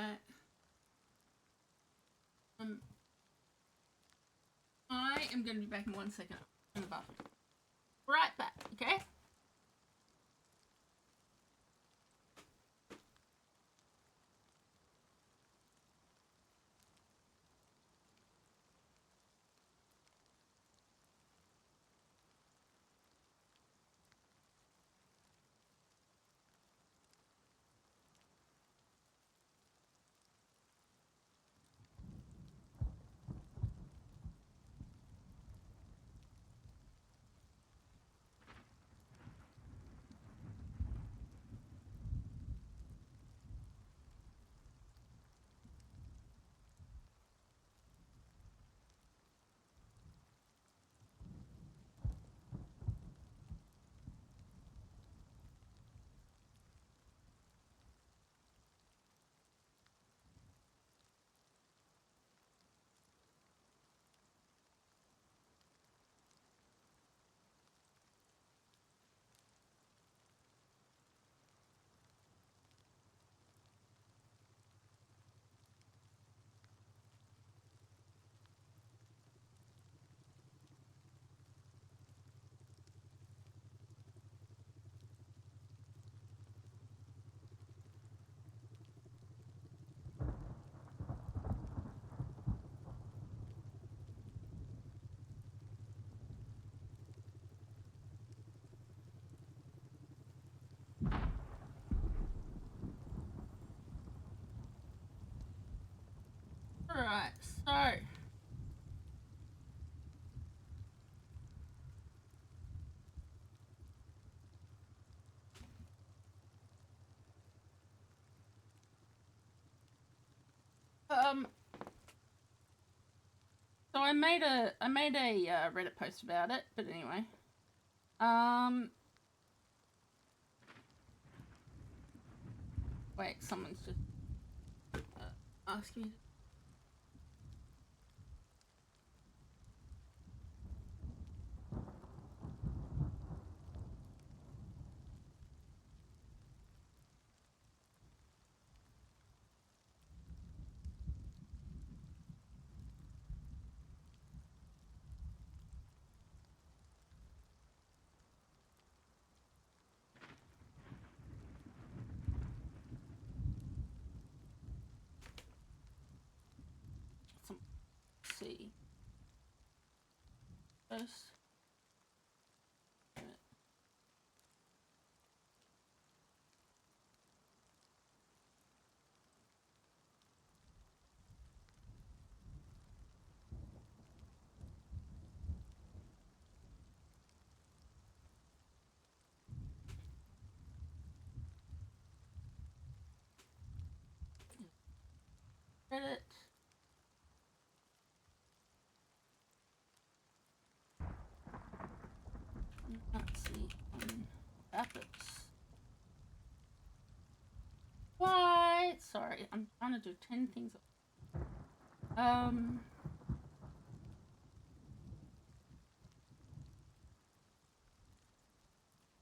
Alright. I am going to be back in 1 second in the bathroom. Right back, okay? Alright, so um I made a Reddit post about it, but anyway. Wait, someone's just asking me. See. First. Reddit. Let's see. Hapis. What? Sorry, I'm trying to do 10 things.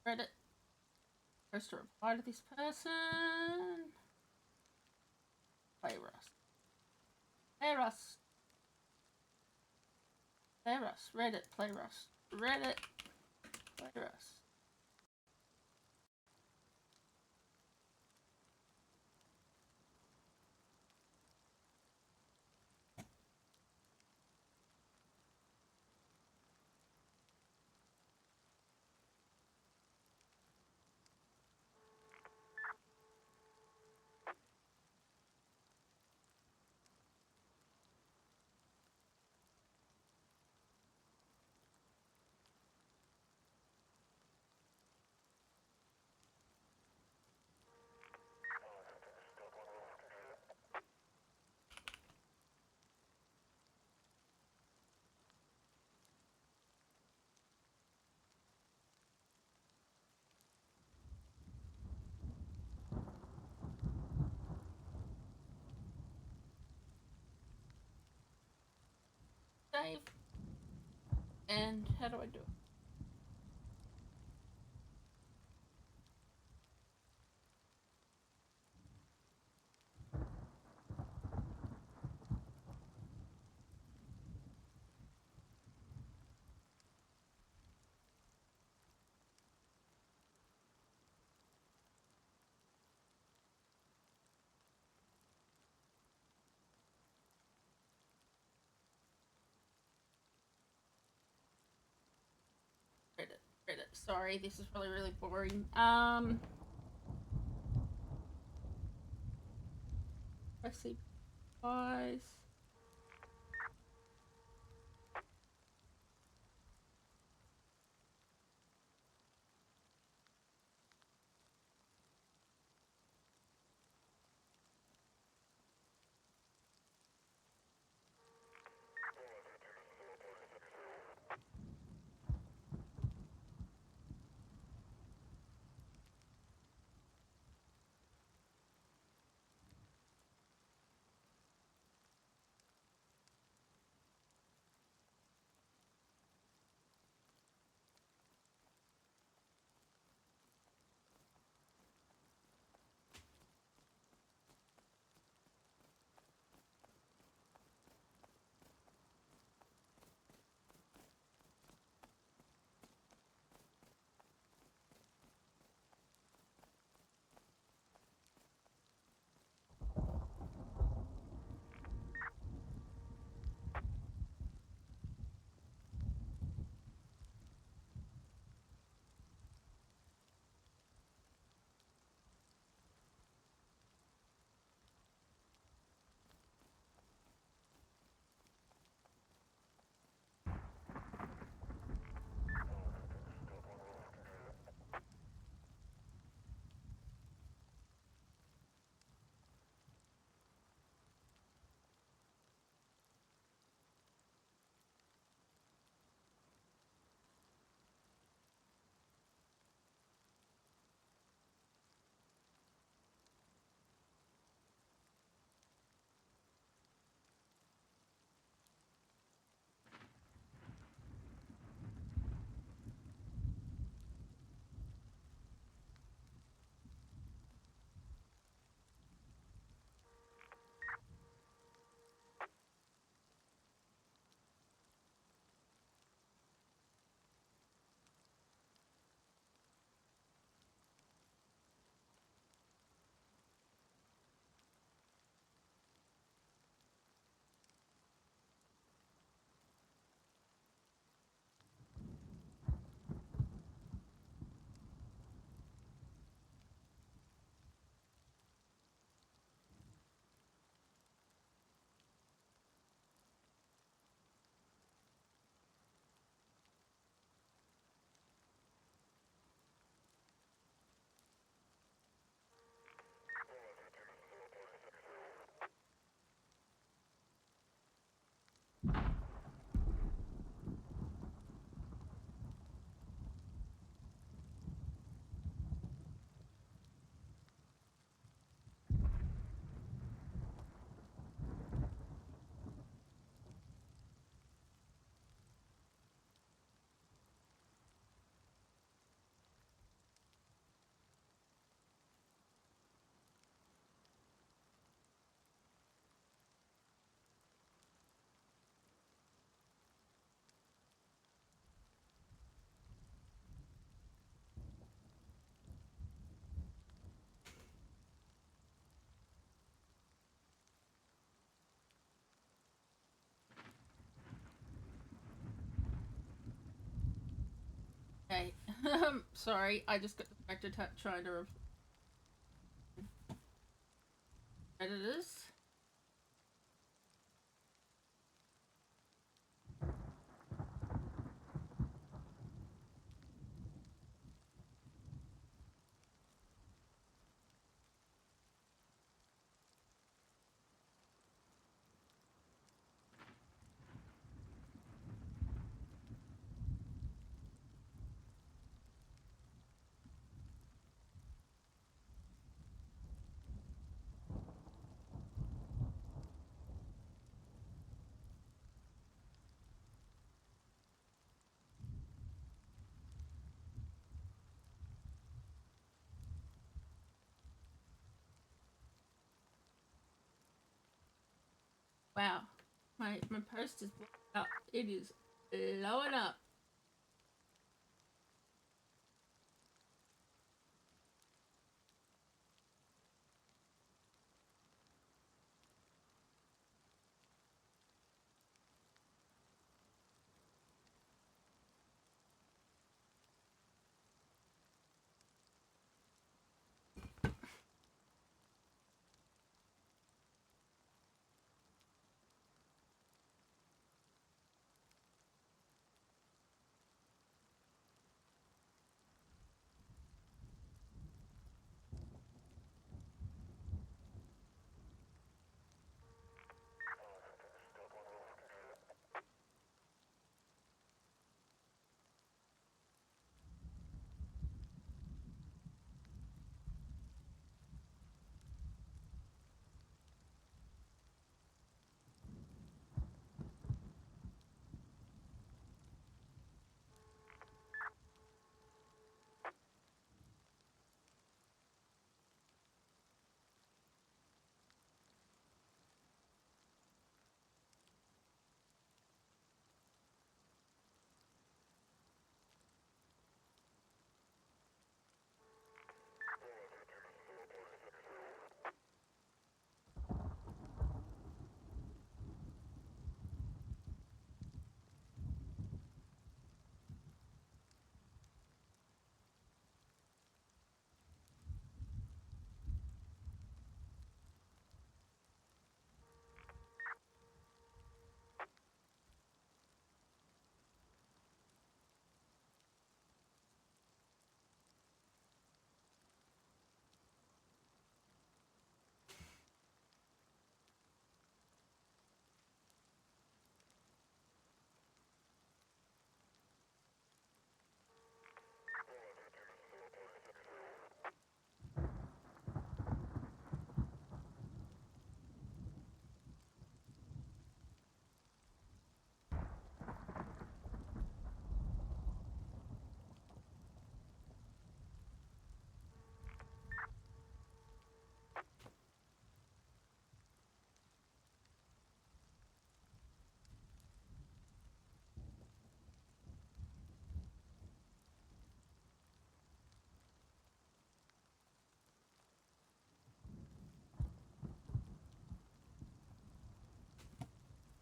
Reddit. First to reply to this person. Play Rust. Play Rust. Play Rust. Reddit. Play Rust. Reddit. Play Rust. Save. And how do I do it? Sorry, this is really, really boring. I see pies. Okay. Sorry, I just got distracted trying to editors. Wow, my post is up. It is blowing up.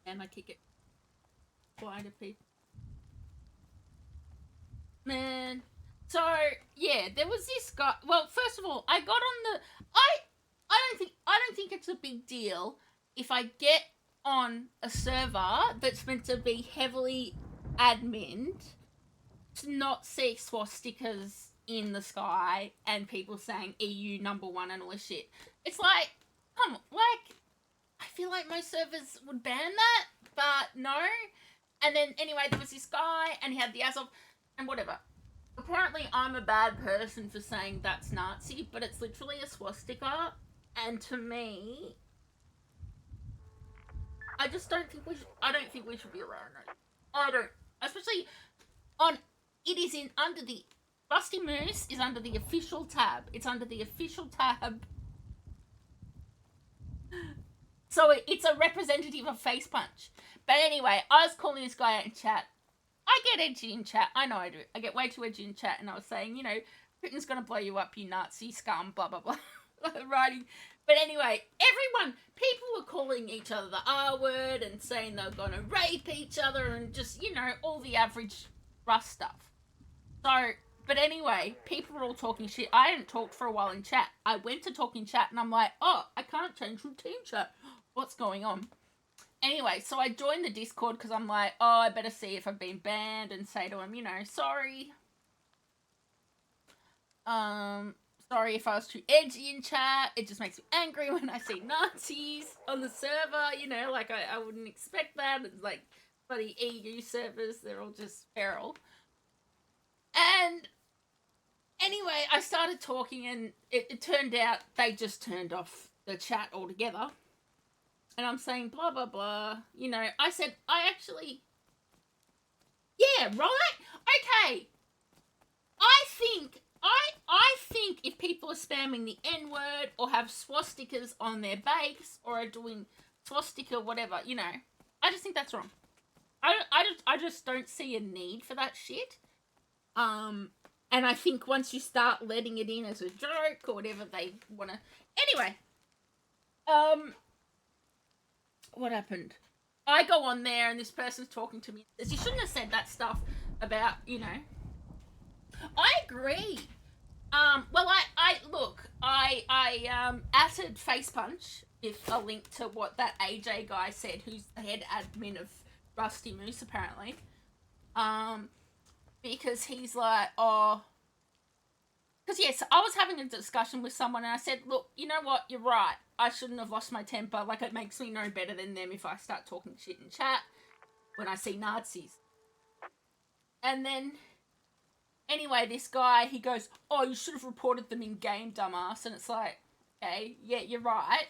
And I kick it. Why do people? Man. So yeah, there was this guy. Well, first of all, I got on the. I don't think it's a big deal if I get on a server that's meant to be heavily admined to not see swastikas in the sky and people saying EU #1 and all this shit. It's like, come on, like, I feel like most servers would ban that, but no. And then anyway, there was this guy and he had the Azov and whatever. Apparently, I'm a bad person for saying that's Nazi, but it's literally a swastika. And to me, I just don't think we should. I don't think we should be around it. I don't, especially on. It is in under the Rusty Moose is under the official tab. It's under the official tab. So it's a representative of Face Punch. But anyway, I was calling this guy out in chat. I get edgy in chat. I know I do. I get way too edgy in chat. And I was saying, you know, Britain's going to blow you up, you Nazi scum, blah, blah, blah. Writing. But anyway, people were calling each other the R word and saying they were going to rape each other and just, you know, all the average Rust stuff. So, but anyway, people were all talking shit. I hadn't talked for a while in chat. I went to talk in chat and I'm like, oh, I can't change from team chat. What's going on? Anyway, so I joined the Discord because I'm like, oh, I better see if I've been banned and say to him, you know, sorry. Sorry if I was too edgy in chat. It just makes me angry when I see Nazis on the server, you know, like I wouldn't expect that. It's like bloody EU servers, they're all just feral. And anyway, I started talking and it turned out they just turned off the chat altogether. And I'm saying blah, blah, blah. You know, I said, I actually... Yeah, right? Okay. I think if people are spamming the N-word or have swastikas on their base or are doing swastika whatever, you know, I just think that's wrong. I just don't see a need for that shit. And I think once you start letting it in as a joke or whatever they want to... Anyway. What happened? I go on there and this person's talking to me. You shouldn't have said that stuff about, you know. I agree. Well, I added Face Punch with a link to what that AJ guy said, who's the head admin of Rusty Moose, apparently. Because he's like, oh... Because, yes, I was having a discussion with someone and I said, look, you know what, you're right. I shouldn't have lost my temper. Like, it makes me no better than them if I start talking shit in chat when I see Nazis. And then, anyway, this guy, he goes, oh, you should have reported them in-game, dumbass. And it's like, okay, yeah, you're right.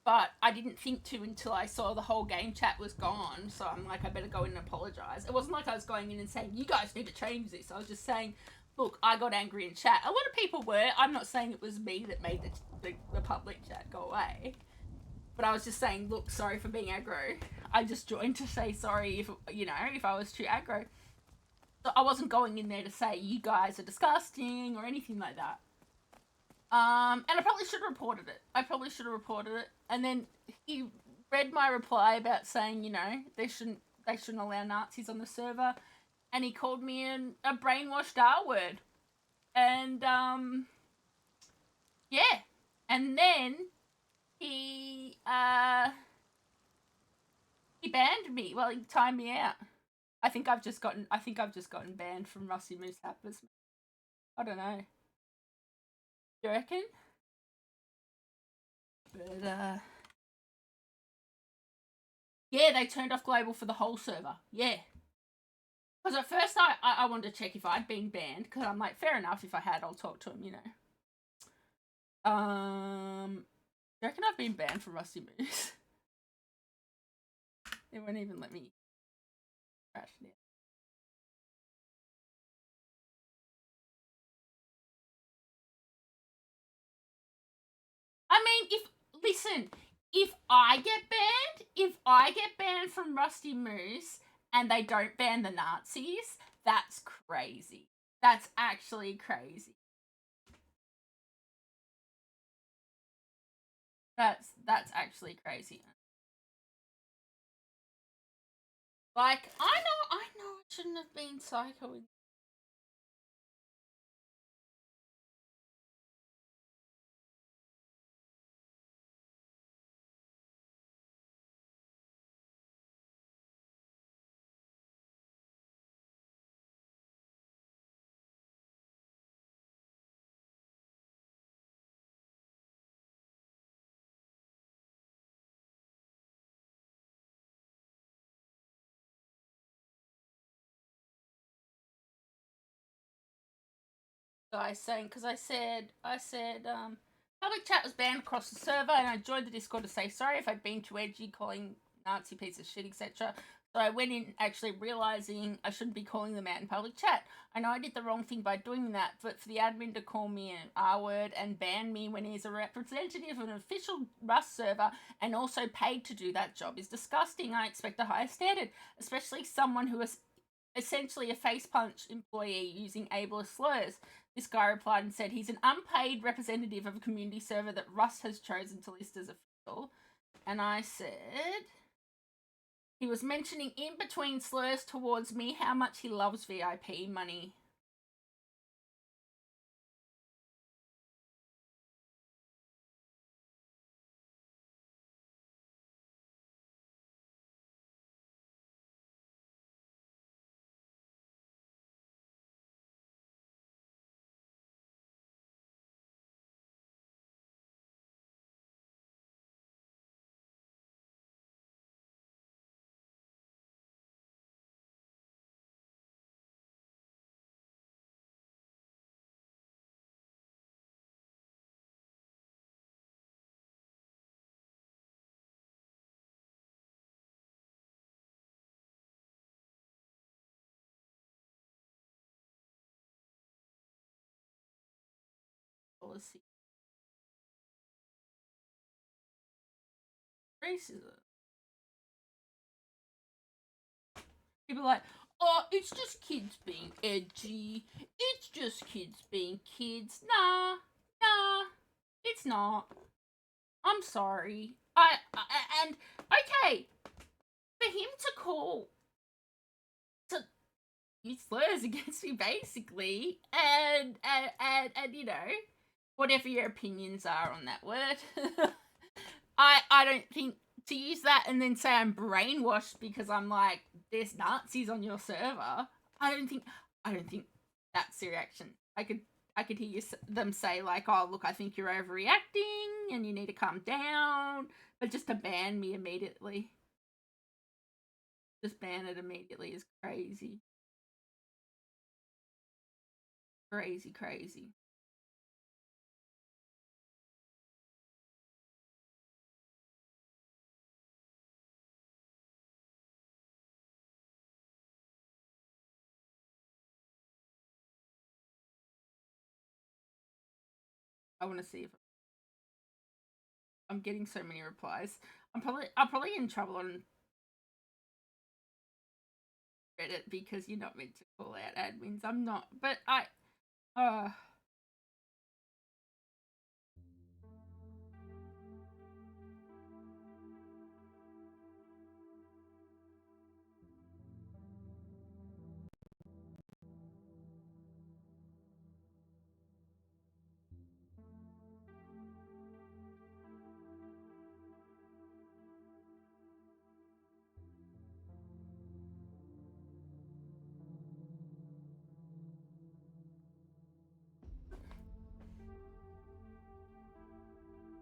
But I didn't think to until I saw the whole game chat was gone. So I'm like, I better go in and apologise. It wasn't like I was going in and saying, you guys need to change this. I was just saying... Look, I got angry in chat. A lot of people were. I'm not saying it was me that made the public chat go away. But I was just saying, look, sorry for being aggro. I just joined to say sorry if, you know, if I was too aggro. So I wasn't going in there to say you guys are disgusting or anything like that. And I probably should have reported it. And then he read my reply about saying, you know, they shouldn't allow Nazis on the server. And he called me a brainwashed R word. And, yeah. And then he banned me. Well, he timed me out. I think I've just gotten banned from Rusty Moose Hapis. I don't know. You reckon? But, yeah, they turned off global for the whole server. Yeah. Because at first I wanted to check if I'd been banned, because I'm like, fair enough, if I had, I'll talk to him, you know. Do you reckon I've been banned from Rusty Moose? It won't even let me crash now. I mean, if I get banned from Rusty Moose and they don't ban the Nazis, that's crazy. That's actually crazy. That's actually crazy. Like, I know I shouldn't have been psycho with guys saying, because public chat was banned across the server, and I joined the Discord to say sorry if I'd been too edgy, calling Nazi piece of shit, etc. So I went in actually realizing I shouldn't be calling them out in public chat. I know I did the wrong thing by doing that, but for the admin to call me an R word and ban me when he's a representative of an official Rust server and also paid to do that job is disgusting. I expect a higher standard, especially someone who is essentially a face punch employee using ableist slurs. This guy replied and said he's an unpaid representative of a community server that Rust has chosen to list as official. And I said he was mentioning in between slurs towards me how much he loves VIP money. Policy. Racism. People are like, oh, it's just kids being edgy. It's just kids being kids. Nah, it's not. I'm sorry. And okay, for him to call to use slurs against me basically, and you know, whatever your opinions are on that word, I don't think to use that and then say I'm brainwashed because I'm like there's Nazis on your server. I don't think that's the reaction. I could hear them say like, oh look, I think you're overreacting and you need to calm down, but just to ban me immediately, just ban it immediately is crazy, crazy. I want to see if I'm getting so many replies. I'm probably in trouble on Reddit because you're not meant to call out admins. I'm not, but uh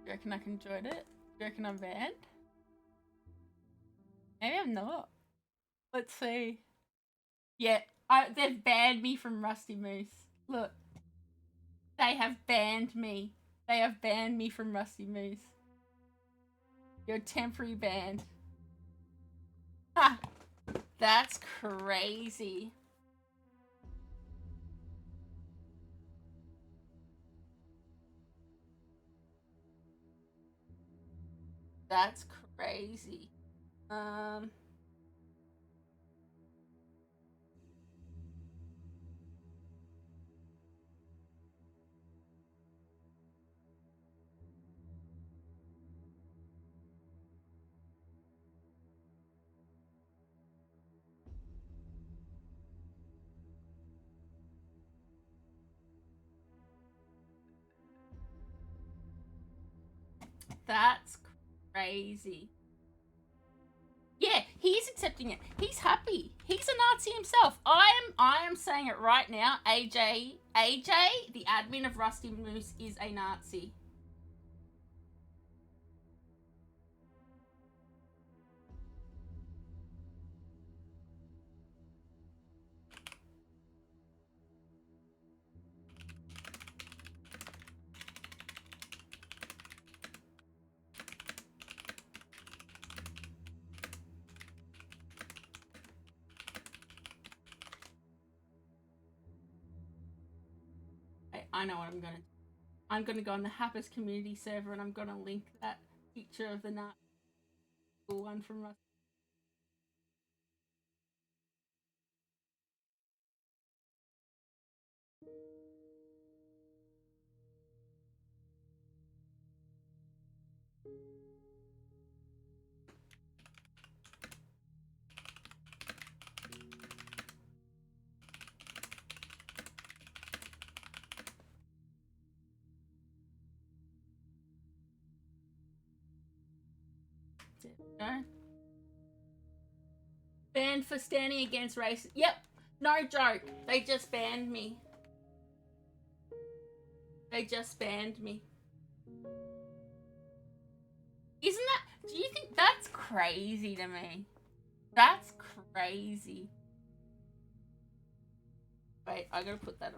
do you reckon I can join it? Do you reckon I'm banned? Maybe I'm not. Let's see. Yeah, they've banned me from Rusty Moose. Look, they have banned me. They have banned me from Rusty Moose. You're temporary banned. Ha! That's crazy. That's crazy. That's crazy. Yeah, he's accepting it. He's happy. He's a Nazi himself. I am saying it right now. AJ, the admin of Rusty Moose, is a Nazi. I know what I'm gonna do. I'm gonna go on the hapis community server and I'm gonna link that picture of the Nazi one from Rusty. No. Banned for standing against racism. Yep, no joke. They just banned me. They just banned me. Isn't that? Do you think that's crazy to me? That's crazy. Wait, I gotta put that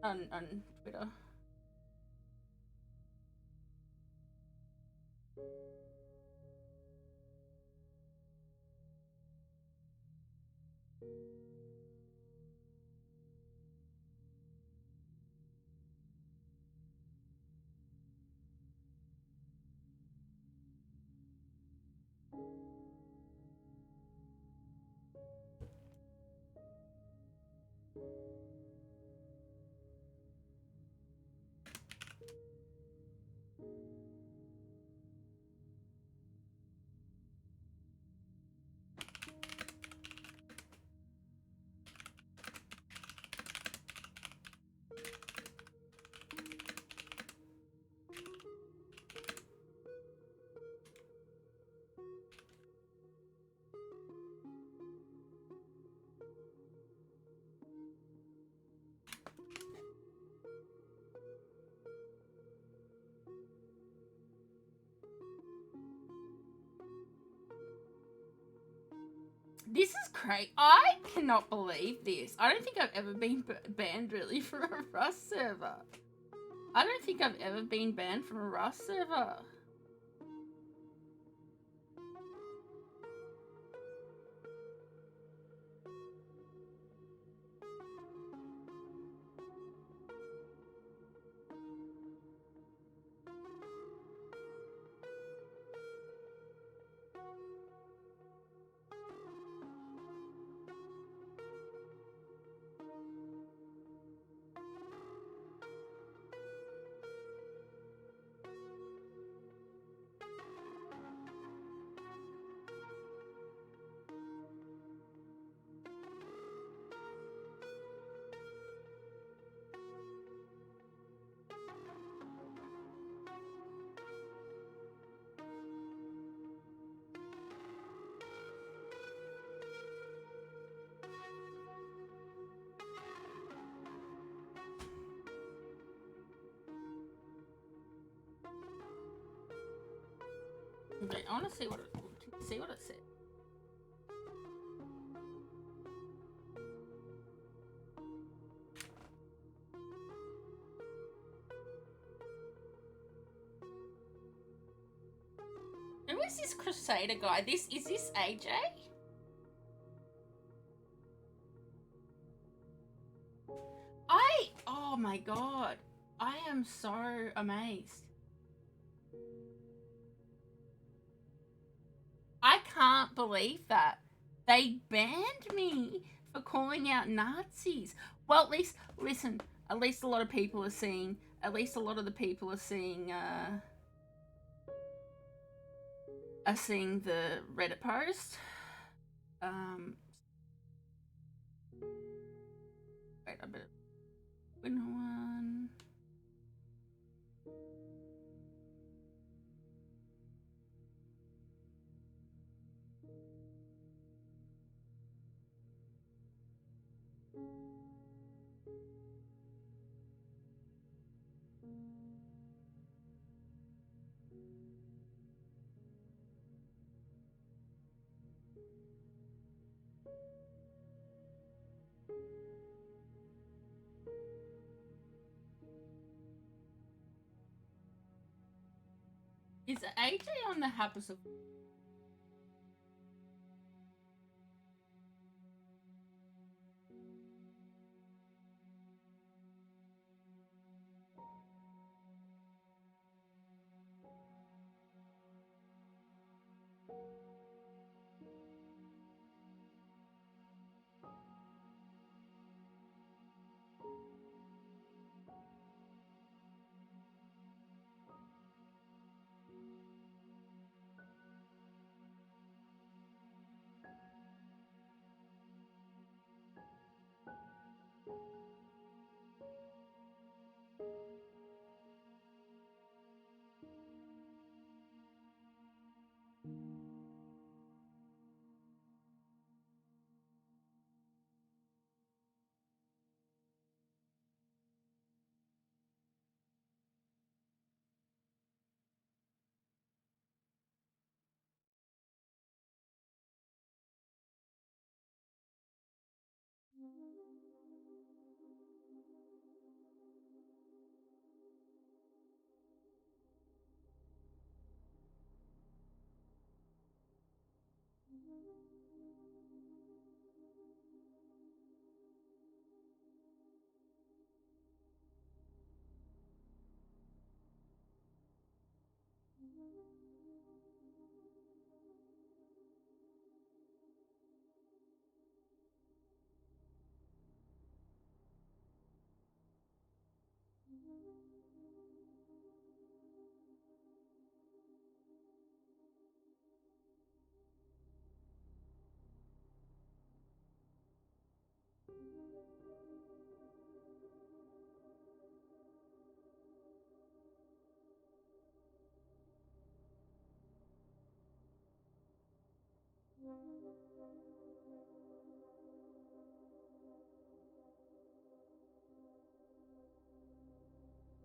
on Twitter. This is crazy. I cannot believe this. I don't think I've ever been banned really from a Rust server. I don't think I've ever been banned from a Rust server. Okay, I want to see what it said. Who is this Crusader guy? Is this AJ? Oh my god. I am so amazed. I can't believe that. They banned me for calling out Nazis. Well, at least, listen, at least a lot of people are seeing, the Reddit post. Wait, I better win one. Is AJ on the hapis of?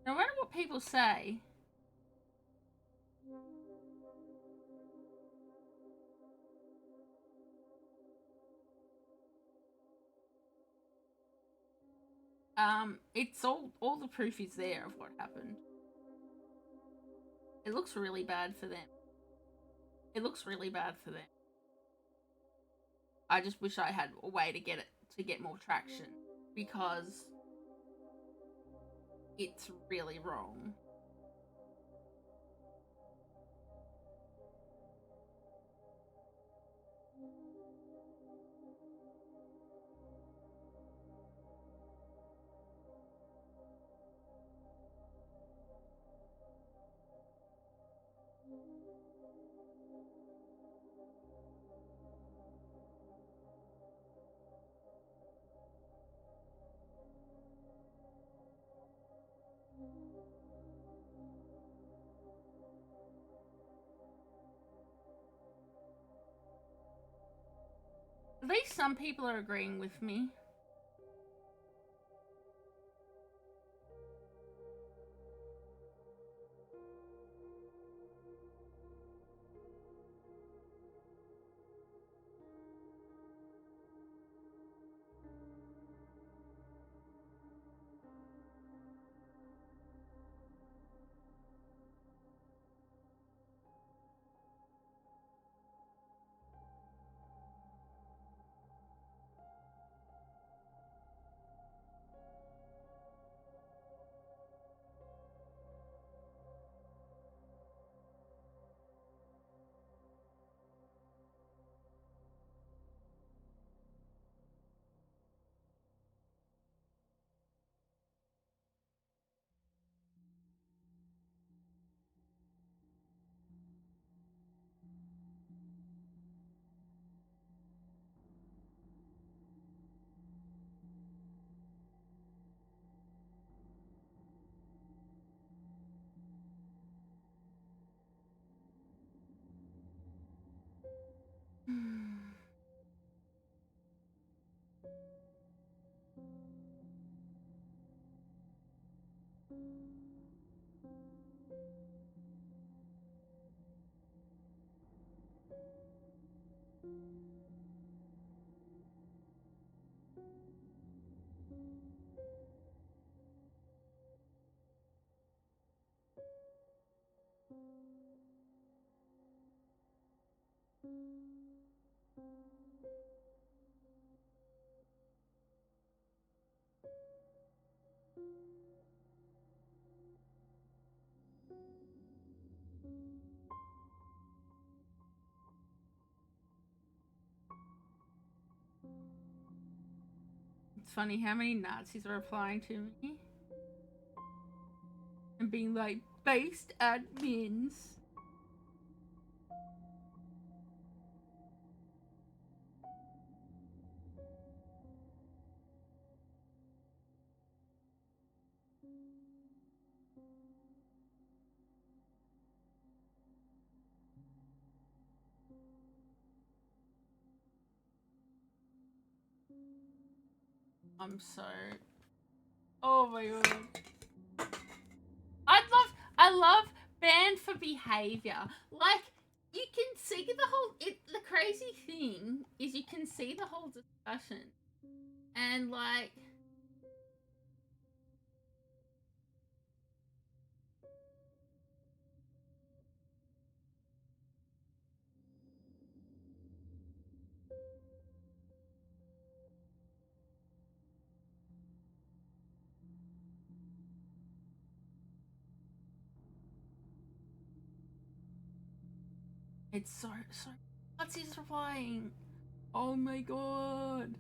No matter what people say, it's all the proof is there of what happened. It looks really bad for them. It looks really bad for them. I just wish I had a way to get more traction because it's really wrong. At least some people are agreeing with me. It's funny how many Nazis are replying to me and being like, based admins. I'm so. Oh my god. I love banned for behavior. Like, you can see the whole. The crazy thing is, you can see the whole discussion, and like. It's so. Nazis replying. Oh my god.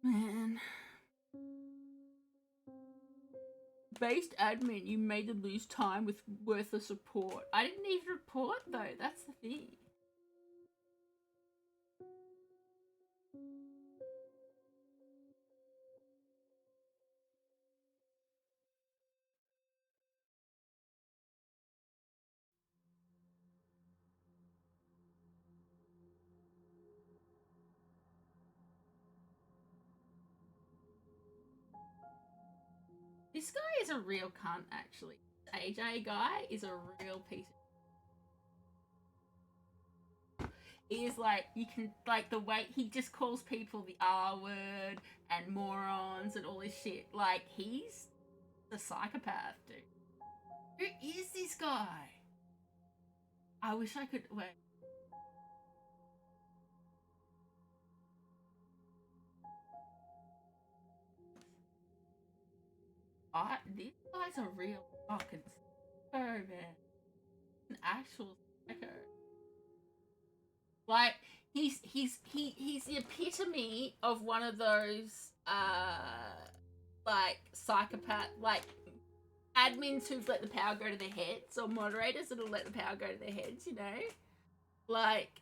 Man. Based admin, you made them lose time with worthless report. I didn't even report though, that's the thing. This guy is a real cunt, actually. This AJ guy is a real piece of. He is like, you can, like, the way he just calls people the R word and morons and all this shit. Like, he's a psychopath, dude. Who is this guy? I wish I could. Wait. This guy's a real fucking psycho, man. An actual psycho. Like, he's the epitome of one of those like psychopath, like admins who've let the power go to their heads, or moderators that'll let the power go to their heads, you know? Like,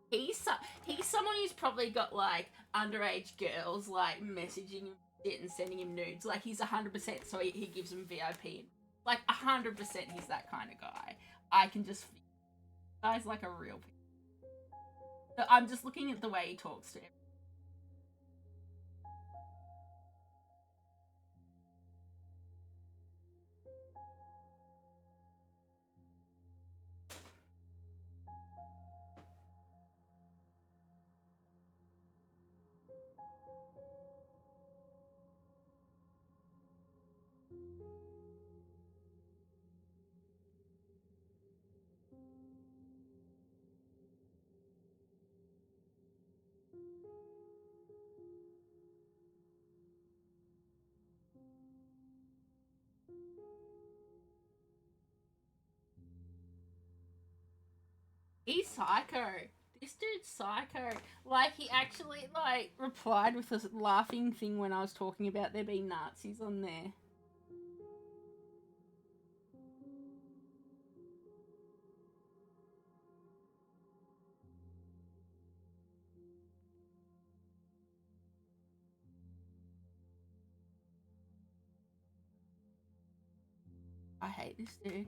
he's someone who's probably got like underage girls like messaging him shit and sending him nudes. Like, he's 100%, so he gives them VIP. Like 100%, he's that kind of guy. I can just guy's like a real. I'm just looking at the way he talks to him. He's psycho. This dude's psycho. Like, he actually like replied with a laughing thing when I was talking about there being Nazis on there. I hate this dude.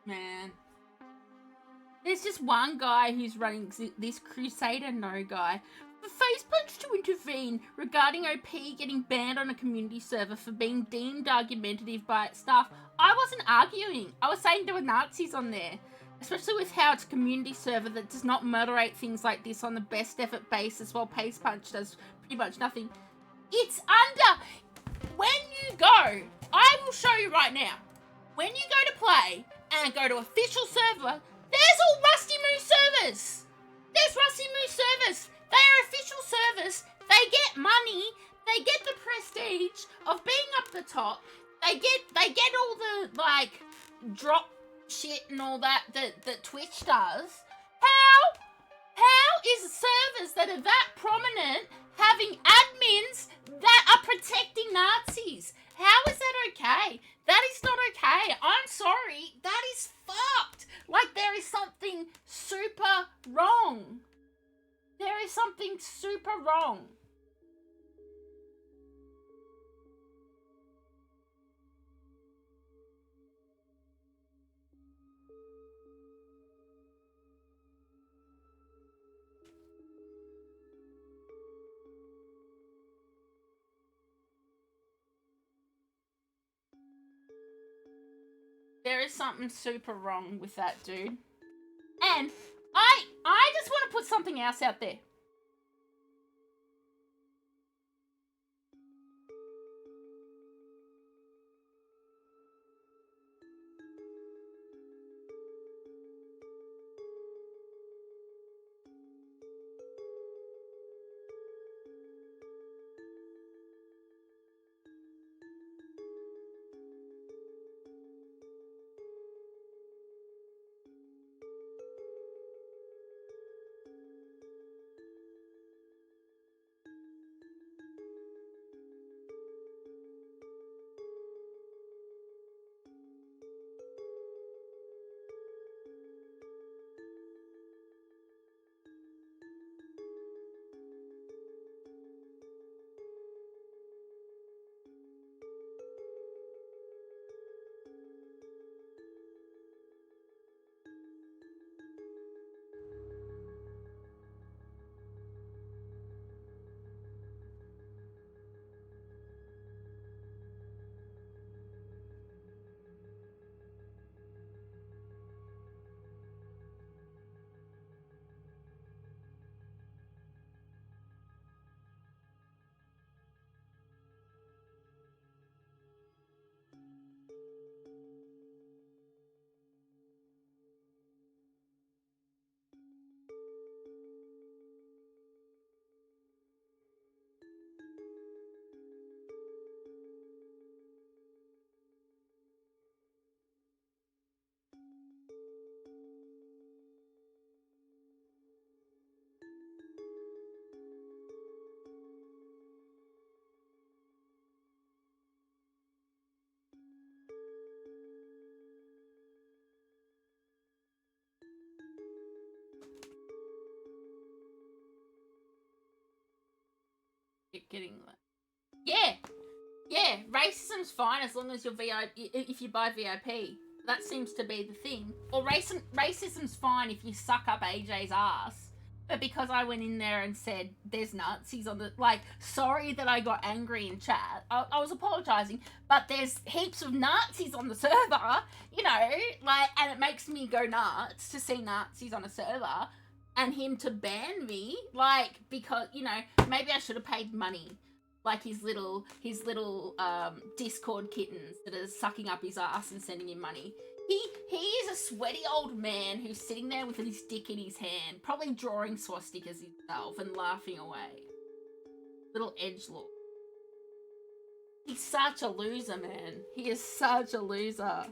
Man. There's just one guy who's running this Crusader No guy. For FacePunch to intervene regarding OP getting banned on a community server for being deemed argumentative by its staff. I wasn't arguing. I was saying there were Nazis on there. Especially with how it's a community server that does not moderate things like this on the best effort basis while FacePunch does pretty much nothing. It's under... When you go... I will show you right now. When you go to play and go to official server... There's all Rusty Moose servers. There's Rusty Moose servers. They are official servers. They get money. They get the prestige of being up the top. They get all the like drop shit and all that Twitch does. How is servers that are that prominent having admins that are protecting Nazis? How is that okay? That is not okay. I'm sorry. That is fucked. Like, there is something super wrong. There is something super wrong. There is something super wrong with that, dude. And I just want to put something else out there. Getting that. Yeah, racism's fine as long as you're VIP. If you buy VIP, that seems to be the thing. Or racism's fine if you suck up AJ's ass. But because I went in there and said there's Nazis on the sorry that I got angry in chat. I was apologizing, but there's heaps of Nazis on the server, and it makes me go nuts to see Nazis on a server. And him to ban me, because, maybe I should have paid money. Like his little Discord kittens that are sucking up his ass and sending him money. He is a sweaty old man who's sitting there with his dick in his hand, probably drawing swastikas himself and laughing away. Little edgelord. He's such a loser, man. He is such a loser.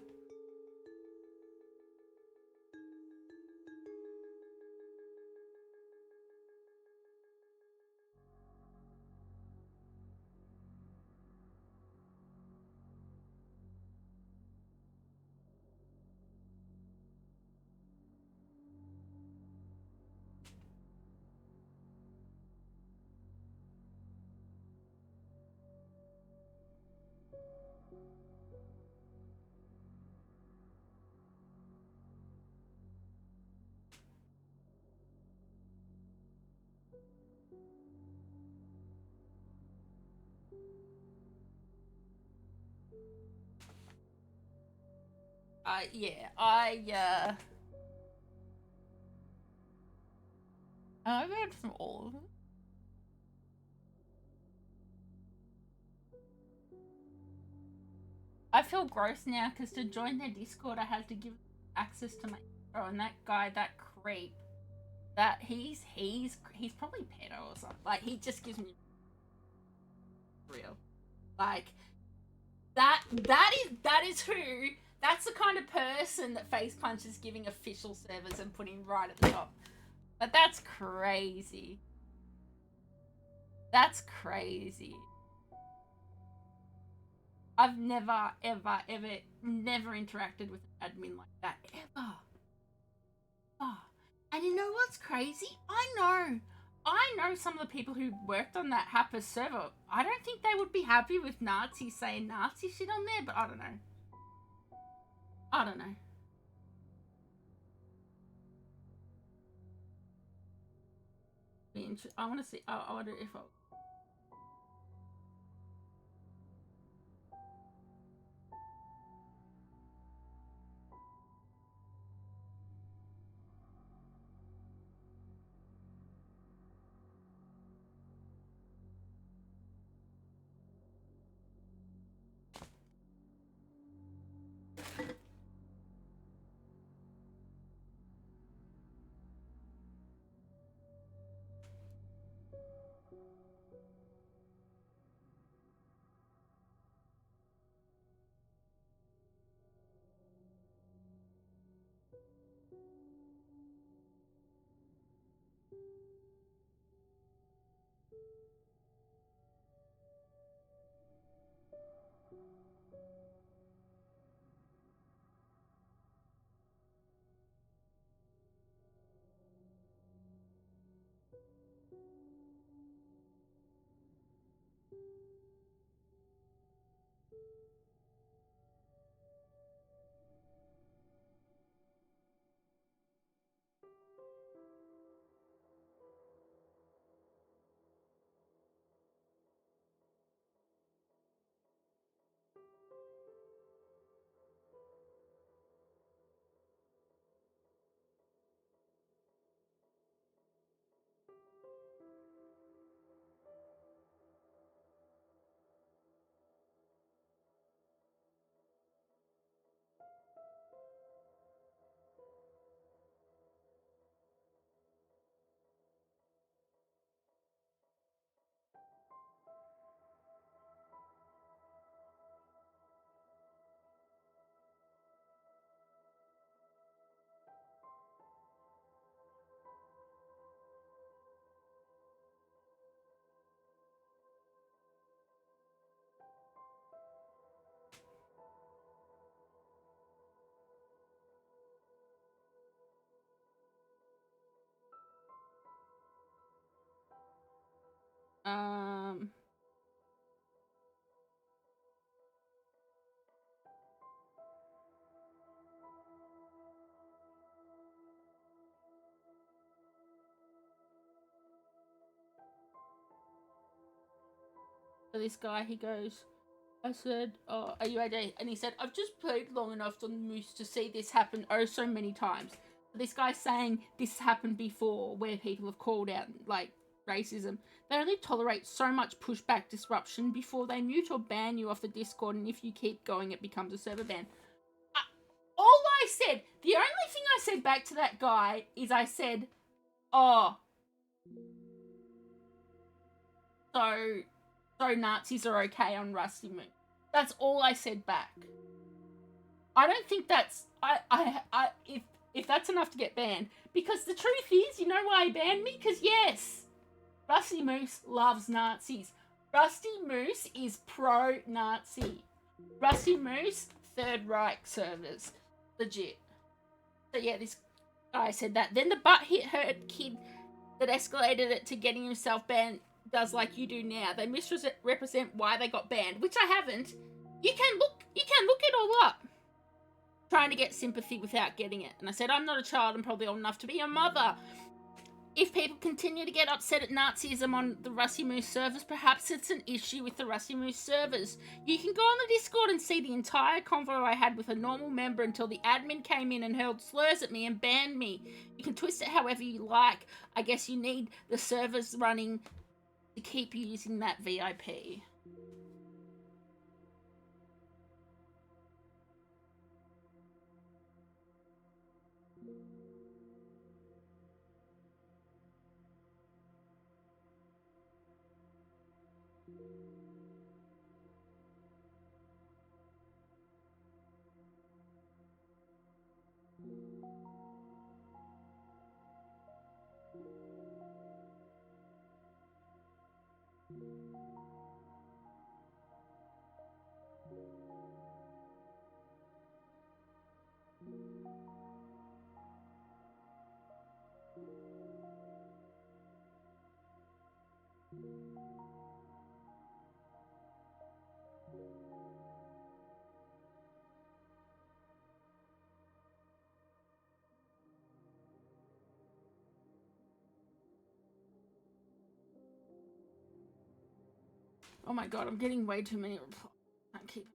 Yeah, I read from all of them. I feel gross now because to join their Discord, I had to give access to my intro, and that guy, that creep, that he's probably pedo or something. Like, he just gives me real, like, that is who. That's the kind of person that Face Punch is giving official servers and putting right at the top. But that's crazy. That's crazy. I've never, ever, ever, never interacted with an admin like that, ever. Oh. And you know what's crazy? I know some of the people who worked on that hapis server. I don't think they would be happy with Nazis saying Nazi shit on there, but I don't know. I don't know. I want to see. I wonder if I'll. Um. So this guy, he goes, I said, oh, are you AD? And he said, I've just played long enough on Moose to see this happen oh so many times. This guy's saying this happened before, where people have called out, like, racism. They only tolerate so much pushback disruption before they mute or ban you off the Discord, and if you keep going, it becomes a server ban. All I said, the only thing I said back to that guy is I said, oh, so Nazis are okay on Rusty Moon. That's all I said back. I don't think that's if that's enough to get banned. Because the truth is, you know why he banned me? Because yes, Rusty Moose loves Nazis. Rusty Moose is pro-Nazi. Rusty Moose, Third Reich servers. Legit. So yeah, this guy said that. Then the butt hit hurt kid that escalated it to getting himself banned does like you do now. They misrepresent why they got banned, which I haven't. You can look it all up. Trying to get sympathy without getting it. And I said, I'm not a child, I'm probably old enough to be a mother. If people continue to get upset at Nazism on the Rusty Moose servers, perhaps it's an issue with the Rusty Moose servers. You can go on the Discord and see the entire convo I had with a normal member until the admin came in and hurled slurs at me and banned me. You can twist it however you like. I guess you need the servers running to keep you using that VIP. Oh my god, I'm getting way too many replies. I can't keep.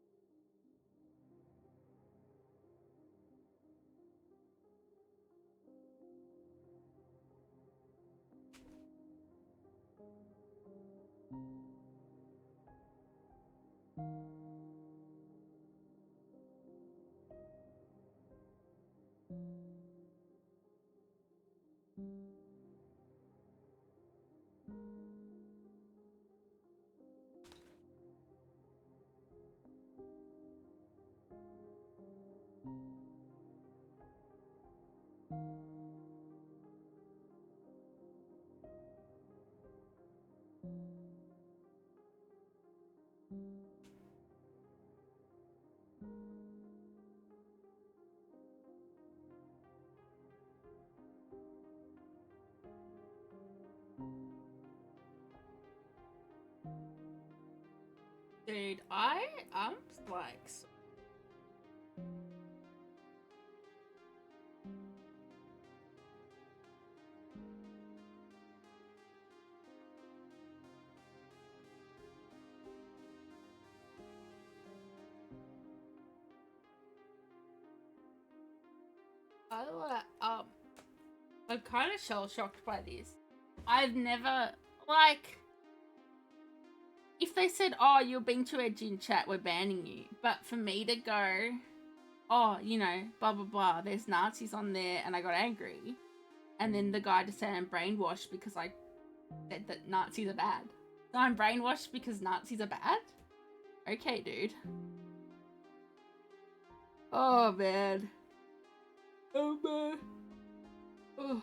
Dude, I'm like. I'm kind of shell shocked by this. I've never, like, if they said, oh, you're being too edgy in chat, we're banning you. But for me to go, oh, you know, blah, blah, blah, there's Nazis on there, and I got angry. And then the guy just said I'm brainwashed because I said that Nazis are bad. So I'm brainwashed because Nazis are bad? Okay, dude. Oh, man. Oh, man. Oh.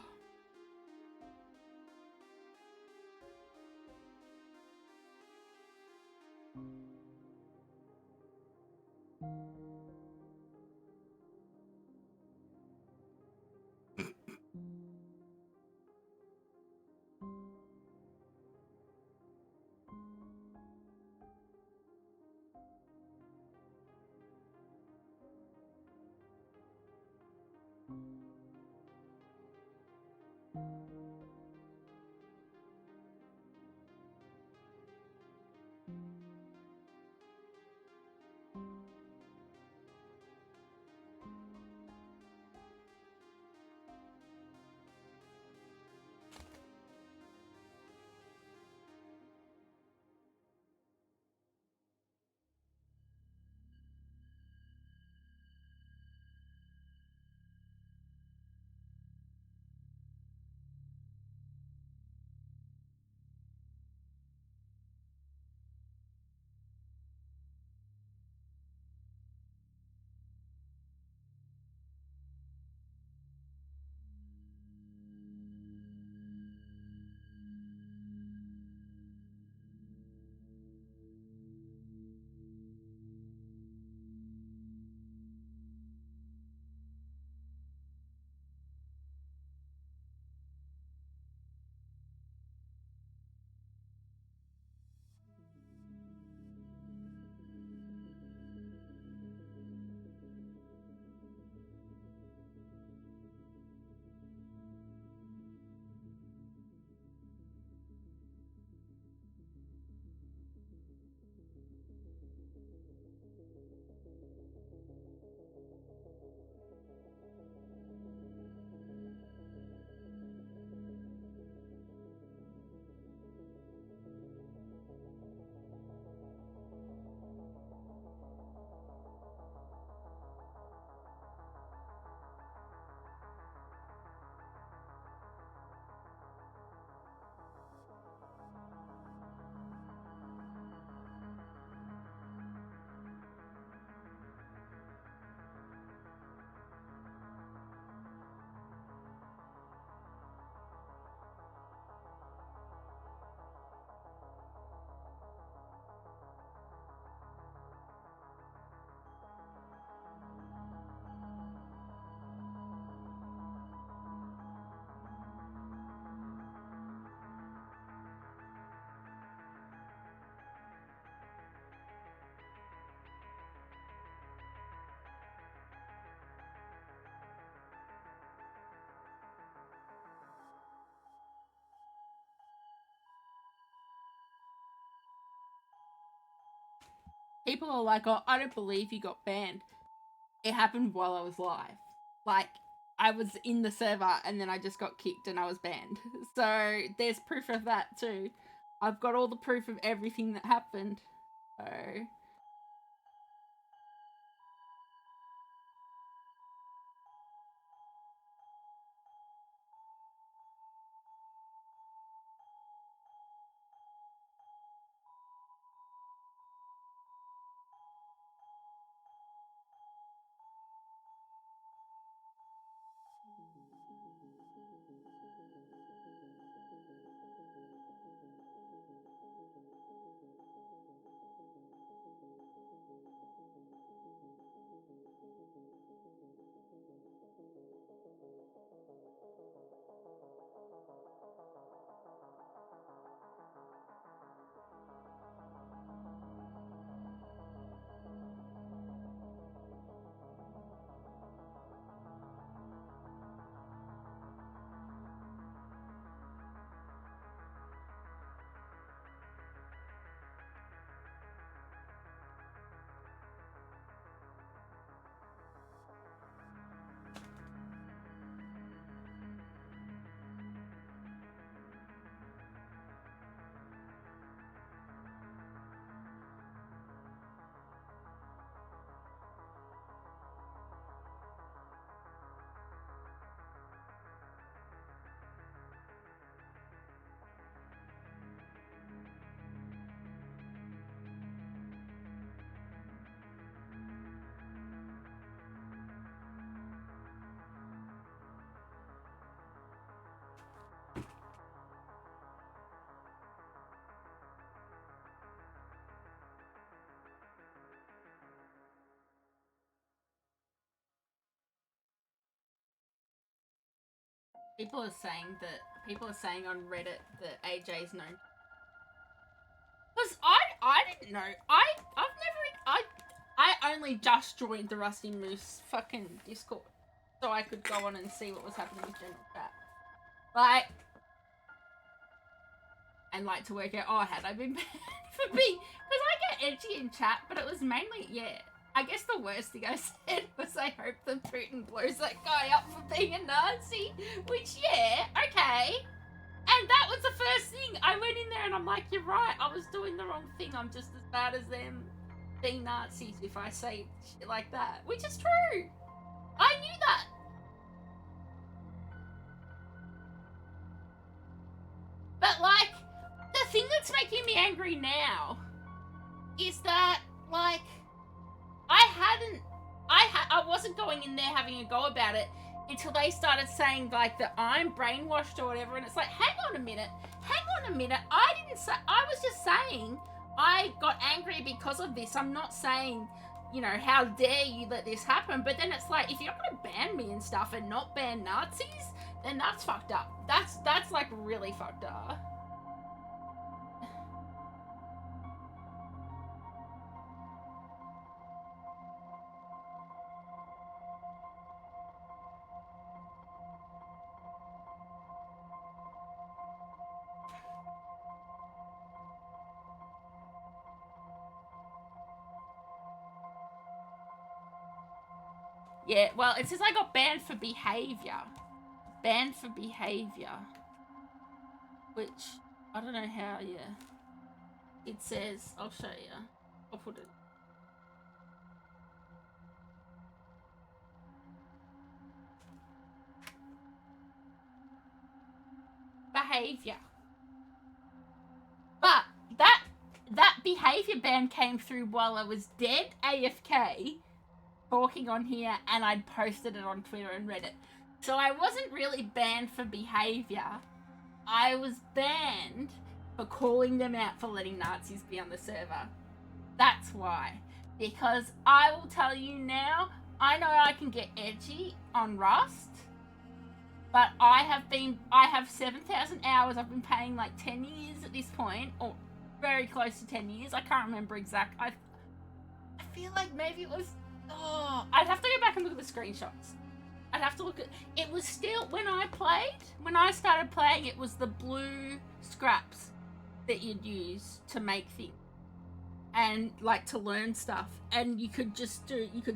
people are like, oh, I don't believe you got banned. It happened while I was live. Like, I was in the server and then I just got kicked and I was banned. So there's proof of that too. I've got all the proof of everything that happened. So people are saying on Reddit that AJ's known. Because I didn't know. I only just joined the Rusty Moose fucking Discord so I could go on and see what was happening with general chat. Like, and like to work out, oh, had I been banned for being, because I get edgy in chat, but it was mainly, yeah, I guess the worst thing I said was I hope that Putin blows that guy up for being a Nazi, which, yeah, okay. And that was the first thing. I went in there and I'm like, you're right, I was doing the wrong thing. I'm just as bad as them being Nazis if I say shit like that. Which is true. I knew that. But, like, the thing that's making me angry now is that, like, I wasn't going in there having a go about it until they started saying, like, that I'm brainwashed or whatever, and it's like, hang on a minute, I was just saying I got angry because of this. I'm not saying, you know, how dare you let this happen, but then it's like, if you're not gonna ban me and stuff and not ban Nazis, then that's fucked up. That's like, really fucked up. Yeah, well, it says I got banned for behavior. Banned for behavior. Which, I don't know how, yeah. It says, I'll show you. I'll put it. Behavior. But that behavior ban came through while I was dead AFK talking on here, and I'd posted it on Twitter and Reddit. So I wasn't really banned for behavior. I was banned for calling them out for letting Nazis be on the server. That's why. Because I will tell you now, I know I can get edgy on Rust, but I have 7,000 hours. I've been playing like 10 years at this point, or very close to 10 years. I can't remember exact. I feel like maybe it was, I'd have to go back and look at the screenshots. I'd have to look at, it was still, when I started playing, it was the blue scraps that you'd use to make things. and like to learn stuff, and you could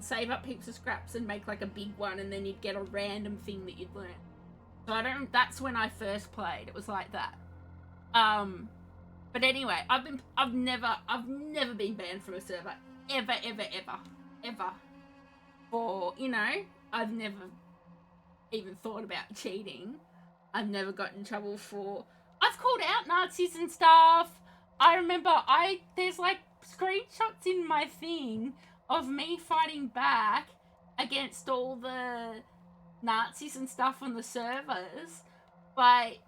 save up heaps of scraps and make like a big one, and then you'd get a random thing that you'd learn. So that's when I first played. It was like that. But anyway, I've never been banned from a server ever. For, you know, I've never even thought about cheating. I've never got in trouble for... I've called out Nazis and stuff. I remember there's like screenshots in my thing of me fighting back against all the Nazis and stuff on the servers. But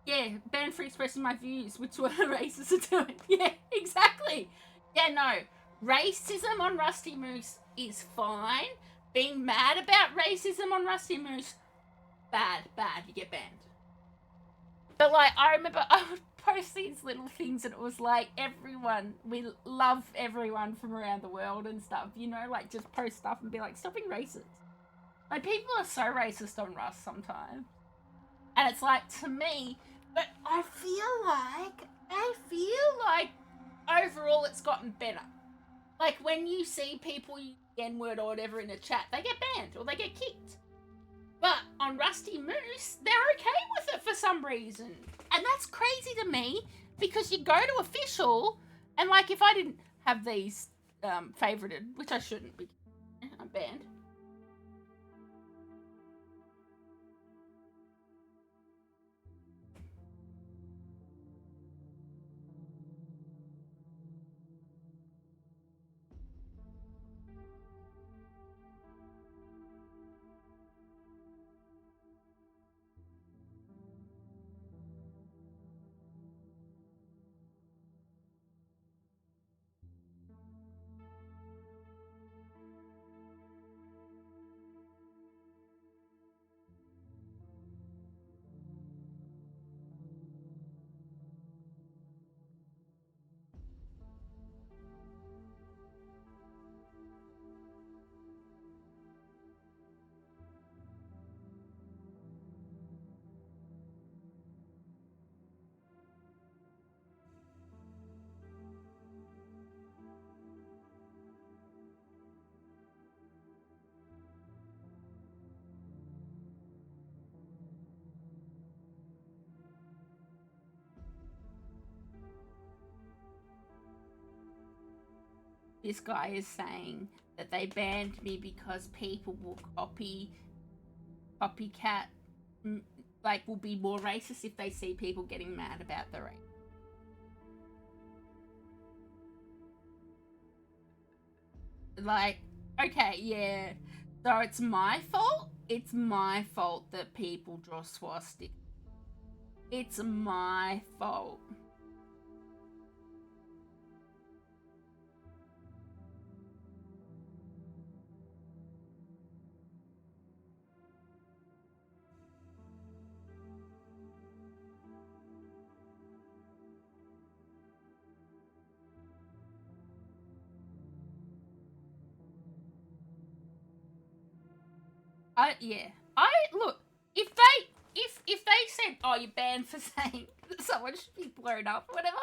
yeah, banned for expressing my views, which were racists are doing. Yeah, exactly. Yeah, no. Racism on Rusty Moose is fine. Being mad about racism on Rusty Moose, bad. You get banned. But like, I remember I would post these little things, and it was like, we love everyone from around the world and stuff, you know, like just post stuff and be like, stop being racist. Like, people are so racist on Rust sometimes. And it's like, to me, but I feel like overall it's gotten better. Like, when you see people use the N-word or whatever in a chat, they get banned or they get kicked. But on Rusty Moose, they're okay with it for some reason. And that's crazy to me, because you go to official, and like, if I didn't have these favorited, which I shouldn't be, I'm banned. This guy is saying that they banned me because people will copycat, like, will be more racist if they see people getting mad about the race. Like, okay, yeah. So it's my fault? It's my fault that people draw swastikas. It's my fault. Look, if they said, oh, you're banned for saying that someone should be blown up or whatever,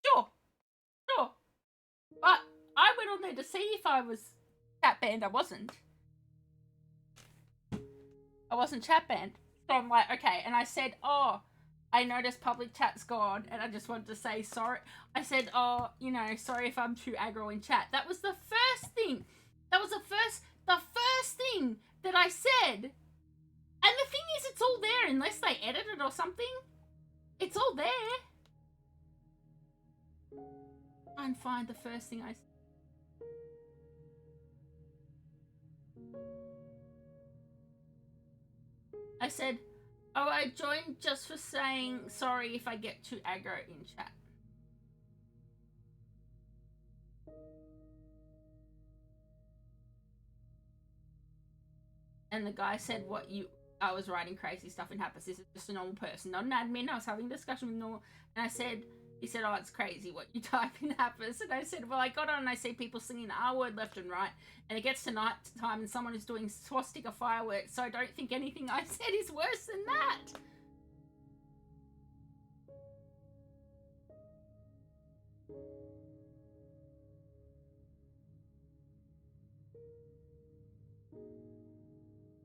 sure. But I went on there to see if I was chat banned. I wasn't chat banned. So I'm like, okay, and I said, oh, I noticed public chat's gone, and I just wanted to say sorry. I said, oh, you know, sorry if I'm too aggro in chat. That was the first thing. That was the first thing that I said. And the thing is, it's all there, unless they edit it or something. It's all there. Try and find the first thing I said. I said, oh, I joined just for saying sorry if I get too aggro in chat. And the guy said, I was writing crazy stuff in hapis. This is just a normal person, not an admin. I was having a discussion with normal, and he said, oh, it's crazy what you type in hapis. And I said, well, I got on and I see people singing the R word left and right, and it gets to night time and someone is doing swastika fireworks, so I don't think anything I said is worse than that.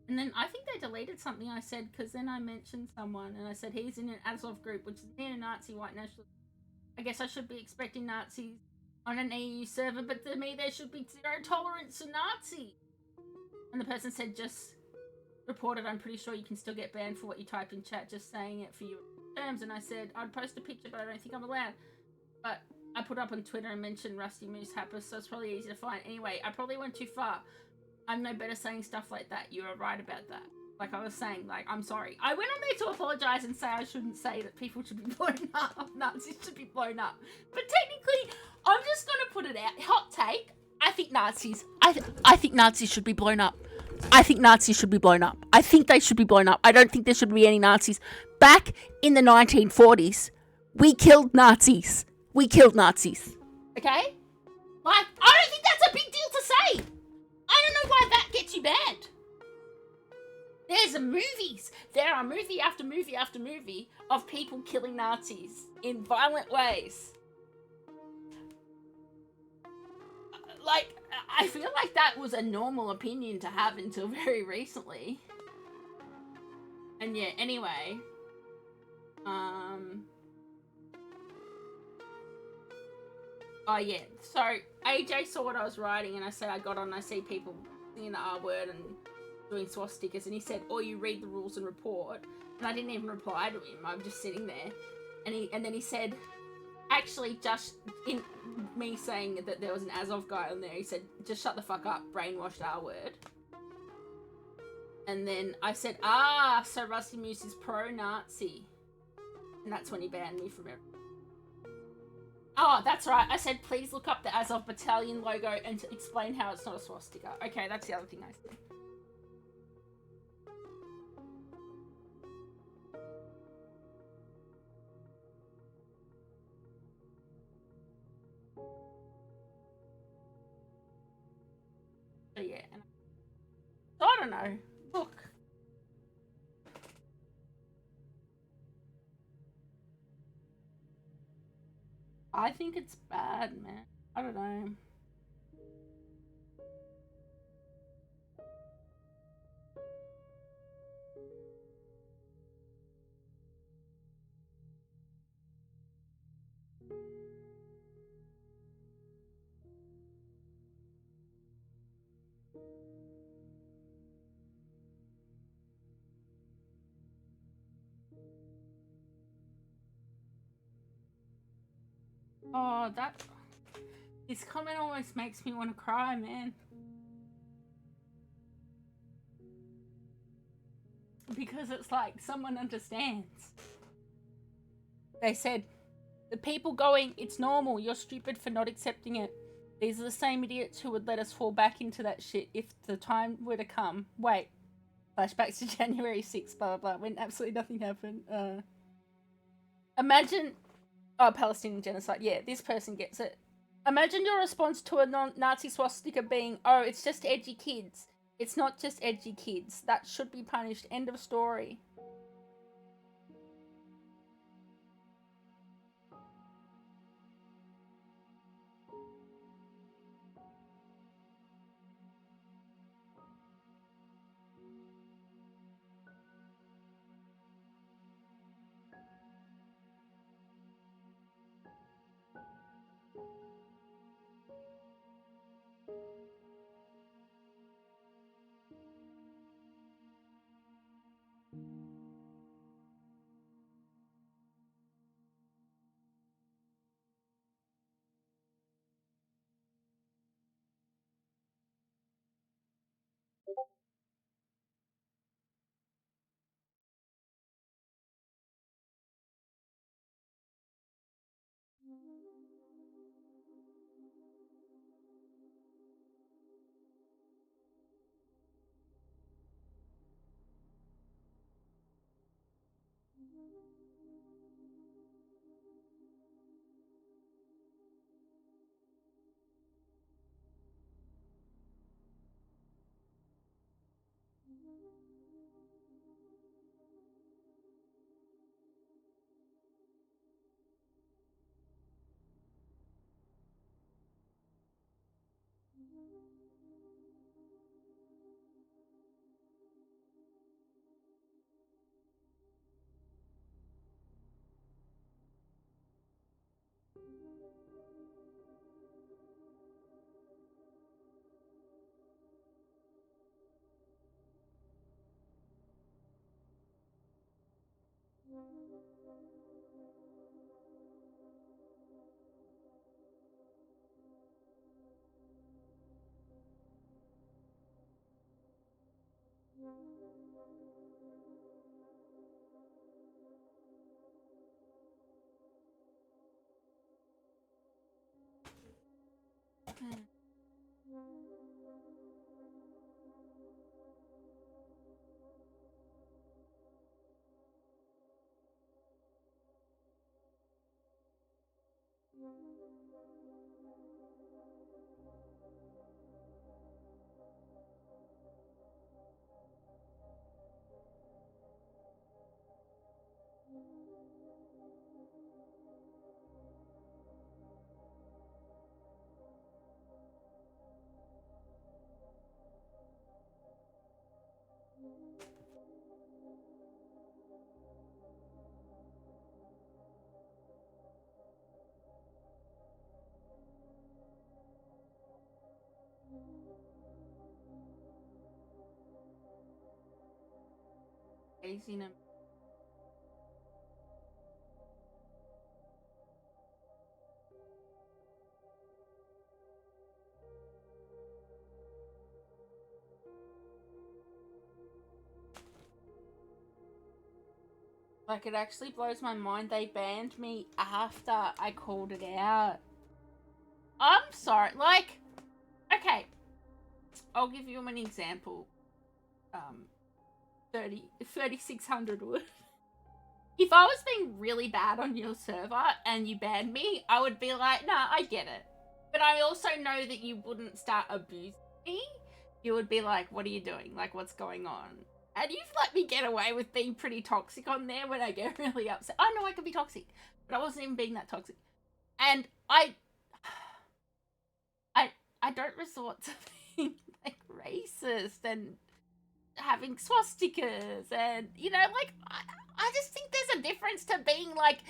And then I think they deleted something I said because then I mentioned someone and I said he's in an Azov group, which is a neo-Nazi white nationalist. I guess I should be expecting Nazis on an EU server, but to me there should be zero tolerance to Nazis. And the person said just reported, I'm pretty sure you can still get banned for what you type in chat, just saying it for your terms. And I said I'd post a picture, but I don't think I'm allowed. But I put up on Twitter and mentioned Rusty Moose Hapis, so it's probably easy to find. Anyway, I probably went too far. I'm no better saying stuff like that. You are right about that. Like I was saying, like, I'm sorry. I went on there to apologise and say I shouldn't say that people should be blown up. Nazis should be blown up. But technically, I'm just going to put it out. Hot take. I think Nazis. I think Nazis should be blown up. I think Nazis should be blown up. I think they should be blown up. I don't think there should be any Nazis. Back in the 1940s, we killed Nazis. We killed Nazis. Okay? Like, I don't think that's a big deal to say. I don't know why that gets you banned. There's movies. There are movie after movie after movie of people killing Nazis in violent ways. Like, I feel like that was a normal opinion to have until very recently. And yeah, anyway. Oh yeah, so AJ saw what I was writing and I said I got on and I see people singing the R word and doing swastikas and he said, oh, you read the rules and report. And I didn't even reply to him, I'm just sitting there. And then he said, actually just in me saying that there was an Azov guy on there, he said, just shut the fuck up, brainwashed R word. And then I said, so Rusty Moose is pro-Nazi. And that's when he banned me from everything. Oh, that's right. I said, please look up the Azov Battalion logo and to explain how it's not a swastika. Okay, that's the other thing I said. So yeah, and I don't know. Look. I think it's bad, man. I don't know. Oh, this comment almost makes me want to cry, man. Because it's like someone understands. They said, the people going, it's normal, you're stupid for not accepting it. These are the same idiots who would let us fall back into that shit if the time were to come. Wait. Flashbacks to January 6th, blah, blah, blah, when absolutely nothing happened. Imagine... Oh, Palestinian genocide. Yeah, this person gets it. Imagine your response to a Nazi swastika being, oh, it's just edgy kids. It's not just edgy kids. That should be punished. End of story. Craziness. Like, it actually blows my mind they banned me after I called it out. I'm sorry. Like, okay, I'll give you an example. 3600 would. If I was being really bad on your server and you banned me, I would be like, nah, I get it. But I also know that you wouldn't start abusing me. You would be like, what are you doing? Like, what's going on? And you've let me get away with being pretty toxic on there when I get really upset. I know I can be toxic, but I wasn't even being that toxic. And I don't resort to being like racist and having swastikas and, you know, like, I just think there's a difference to being like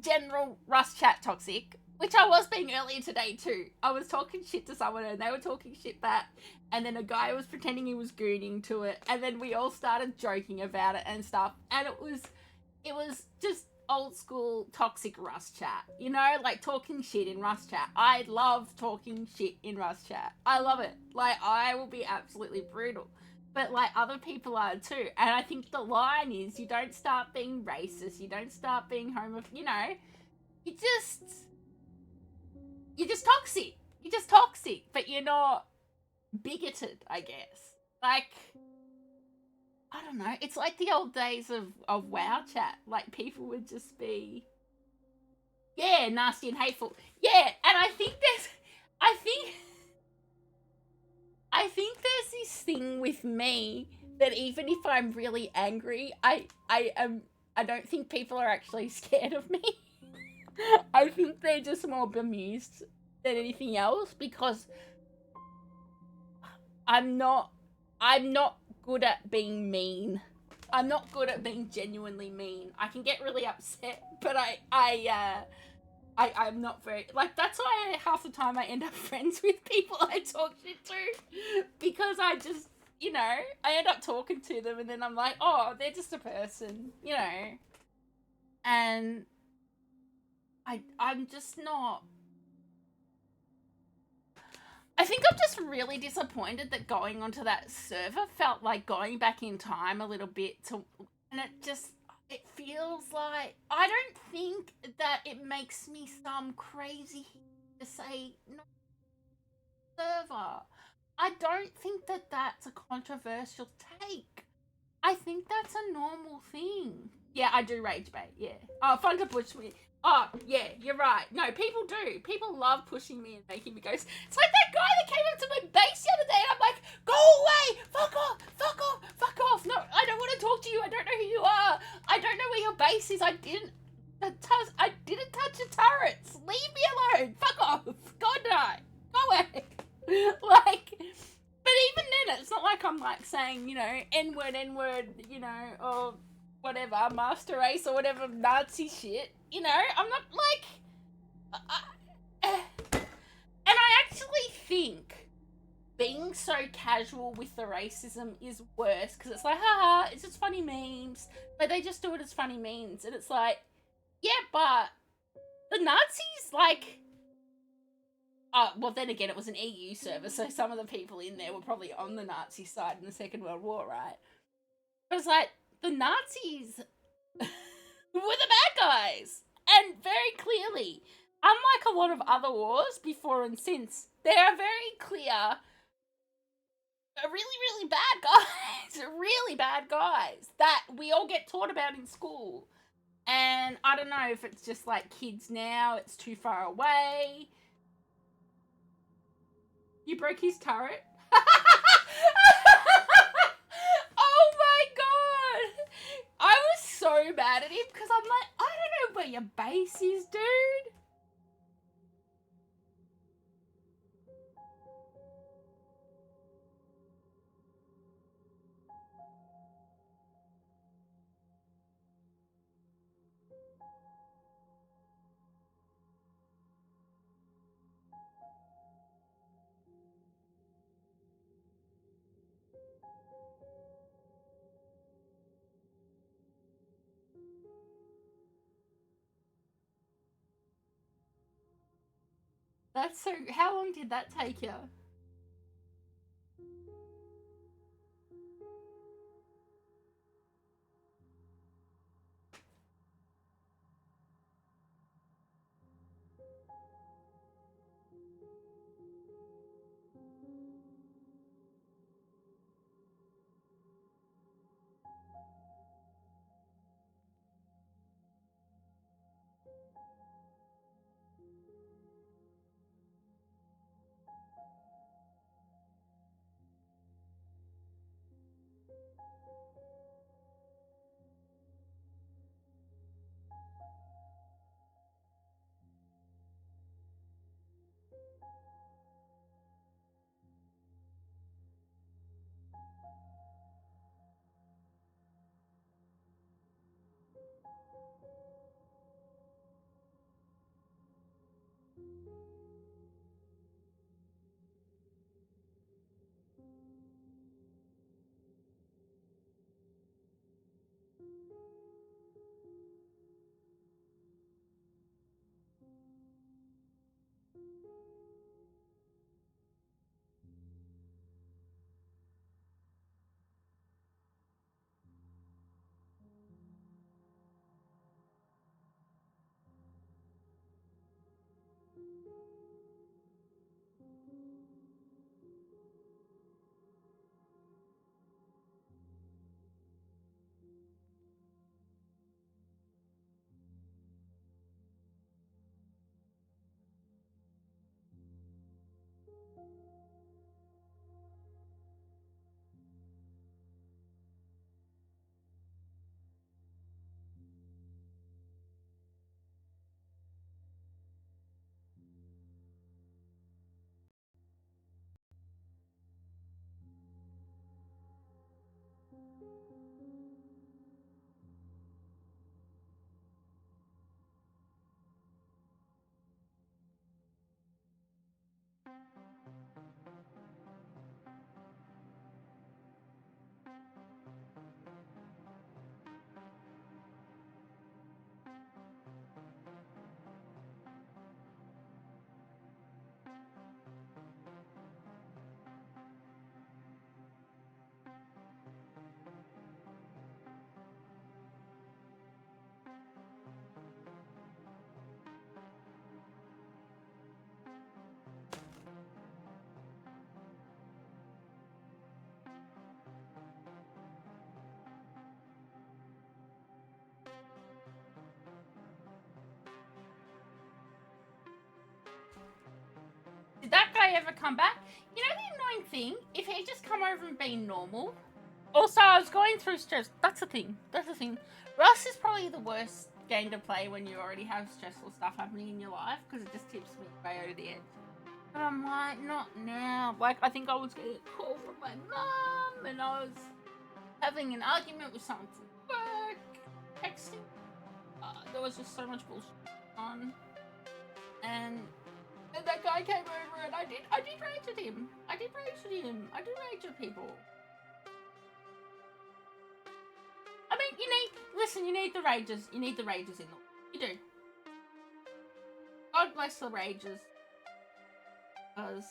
general Rust chat toxic, which I was being earlier today too. I was talking shit to someone and they were talking shit back, and then a guy was pretending he was gooning to it, and then we all started joking about it and stuff, and it was just old school toxic Rust chat, you know, like talking shit in Rust chat. I love talking shit in Rust chat. I love it. Like, I will be absolutely brutal. But like other people are too. And I think the line is, you don't start being racist, you don't start being you know, you're just toxic. You're just toxic, but you're not bigoted, I guess. Like, I don't know. It's like the old days of WoW chat. Like, people would just be, yeah, nasty and hateful. Yeah, and I think there's this thing with me that even if I'm really angry, I don't think people are actually scared of me. I think they're just more bemused than anything else, because I'm not good at being mean. I'm not good at being genuinely mean. I can get really upset, but I'm not very, like, that's why half the time I end up friends with people I talk shit to, because I just, you know, I end up talking to them and then I'm like, oh, they're just a person, you know, and I'm just not. I think I'm just really disappointed that going onto that server felt like going back in time a little bit to, and it feels like, I don't think that it makes me some crazy to say no server. I don't think that that's a controversial take. I think that's a normal thing. Yeah, I do rage bait, yeah. Oh, fun to push me. Oh, yeah, you're right. No, people do. People love pushing me and making me go. It's like that guy that came up to my base the other day and I'm like, go away! Fuck off! Fuck off! Fuck off! No, I don't want to talk to you. I don't know who you are. I don't know where your base is. I didn't touch your turrets. Leave me alone. Fuck off. Go and die. Go away. Like, but even then, it's not like I'm like saying, you know, N-word, you know, or whatever, master race or whatever Nazi shit. You know, I'm not like, and I actually think being so casual with the racism is worse, because it's like, haha, it's just funny memes. Like, they just do it as funny memes, and it's like, yeah, but the Nazis, like, well, then again, it was an EU server, so some of the people in there were probably on the Nazi side in the Second World War, right? It was like, the Nazis were the bad guys, and very clearly, unlike a lot of other wars before and since, they are very clear, really bad guys, really bad guys that we all get taught about in school. And I don't know if it's just like kids now, it's too far away. You broke his turret? Oh my god! I was so mad at him because I'm like, I don't know where your base is, dude. That's so. How long did that take you? Did that guy ever come back? You know the annoying thing? If he just come over and been normal. Also, I was going through stress. That's the thing. That's the thing. Rust is probably the worst game to play when you already have stressful stuff happening in your life because it just tips me way over the edge. But I'm like, not now. Like, I think I was getting a call from my mum and I was having an argument with someone from work, texting. There was just so much bullshit on. And that guy came over and I did rage at him. I did rage at people. I mean, you need the rages. You need the rages in them. You do. God bless the rages. Because,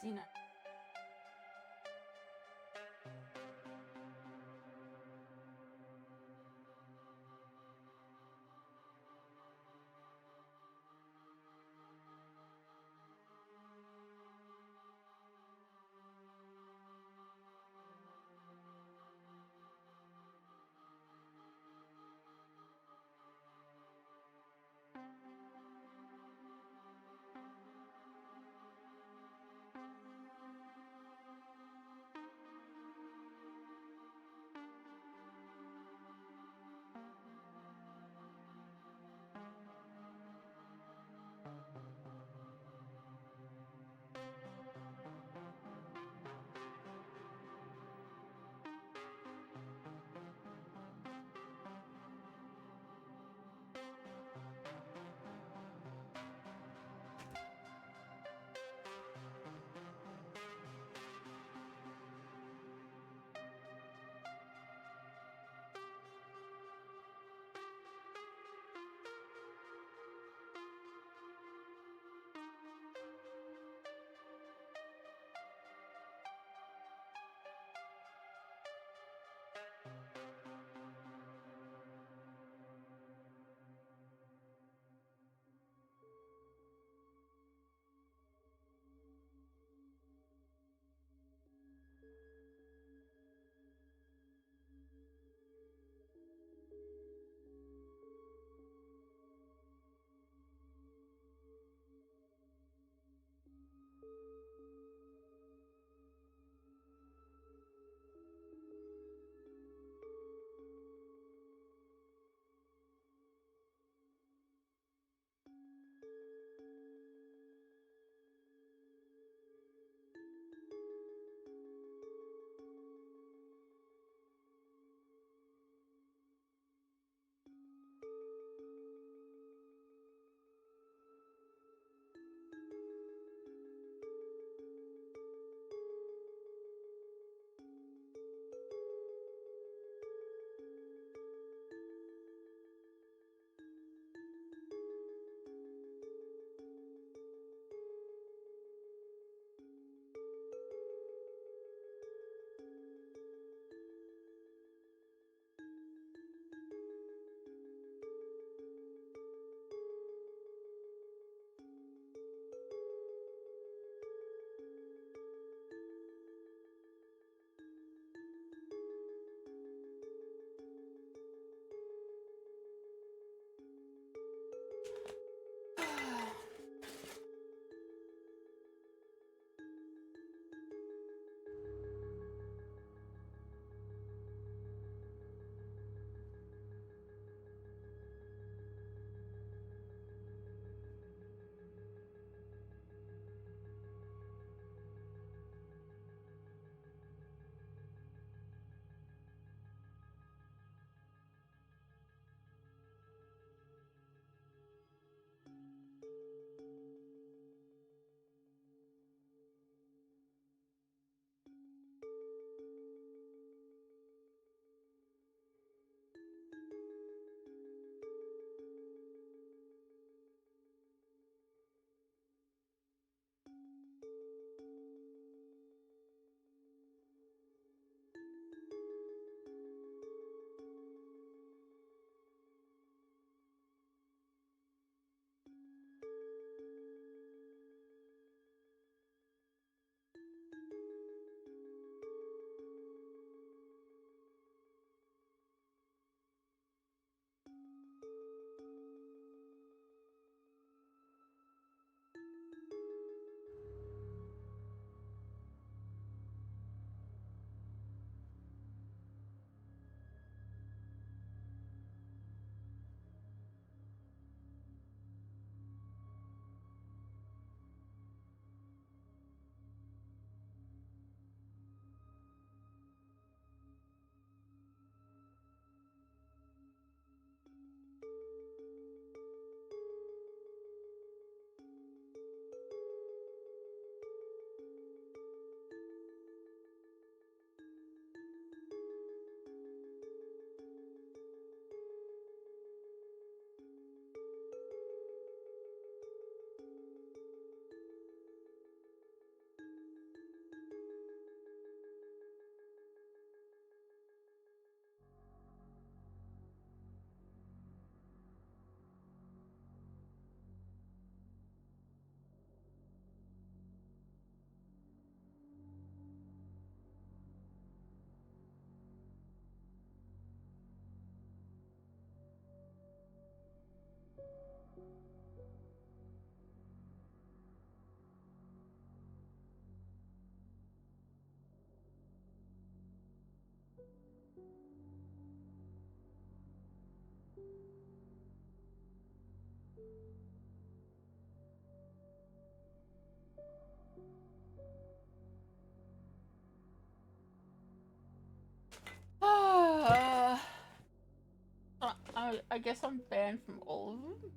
I guess I'm banned from all of them.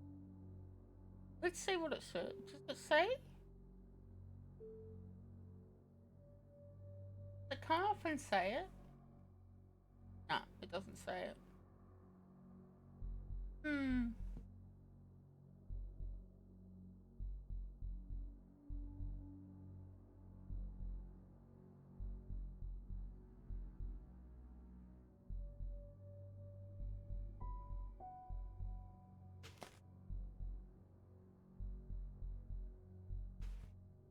Let's see what it says. Does it say? I can't often say it. No, it doesn't say it. Hmm.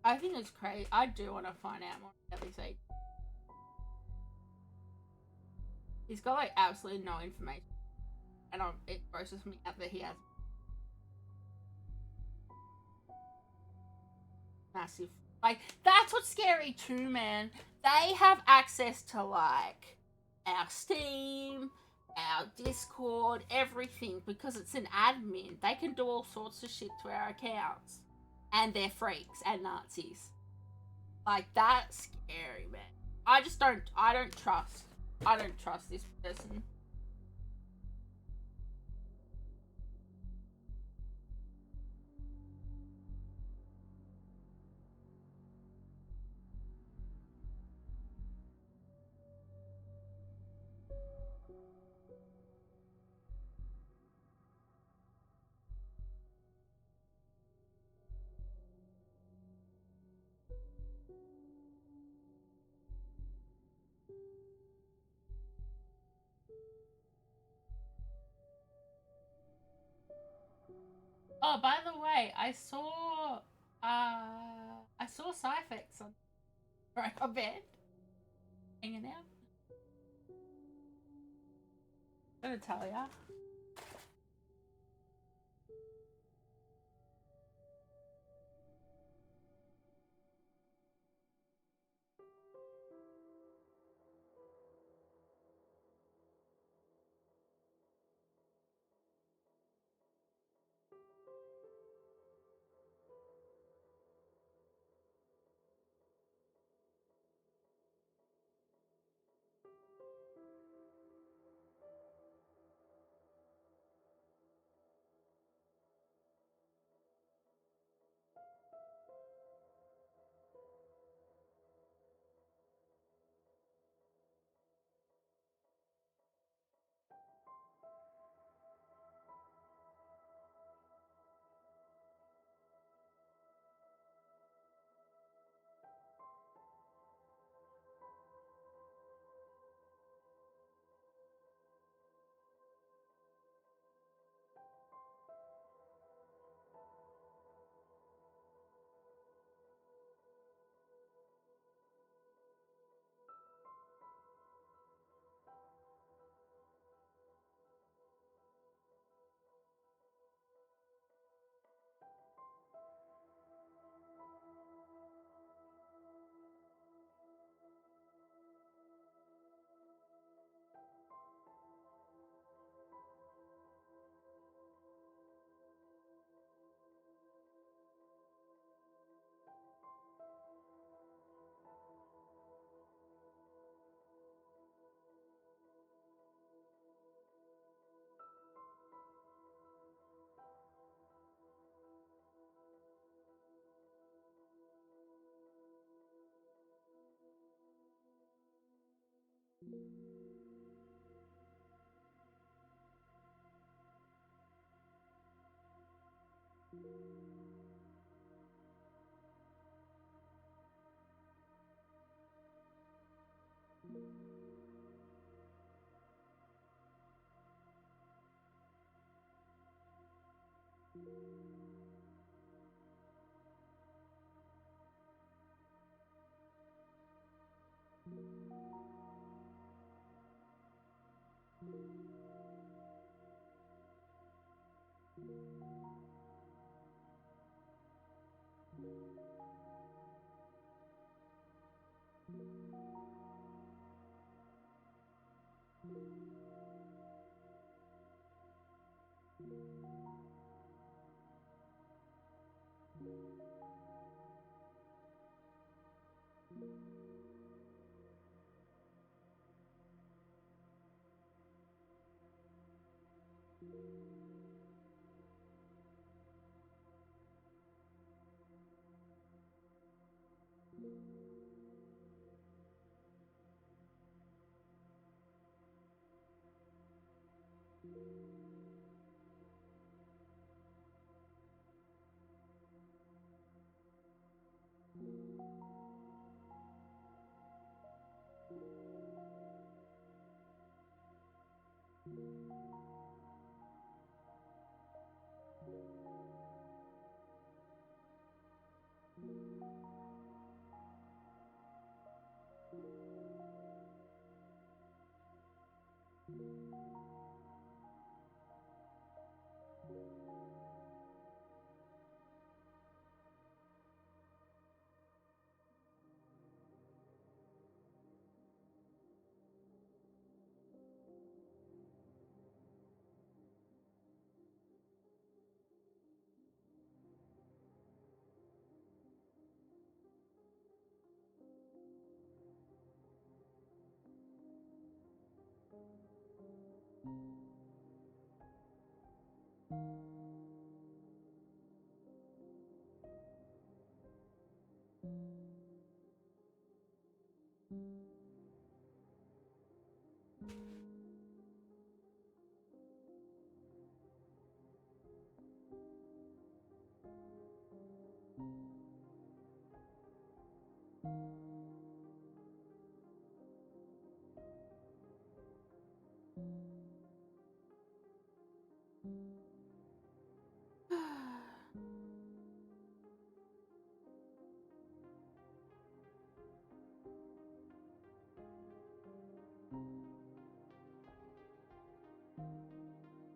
I think it's crazy. I do want to find out more about this age. He's got like absolutely no information, and it grosses me out that he has massive. Like that's what's scary too, man. They have access to like our Steam, our Discord, everything because it's an admin. They can do all sorts of shit to our accounts, and they're freaks and Nazis. Like that's scary, man. I just don't. I don't trust. I don't trust this person. Oh, by the way, I saw Cyphex on right a bed hanging out. I'm gonna tell ya.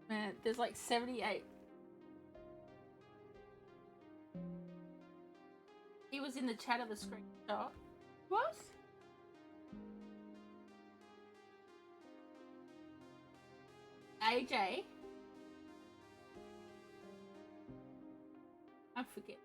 Man, there's like 78. He was in the chat of the screenshot. What? AJ? I forget.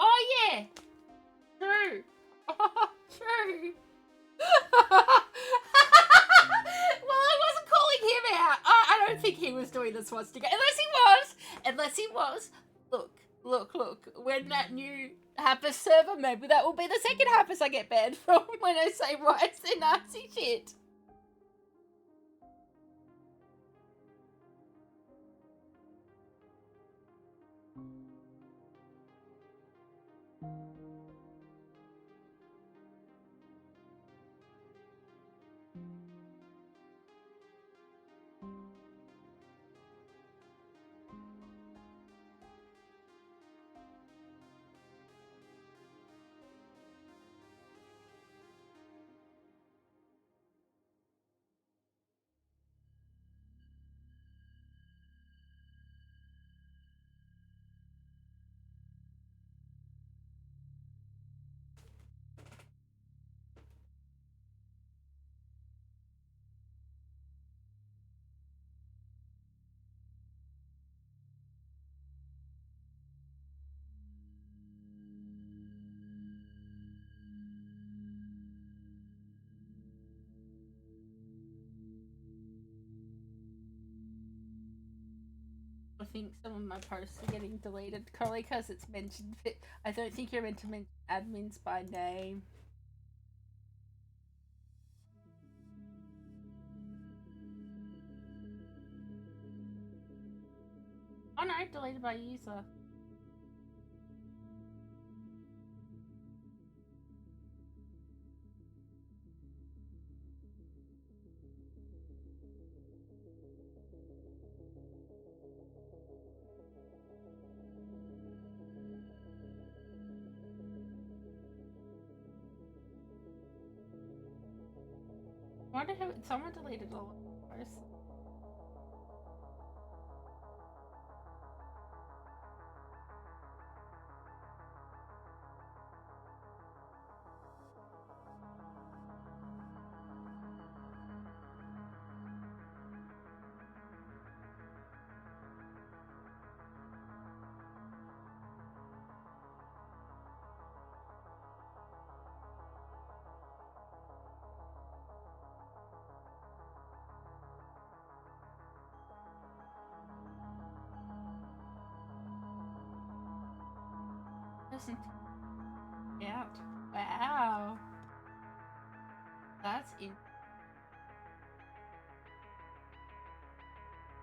Oh yeah! True! Oh, true! Well, I wasn't calling him out. I don't think he was doing the swastika. Unless he was. Look. When that new hapis server, maybe that will be the second hapis I get banned from when I say whites and Nazi shit. I think some of my posts are getting deleted, Carly, because it's mentioned. I don't think you're meant to mention admins by name. Oh no, deleted by user. wonder who someone deleted all of those. Yeah. Wow.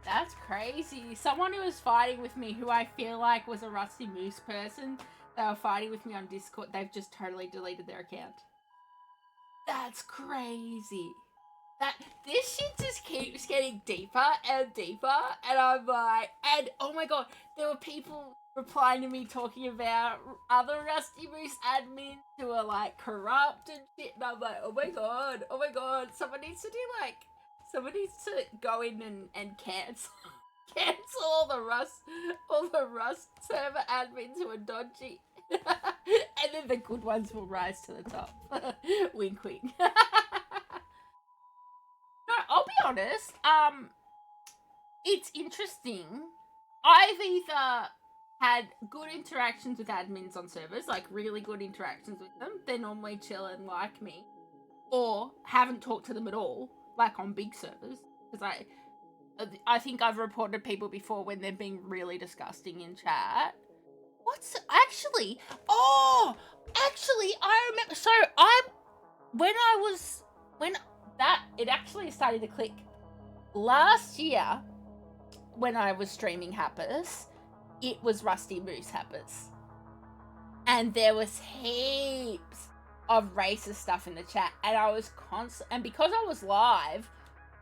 That's crazy. Someone who was fighting with me, who I feel like was a Rusty Moose person, they were fighting with me on Discord. They've just totally deleted their account. That's crazy. This shit just keeps getting deeper and deeper, and I'm like, and oh my god, there were people replying to me talking about other Rusty Moose admins who are like corrupt and shit, and I'm like, oh my god, someone needs to go in and cancel all the Rust server admins who are dodgy. And then the good ones will rise to the top. Wink wink. No, I'll be honest. It's interesting. I've either had good interactions with admins on servers, like really good interactions with them. They're normally chill and like me, or haven't talked to them at all, like on big servers. Because I think I've reported people before when they're being really disgusting in chat. Actually, I remember. So it actually started to click last year when I was streaming Hapis. It was Rusty Moose Hapis, and there was heaps of racist stuff in the chat, and I was and because I was live,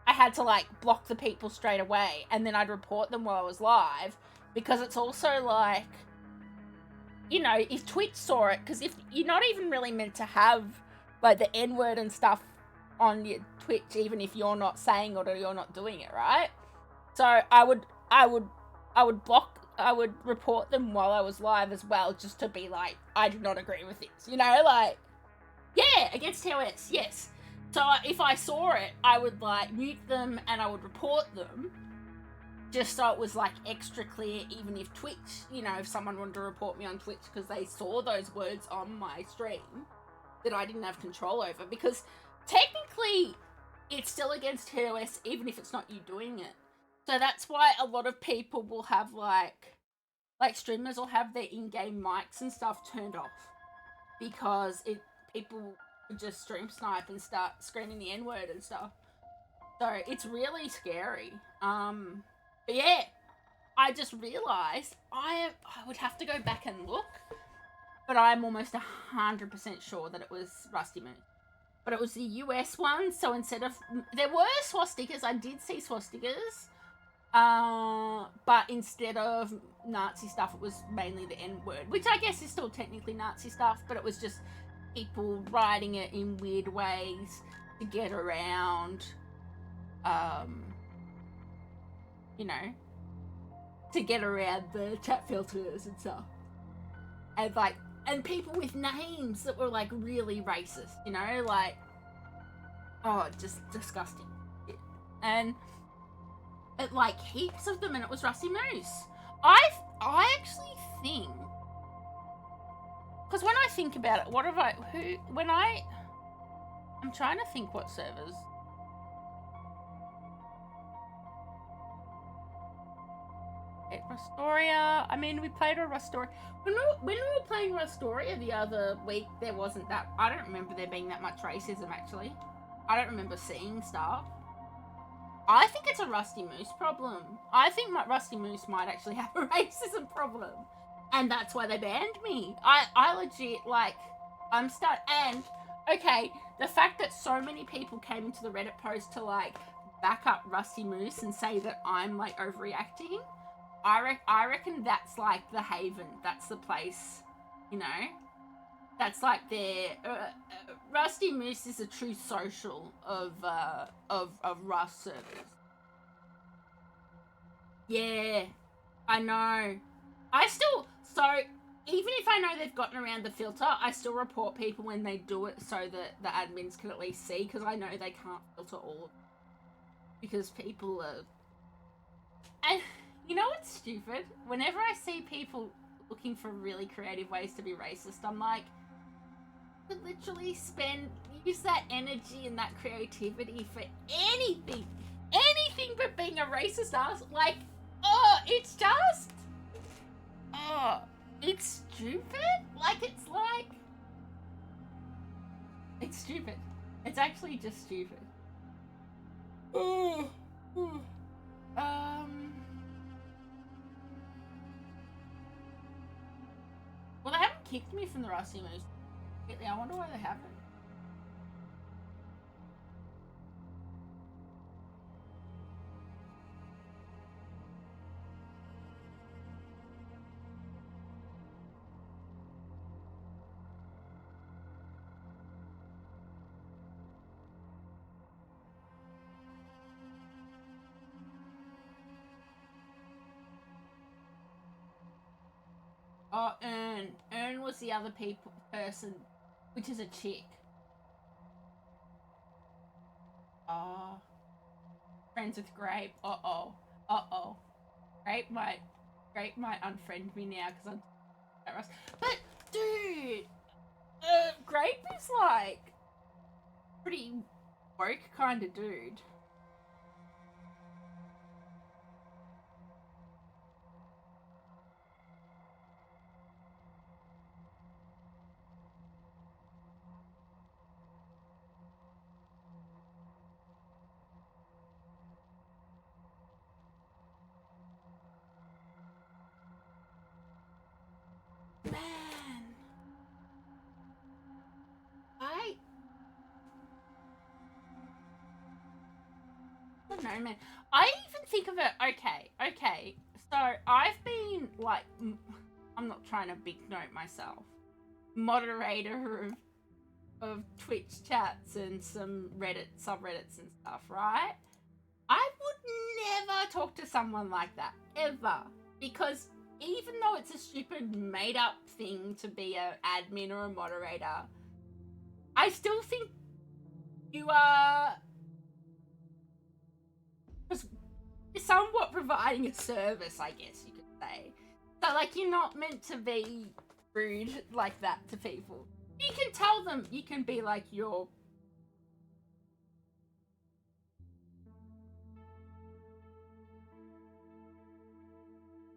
I had to like block the people straight away, and then I'd report them while I was live, because it's also like, you know, if Twitch saw it, because if you're not even really meant to have like the N-word and stuff on your Twitch, even if you're not saying it or you're not doing it, right? So I would report them while I was live as well, just to be like, I do not agree with this, you know, like, yeah, against TOS, yes. So if I saw it, I would like mute them and I would report them, just so it was like extra clear, even if Twitch, you know, if someone wanted to report me on Twitch because they saw those words on my stream that I didn't have control over, because technically it's still against TOS even if it's not you doing it. So that's why a lot of people will have like streamers will have their in-game mics and stuff turned off, because people just stream snipe and start screaming the N-word and stuff. So it's really scary. But yeah, I just realised I would have to go back and look, but I'm almost 100% sure that it was Rusty Moon. But it was the US one, so instead of... There were swastikas, I did see swastikas, but instead of Nazi stuff, it was mainly the N-word, which I guess is still technically Nazi stuff, but it was just people writing it in weird ways to get around, you know, to get around the chat filters and stuff. And people with names that were like really racist, you know, like, oh, just disgusting. And it like heaps of them, and it was Rusty Moose. I actually think, because when I think about it, I'm trying to think what servers. Restoria. I mean, we played a Restoria. When we were playing Restoria the other week, there wasn't that. I don't remember there being that much racism, actually. I don't remember seeing stuff. I think it's a Rusty Moose problem. I think Rusty Moose might actually have a racism problem, and that's why they banned me. I legit, like, and, okay, the fact that so many people came into the Reddit post to, like, back up Rusty Moose and say that I'm, like, overreacting, I reckon that's, like, the haven. That's the place, you know? That's like their Rusty Moose is a true social of Rust servers. Yeah, I know. I still even if I know they've gotten around the filter, I still report people when they do it so that the admins can at least see, because I know they can't filter all of it because people are. And you know what's stupid? Whenever I see people looking for really creative ways to be racist, I'm like, you could literally use that energy and that creativity for anything, anything but being a racist ass. Like, oh, oh, it's stupid. It's stupid. It's actually just stupid. Oh, well, they haven't kicked me from the Rusty Moose. I wonder why they haven't. Oh, Ern was the other person, which is a chick. Oh, friends with Grape. Uh-oh. Grape might unfriend me now because I'm. But dude, Grape is like pretty woke kind of dude. Man, I don't know, man. I even think of it. Okay. So I've been like, I'm not trying to big note myself. Moderator of Twitch chats and some Reddit subreddits and stuff, right? I would never talk to someone like that ever, because even though it's a stupid made up thing to be an admin or a moderator, I still think you are somewhat providing a service, I guess you could say. So, like, you're not meant to be rude like that to people. You can tell them, you can be like, you're.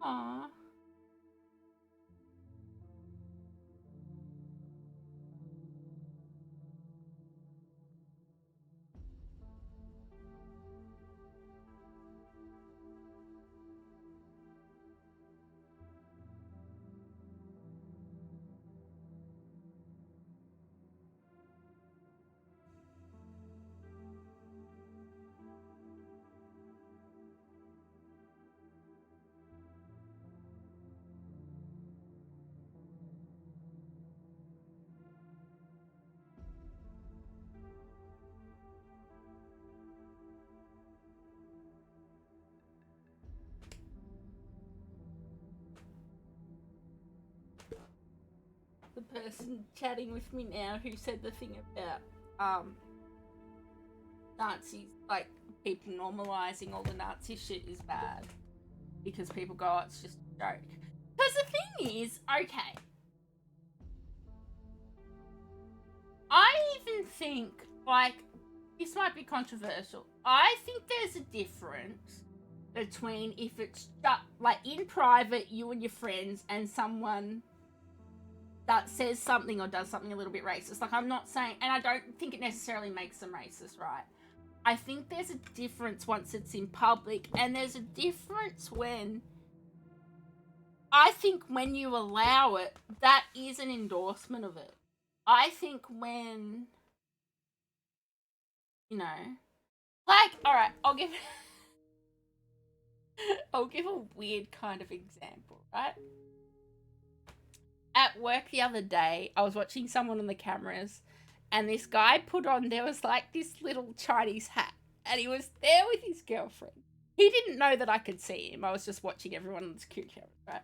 Aww. The person chatting with me now who said the thing about Nazis, like people normalizing all the Nazi shit is bad because people go, oh, it's just a joke. Because the thing is, okay, I even think, like, this might be controversial. I think there's a difference between if it's like in private, you and your friends, and someone that says something or does something a little bit racist. Like, I'm not saying, and I don't think it necessarily makes them racist, right? I think there's a difference once it's in public, and there's a difference when I think when you allow it, that is an endorsement of it. I think when, you know, like, all right, I'll give a weird kind of example, right? At work the other day, I was watching someone on the cameras, and this guy put on, there was like this little Chinese hat, and he was there with his girlfriend. He didn't know that I could see him. I was just watching everyone on the security camera, right?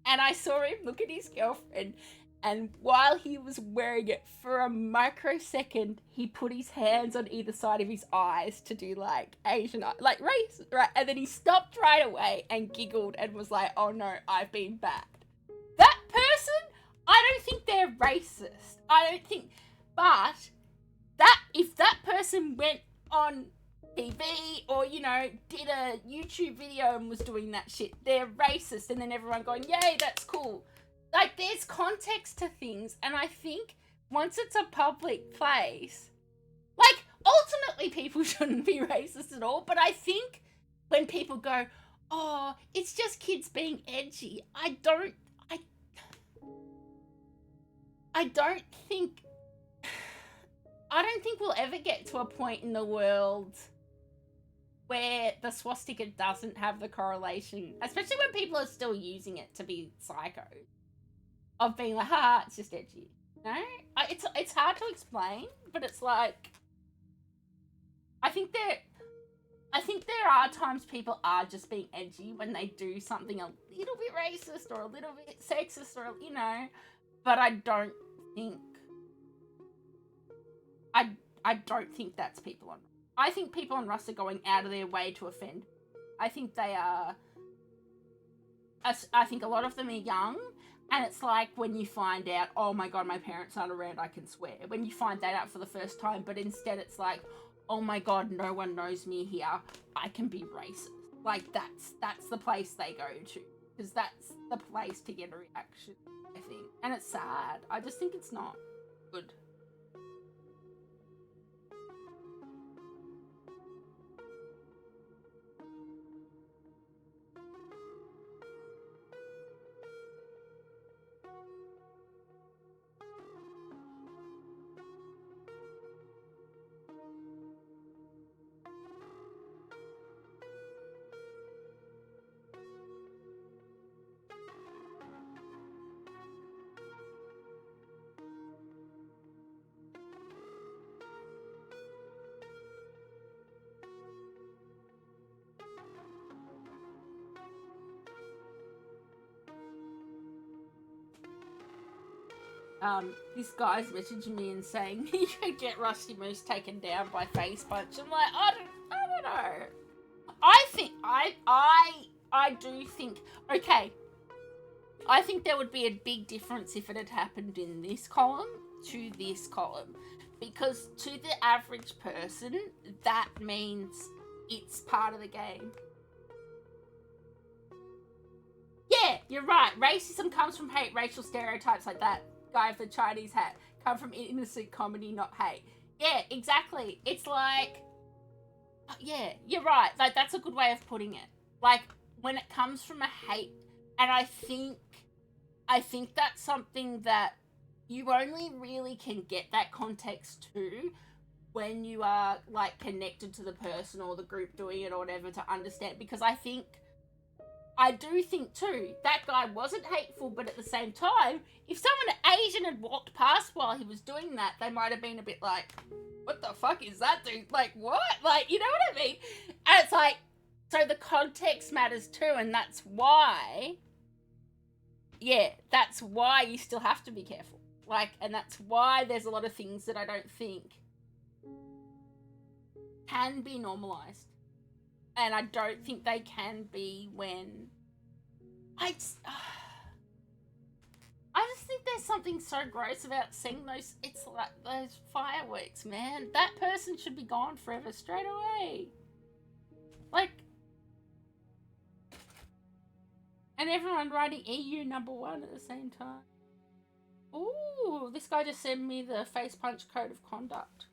And I saw him look at his girlfriend, and while he was wearing it, for a microsecond, he put his hands on either side of his eyes to do like Asian, like race, right? And then he stopped right away and giggled and was like, "Oh no, I've been bagged." That person, I don't think they're racist. I don't think, but that if that person went on TV or, you know, did a YouTube video and was doing that shit, they're racist, and then everyone going, yay, that's cool. Like, there's context to things, and I think once it's a public place, like, ultimately people shouldn't be racist at all, but I think when people go, oh, it's just kids being edgy, I don't think we'll ever get to a point in the world where the swastika doesn't have the correlation, especially when people are still using it to be psycho, of being like, ha, it's just edgy. No, it's hard to explain, but it's like, I think there are times people are just being edgy when they do something a little bit racist or a little bit sexist or, you know, but I don't think that's people on. I think people on Rust are going out of their way to offend. I think they are. I think a lot of them are young, and it's like when you find out, oh my god, my parents aren't around, I can swear. When you find that out for the first time, but instead it's like, oh my god, no one knows me here, I can be racist. Like that's the place they go to, because that's the place to get a reaction, I think. And it's sad. I just think it's not good. This guy's messaging me and saying you could get Rusty Moose taken down by Face Punch. I'm like, I don't know. I do think, okay, I think there would be a big difference if it had happened in this column to this column, because to the average person, that means it's part of the game. Yeah, you're right. Racism comes from hate. Racial stereotypes like that guy with the Chinese hat come from innocent comedy, not hate. Yeah, exactly. It's like, yeah, you're right. Like, that's a good way of putting it. Like, when it comes from a hate, and I think that's something that you only really can get that context to when you are, like, connected to the person or the group doing it or whatever to understand, because I do think too, that guy wasn't hateful, but at the same time, if someone Asian had walked past while he was doing that, they might have been a bit like, what the fuck is that dude? Like, what? Like, you know what I mean? And it's like, so the context matters too, and that's why, yeah, that's why you still have to be careful. Like, and that's why there's a lot of things that I don't think can be normalized. And I don't think they can be when I just think there's something so gross about seeing those. It's like those fireworks, man. That person should be gone forever straight away. Like, and everyone writing EU #1 at the same time. Ooh, this guy just sent me the Face Punch code of conduct.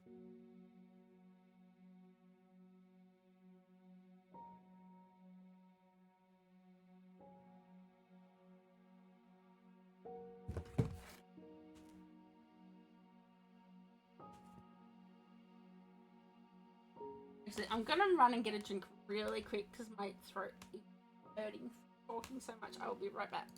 I'm gonna run and get a drink really quick because my throat is hurting from talking so much. I will be right back.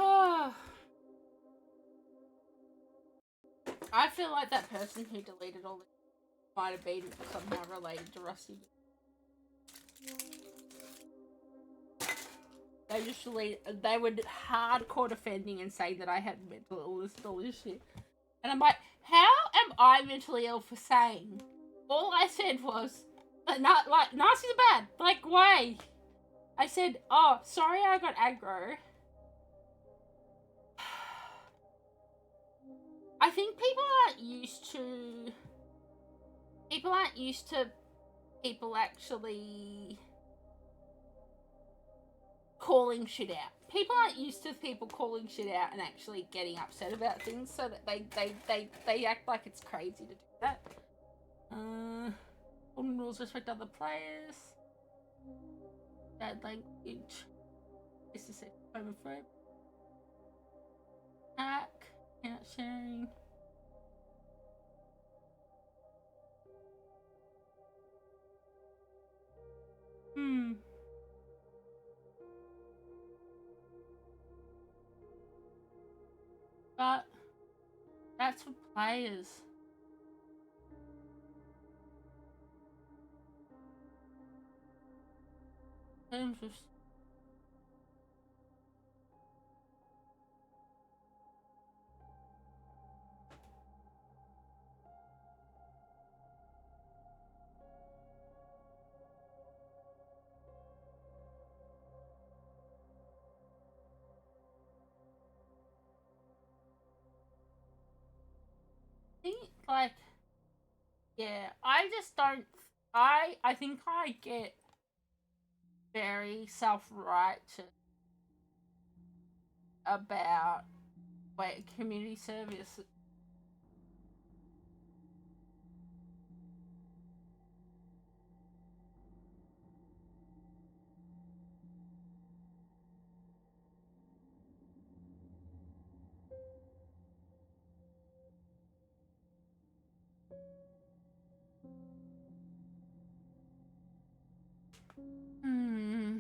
Oh, I feel like that person who deleted all this might have been somehow related to Rusty. They were hardcore defending and saying that I had mental illness and all this shit. And I'm like, how am I mentally ill for saying? All I said was, not like, Nazi's bad. Like, why? I said, oh, sorry I got aggro. I think people aren't used to people actually calling shit out. People aren't used to people calling shit out and actually getting upset about things, so that they act like it's crazy to do that. Golden rules respect other players. Bad language. Is to say homophobe. Hack. Not sharing. But that's for players. Terms of like, yeah, I just don't. I think I get very self-righteous about community service. Hmm.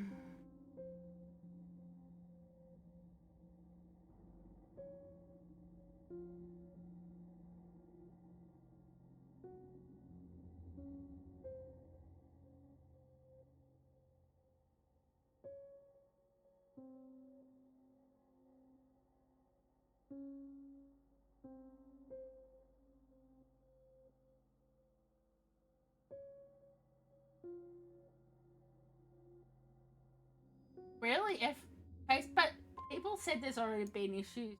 Really, if but people said there's already been issues.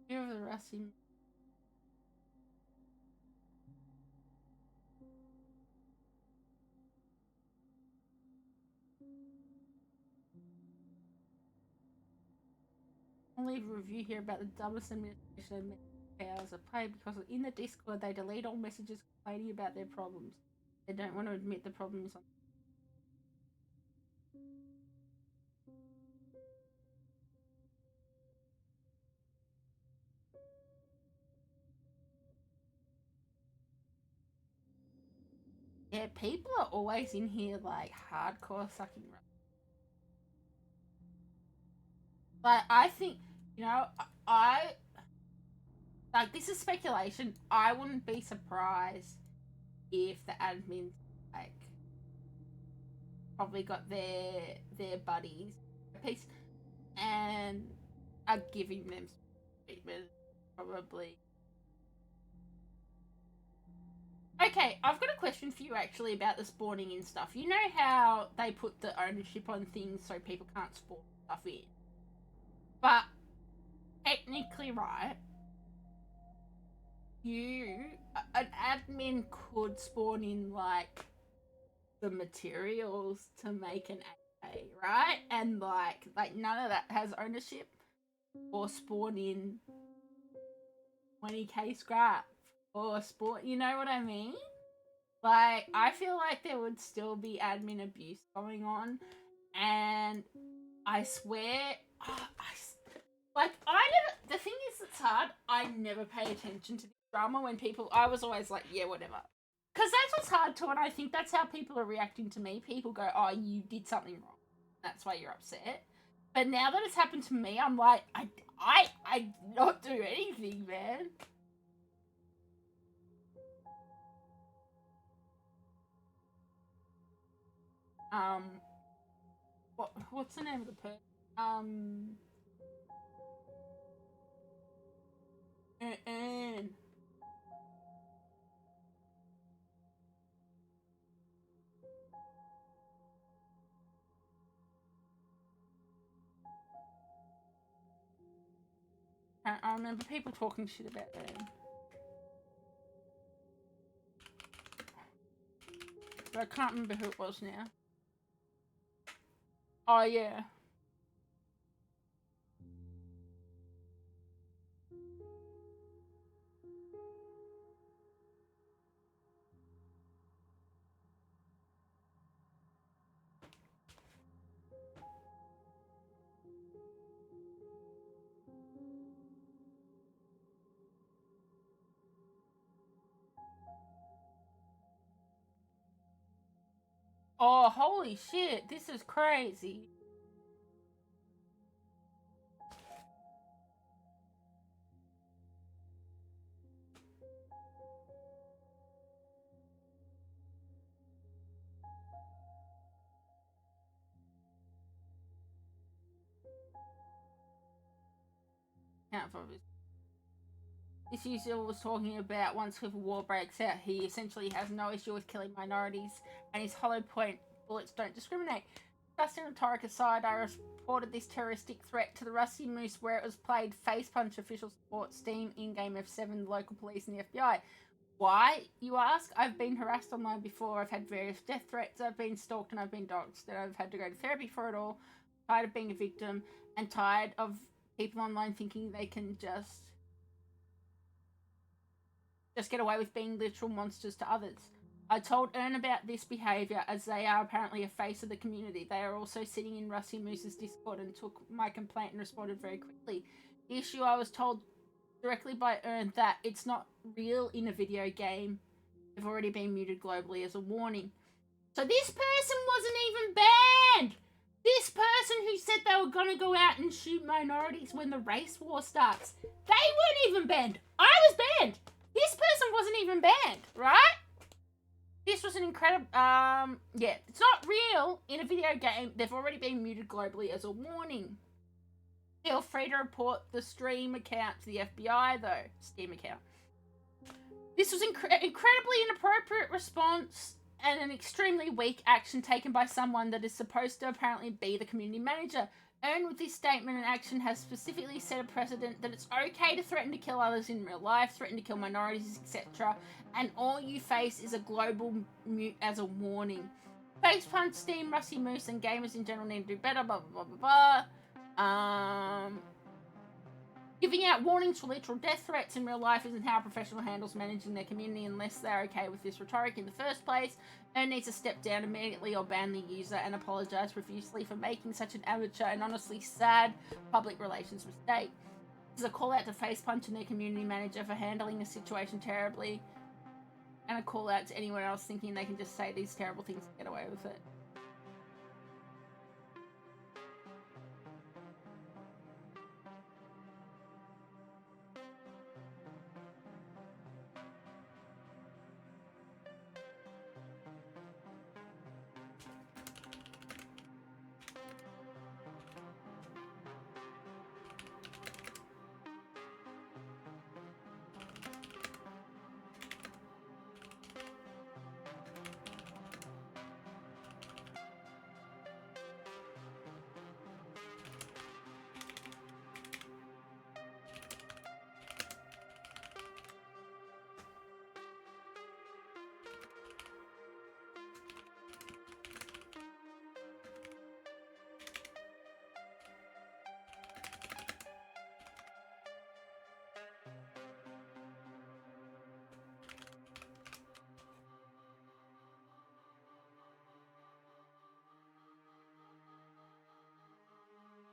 Fear of the rusty. I'll leave a review here about the dumbest administration of powers of play, because in the Discord they delete all messages complaining about their problems. They don't want to admit the problems. Yeah, people are always in here like hardcore sucking. Like I think, you know, I like this is speculation. I wouldn't be surprised if the admins like probably got their buddies a piece and are giving them treatment probably. Okay, I've got a question for you actually about the spawning in stuff. You know how they put the ownership on things so people can't spawn stuff in? But technically, right, an admin could spawn in like the materials to make an AK, right? And like none of that has ownership, or spawn in 20k scrap or sport. You know what I mean? Like I feel like there would still be admin abuse going on, and I swear, like I never. The thing is, it's hard. I never pay attention to the drama when people. I was always like, yeah, whatever. Because that's what's hard to, and I think that's how people are reacting to me. People go, oh, you did something wrong. That's why you're upset. But now that it's happened to me, I'm like, I not do anything, man. Um, what's the name of the person? And I remember people talking shit about them. But I can't remember who it was now. Oh yeah. Oh holy shit! This is crazy. Can't focus. This user was talking about once Civil War breaks out, he essentially has no issue with killing minorities, and his hollow point bullets don't discriminate. Disgusting rhetoric aside, I reported this terroristic threat to the Rusty Moose where it was played. Face Punch official support Steam, in-game F7, the local police, and the FBI. Why, you ask? I've been harassed online before. I've had various death threats. I've been stalked and I've been doxxed. And I've had to go to therapy for it all. Tired of being a victim and tired of people online thinking they can just get away with being literal monsters to others. I told Ern about this behaviour as they are apparently a face of the community. They are also sitting in Rusty Moose's Discord and took my complaint and responded very quickly. The issue, I was told directly by Ern that it's not real in a video game. They've already been muted globally as a warning. So this person wasn't even banned! This person who said they were going to go out and shoot minorities when the race war starts, they weren't even banned. I was banned! This person wasn't even banned, right? This was an incredible, yeah, it's not real in a video game. They've already been muted globally as a warning. Feel free to report the stream account to the FBI, though. Steam account. This was incredibly inappropriate response and an extremely weak action taken by someone that is supposed to apparently be the community manager. Ern with this statement and action has specifically set a precedent that it's okay to threaten to kill others in real life, threaten to kill minorities, etc. And all you face is a global mute as a warning. Face Punch, Steam, Rusty Moose, and gamers in general need to do better, blah, blah, blah, blah, blah. Giving out warnings for literal death threats in real life isn't how a professional handles managing their community unless they're okay with this rhetoric in the first place. Ern needs to step down immediately or ban the user and apologise profusely for making such an amateur and honestly sad public relations mistake. This is a call out to Face Punch and their community manager for handling the situation terribly. And a call out to anyone else thinking they can just say these terrible things and get away with it.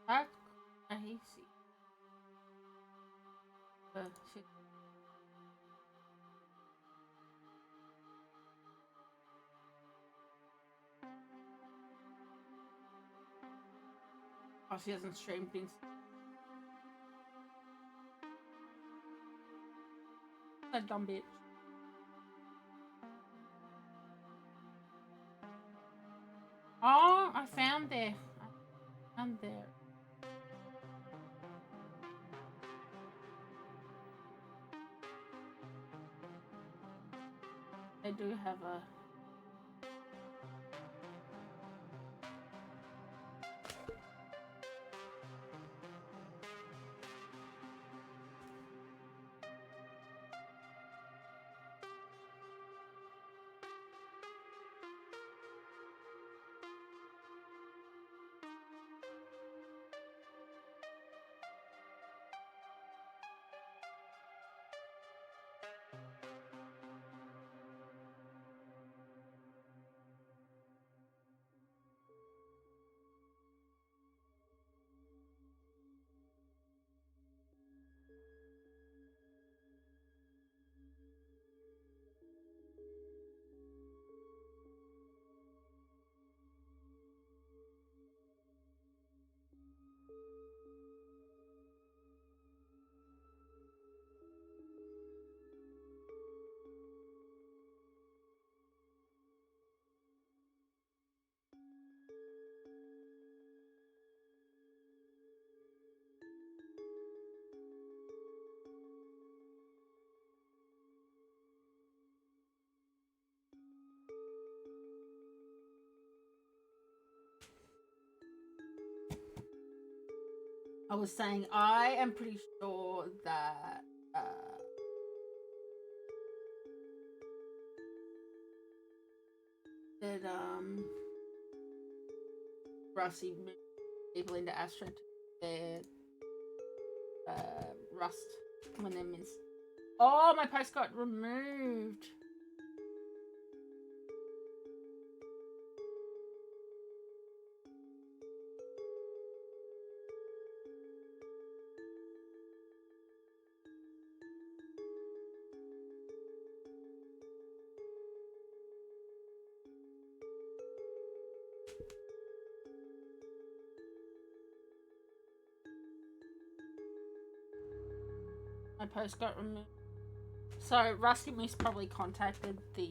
That's crazy. Shit. Oh, she hasn't streamed things. That dumb bitch. Oh, I found there. I found there. They do have a. I was saying I am pretty sure that Rusty moved people into Astra to their rust when they're missed. Oh, my post got removed. My post got removed. So Rusty Moose probably contacted the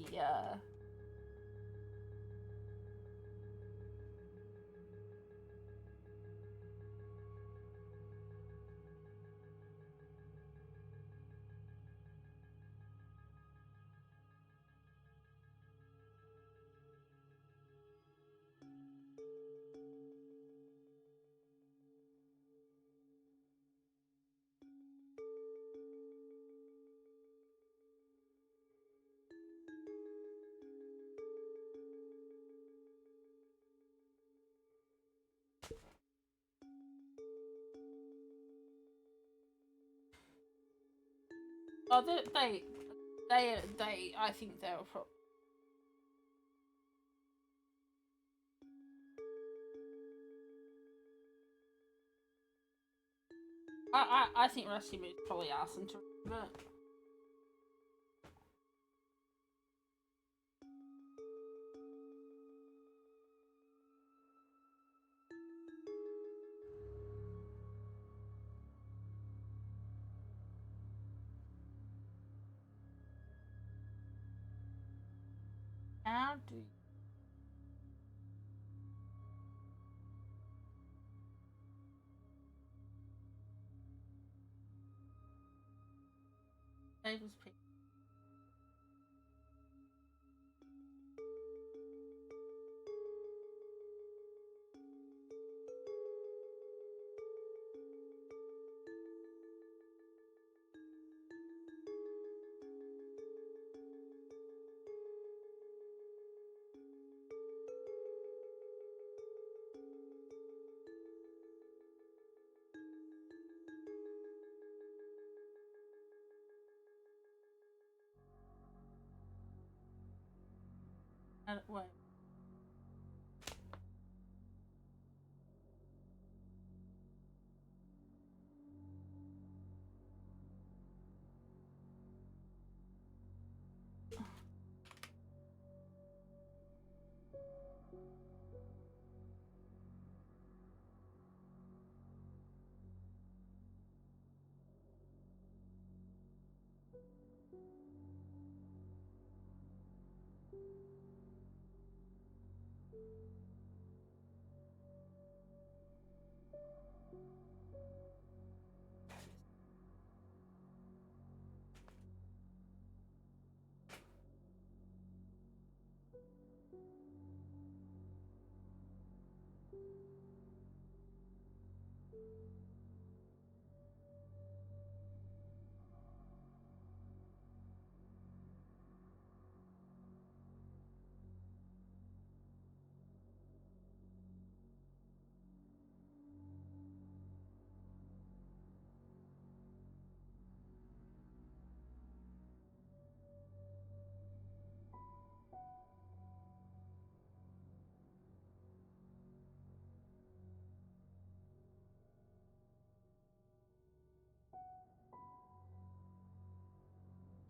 oh they I think they were probably. I think Rusty Moose probably asked them to remove it. How do you save his picture? Wait.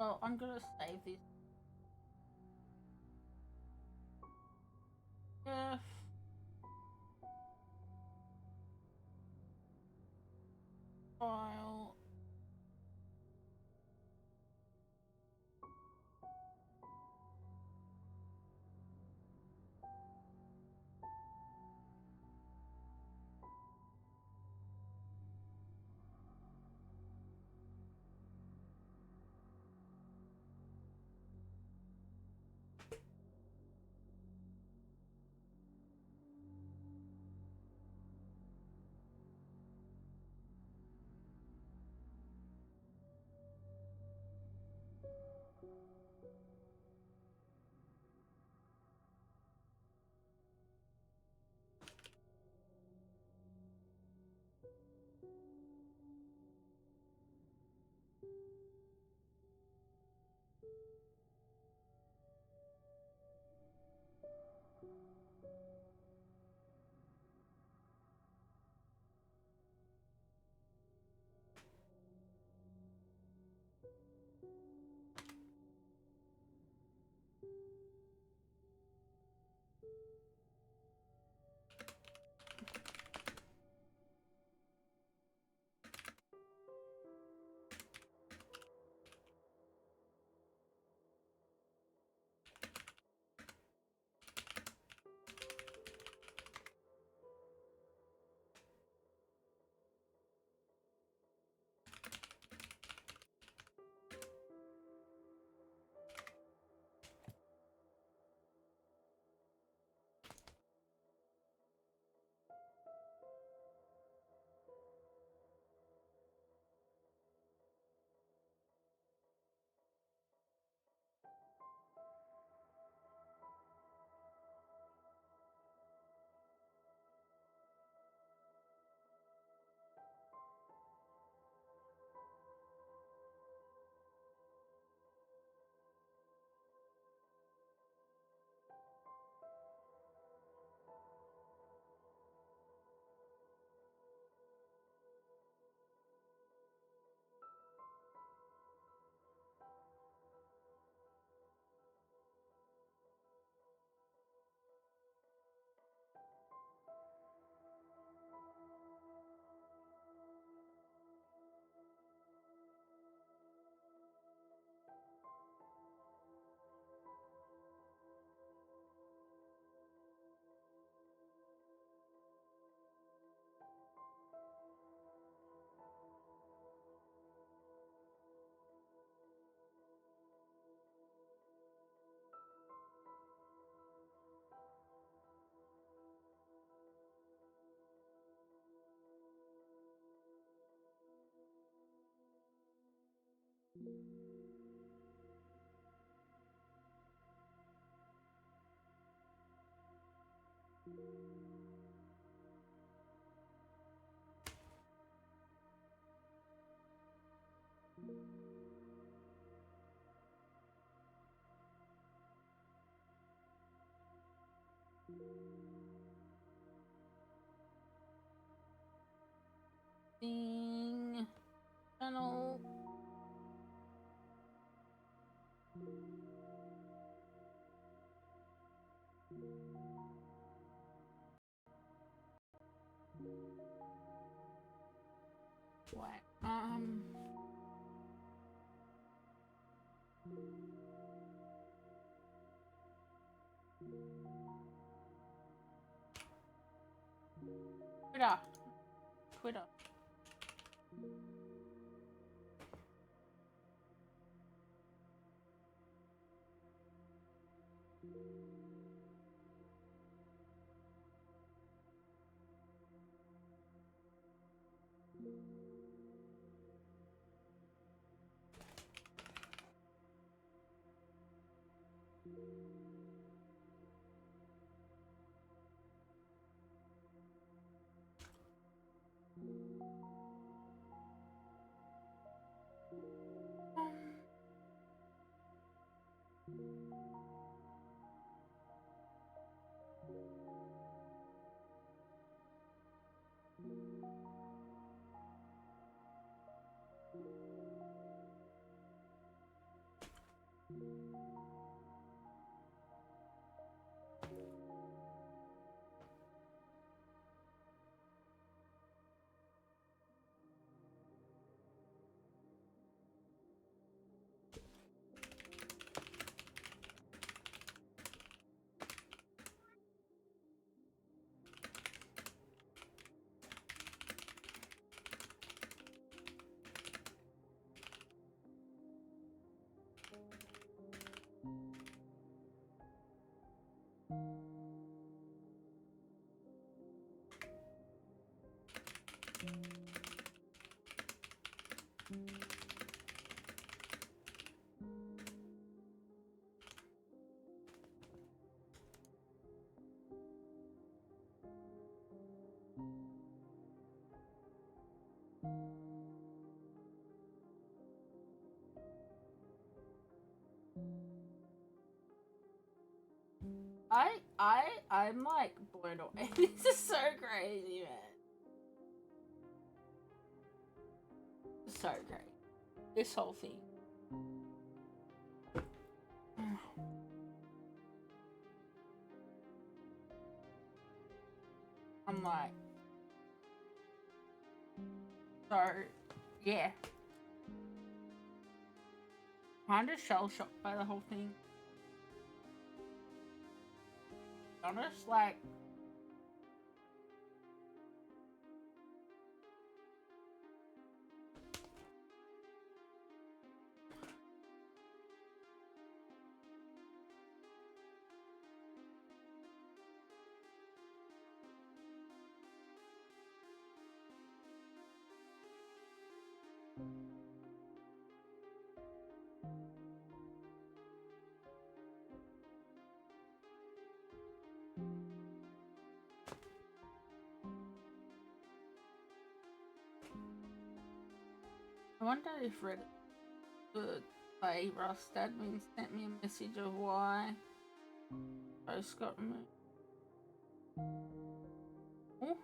Well, I'm gonna save this. If file. Ding. Channel. What? Twitter. Twitter. I'm like blown away. This is so crazy, man. So crazy. This whole thing. I'm like, so yeah. Kind of shell shocked by the whole thing. Honest, like. I wonder if Reddit could play Rust admin sent me a message of why post got removed. Oh.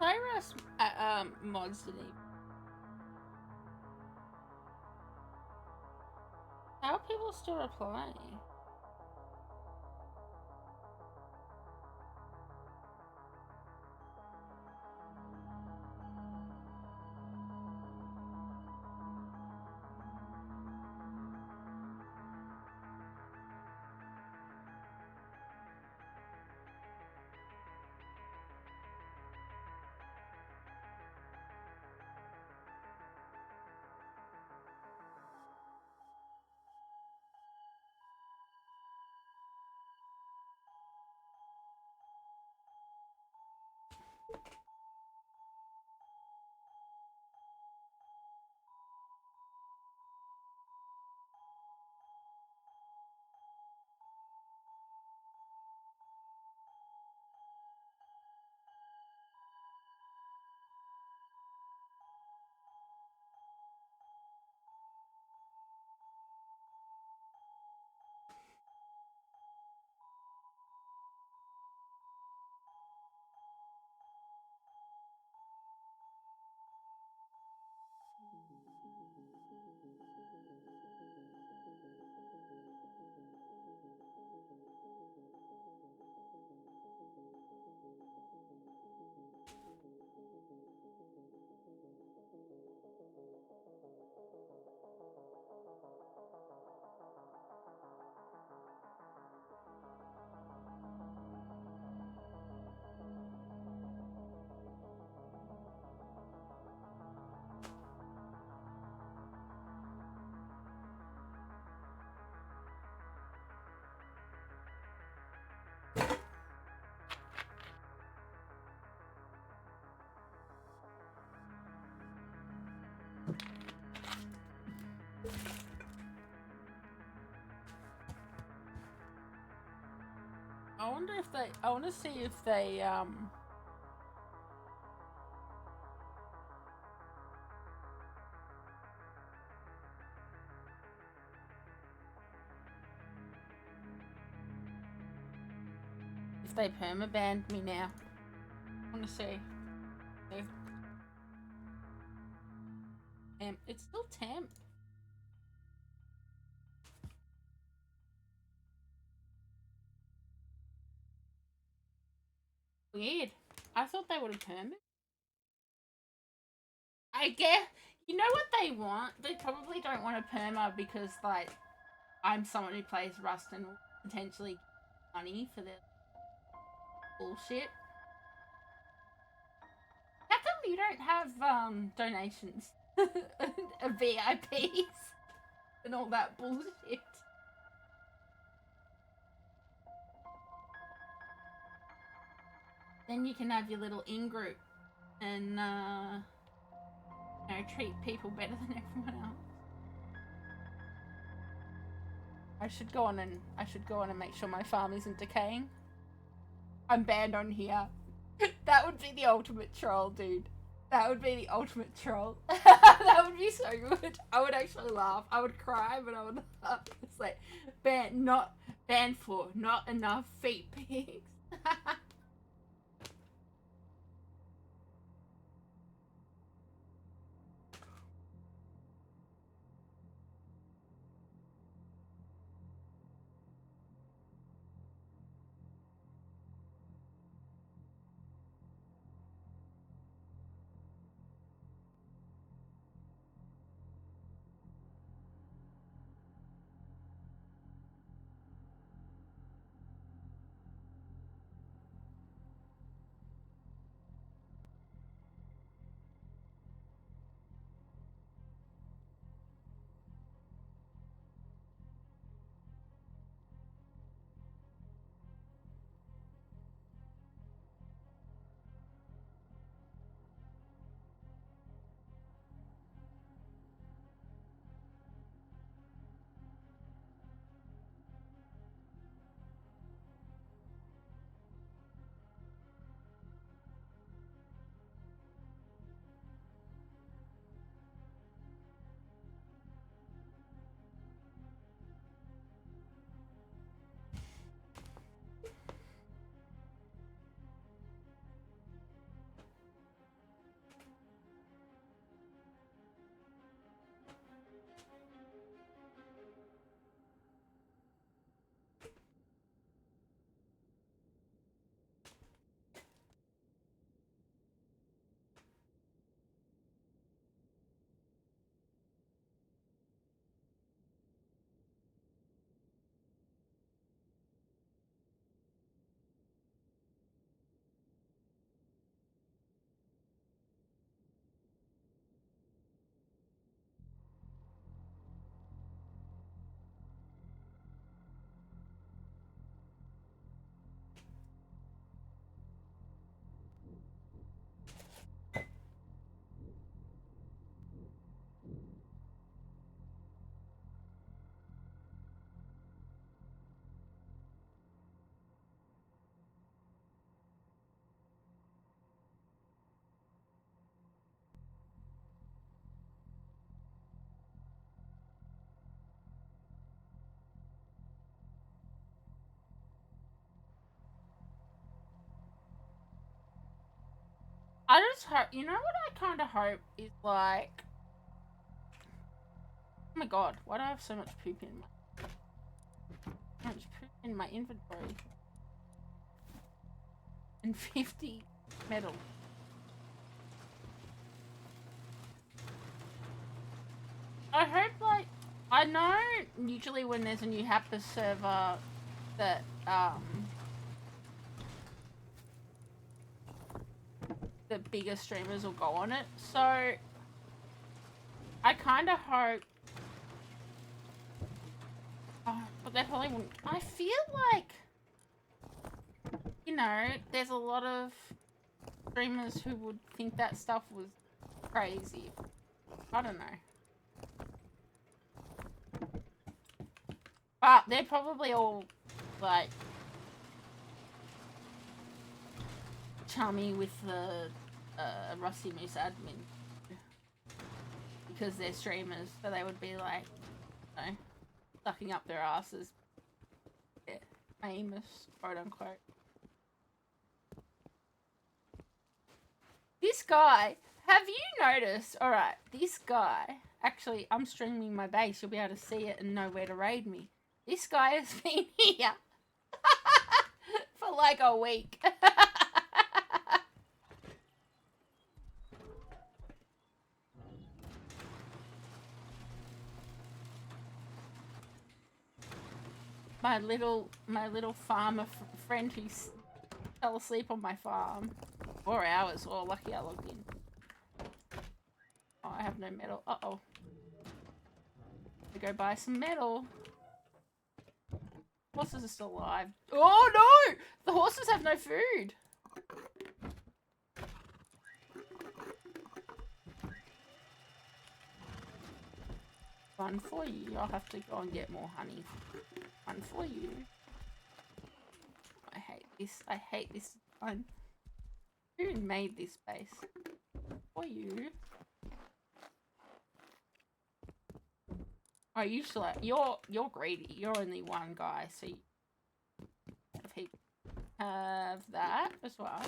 Cyrus mods did he? How are people still replying? I wonder if they. I want to see if they if they perma-banned me now. I want to see. It's still temp. Weird. I thought they would have perma. I guess you know what they want. They probably don't want a perma because like I'm someone who plays Rust and will potentially get money for their bullshit. How come you don't have donations, VIPs, and all that bullshit? Then you can have your little in-group and you know, treat people better than everyone else. I should go on and make sure my farm isn't decaying. I'm banned on here. That would be the ultimate troll, dude. That would be the ultimate troll. That would be so good. I would actually laugh. I would cry, but I would laugh. It's like banned for not enough feet pics. I just hope, you know what I kind of hope is like, oh my god, why do I have so much poop in my inventory? And 50 metal. I hope, like, I know usually when there's a new hapis server that, the bigger streamers will go on it, so I kind of hope, but they probably wouldn't. I feel like, you know, there's a lot of streamers who would think that stuff was crazy. I don't know. But they're probably all, like, chummy with the Rusty Moose admin. Because they're streamers, so they would be like, you know, sucking up their asses. Yeah, famous, quote unquote. This guy, have you noticed? Alright, this guy, actually, I'm streaming my base, you'll be able to see it and know where to raid me. This guy has been here for like a week. my little farmer friend who fell asleep on my farm. 4 hours. Oh, lucky I logged in. Oh, I have no metal. Uh-oh. Go buy some metal. Horses are still alive. Oh no! The horses have no food. One for you. I'll have to go and get more honey. One for you. I hate this. I hate this one. Who made this base? For you. Oh, usually you're greedy. You're only one guy, so you have that as well.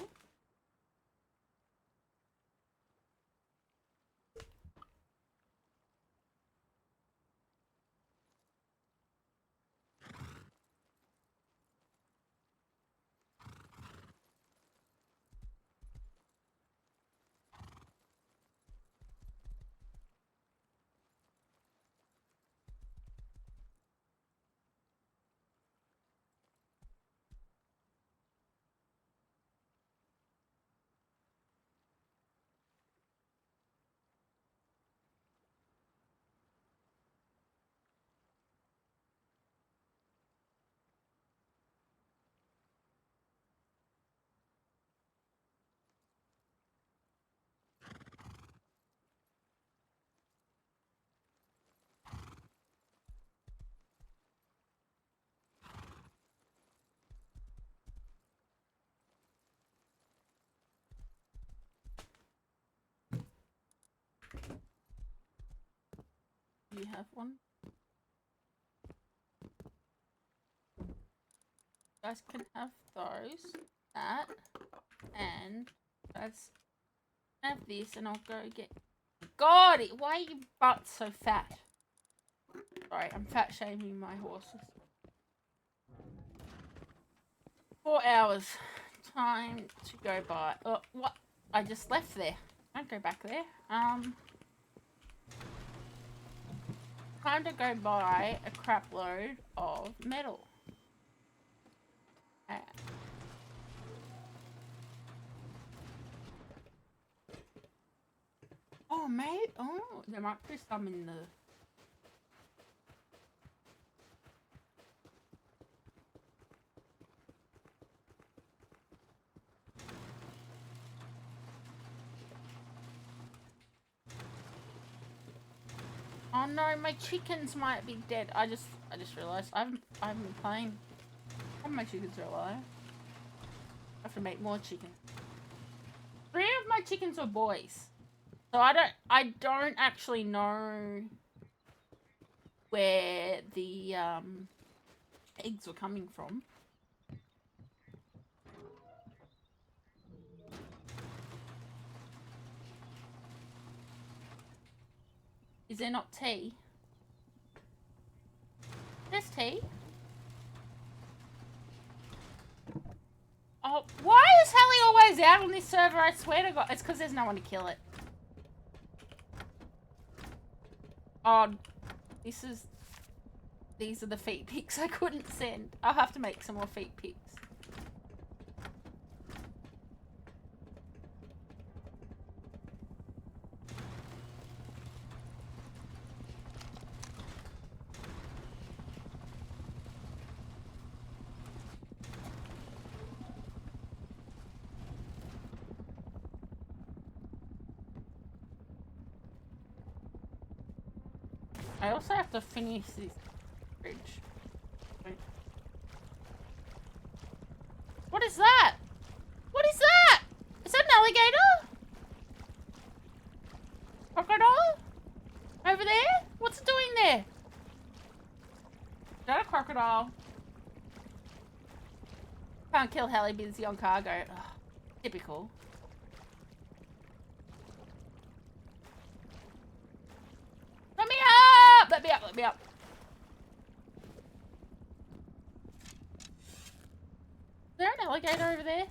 You have one. You guys can have those, that, and let's have this, and I'll go get. God, why are your butts so fat? Sorry, I'm fat shaming my horses. 4 hours. Time to go by. Oh, what? I just left there. Don't go back there. Time to go buy a crap load of metal. Oh, mate. Oh, there might be some in the. Oh no, my chickens might be dead. I just realised I haven't been playing. All my chickens are alive. I have to make more chickens. 3 of my chickens are boys. So I don't actually know where the eggs were coming from. Is there not tea? There's tea. Oh, why is Hallie always out on this server? I swear to God. It's because there's no one to kill it. Oh, these are the feet pics I couldn't send. I'll have to make some more feet pics. I also have to finish this bridge. What is that? What is that? Is that an alligator? Crocodile? Over there? What's it doing there? Is that a crocodile? Can't kill Hallie, busy on cargo. Ugh, typical. Let me up! Let me up, let me up. Is there an alligator over there?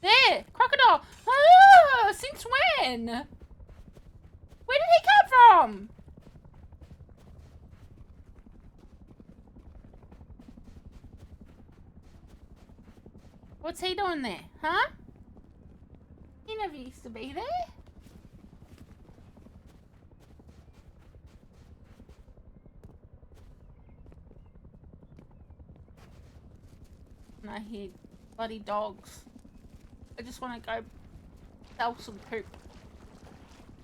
There! Crocodile! Ah! Since when? Where did he come from? What's he doing there? Huh? He never used to be there. And I hear bloody dogs. I just want to go sell some poop.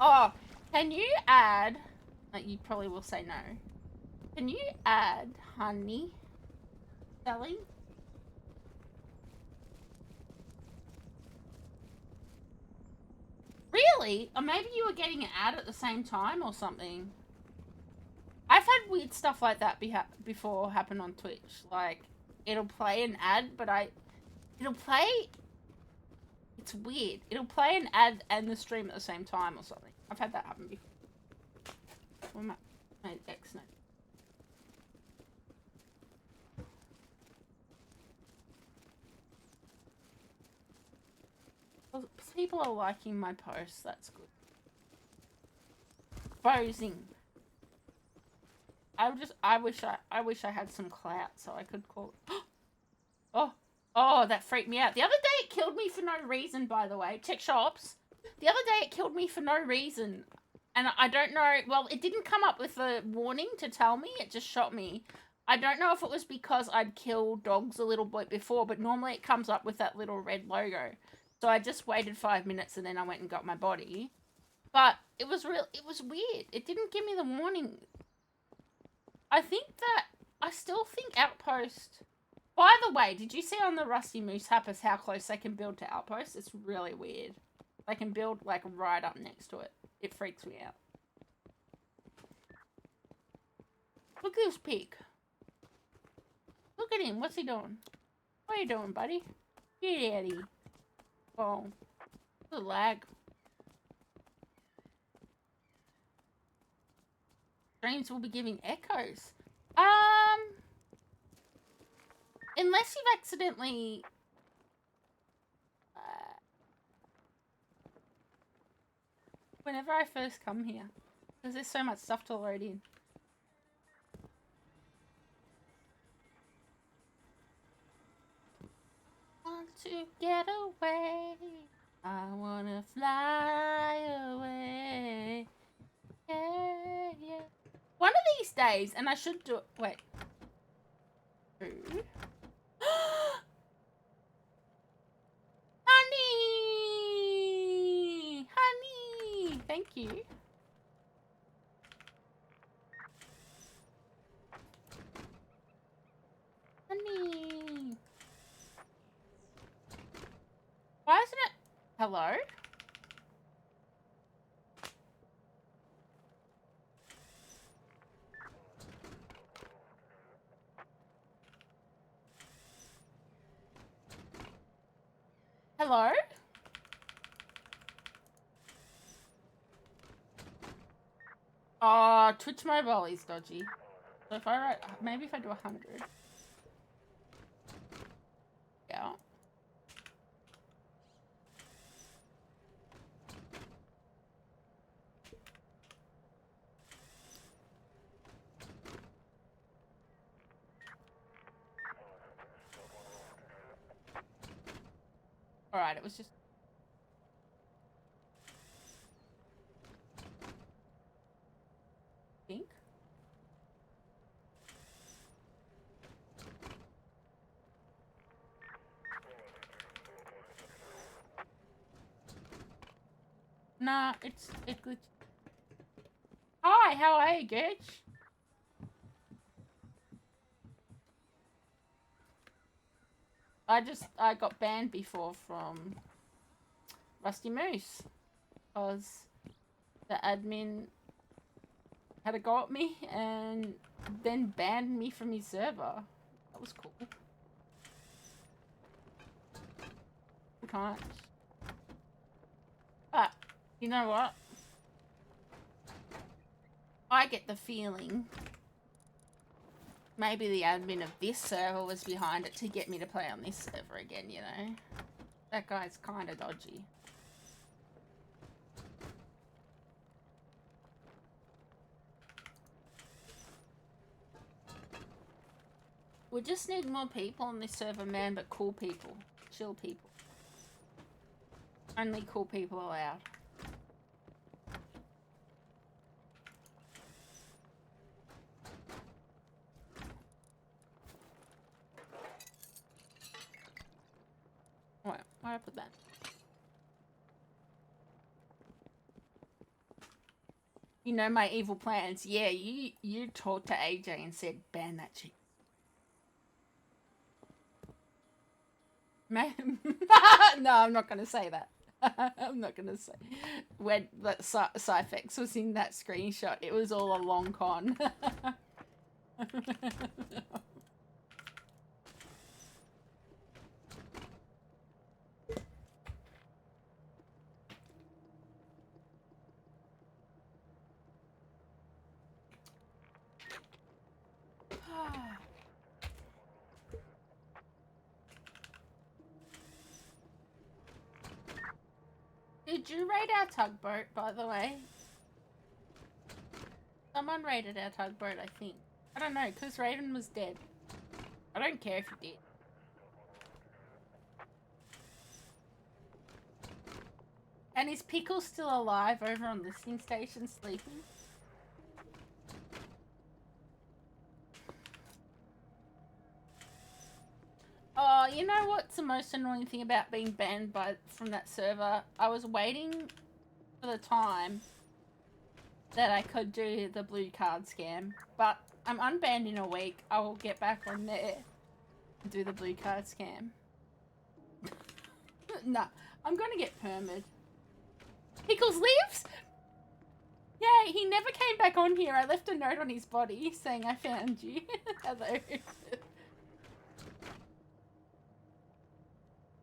Oh, can you add... you probably will say no. Can you add honey selling? Really? Or maybe you were getting an ad at the same time or something. I've had weird stuff like that before happen on Twitch. Like, it'll play an ad, but it'll play... It's weird. It'll play an ad and the stream at the same time or something. I've had that happen before. Well, my X note. Well, people are liking my posts. That's good. Posing. I wish I had some clout so I could call it. Oh, that freaked me out. The other day it killed me for no reason, by the way. Check shops. The other day it killed me for no reason. And I don't know, well, it didn't come up with a warning to tell me. It just shot me. I don't know if it was because I'd killed dogs a little bit before, but normally it comes up with that little red logo. So I just waited 5 minutes and then I went and got my body. But it was weird. It didn't give me the warning. I still think Outpost... By the way, did you see on the Rusty Moose Hapis how close they can build to Outpost? It's really weird. They can build, like, right up next to it. It freaks me out. Look at this pig. Look at him. What's he doing? What are you doing, buddy? Get out of here. Oh. The lag. Streams will be giving echoes. Unless you've accidentally... whenever I first come here. Because there's so much stuff to load in. Want to get away. I wanna fly away. Yeah, yeah. One of these days, and I should do it. Wait. Honey! Honey! Thank you. Honey! Why isn't it? Hello? Hello? Oh, Twitch Mobile is dodgy. So if I write, maybe if I do 100. Yeah. Alright, it was just... Pink? Nah, it glitched. Hi, how are you, Gage? I got banned before from Rusty Moose. Because the admin had a go at me and then banned me from his server. That was cool. Can't. But, you know what? I get the feeling maybe the admin of this server was behind it to get me to play on this server again, you know? That guy's kind of dodgy. We just need more people on this server, man, but cool people. Chill people. Only cool people allowed. Why did I put that? You know my evil plans. Yeah, you talked to AJ and said, ban that chick. No, I'm not going to say that. I'm not going to say. When Cyphex was in that screenshot, it was all a long con. Did you raid our tugboat, by the way? Someone raided our tugboat, I think. I don't know, because Raiden was dead. I don't care if you did. And is Pickle still alive over on listening station sleeping? Oh, you know what's the most annoying thing about being banned from that server? I was waiting for the time that I could do the blue card scam, but I'm unbanned in a week. I will get back on there and do the blue card scam. No, I'm gonna get permed. Pickles lives? Yeah, he never came back on here. I left a note on his body saying I found you. Hello.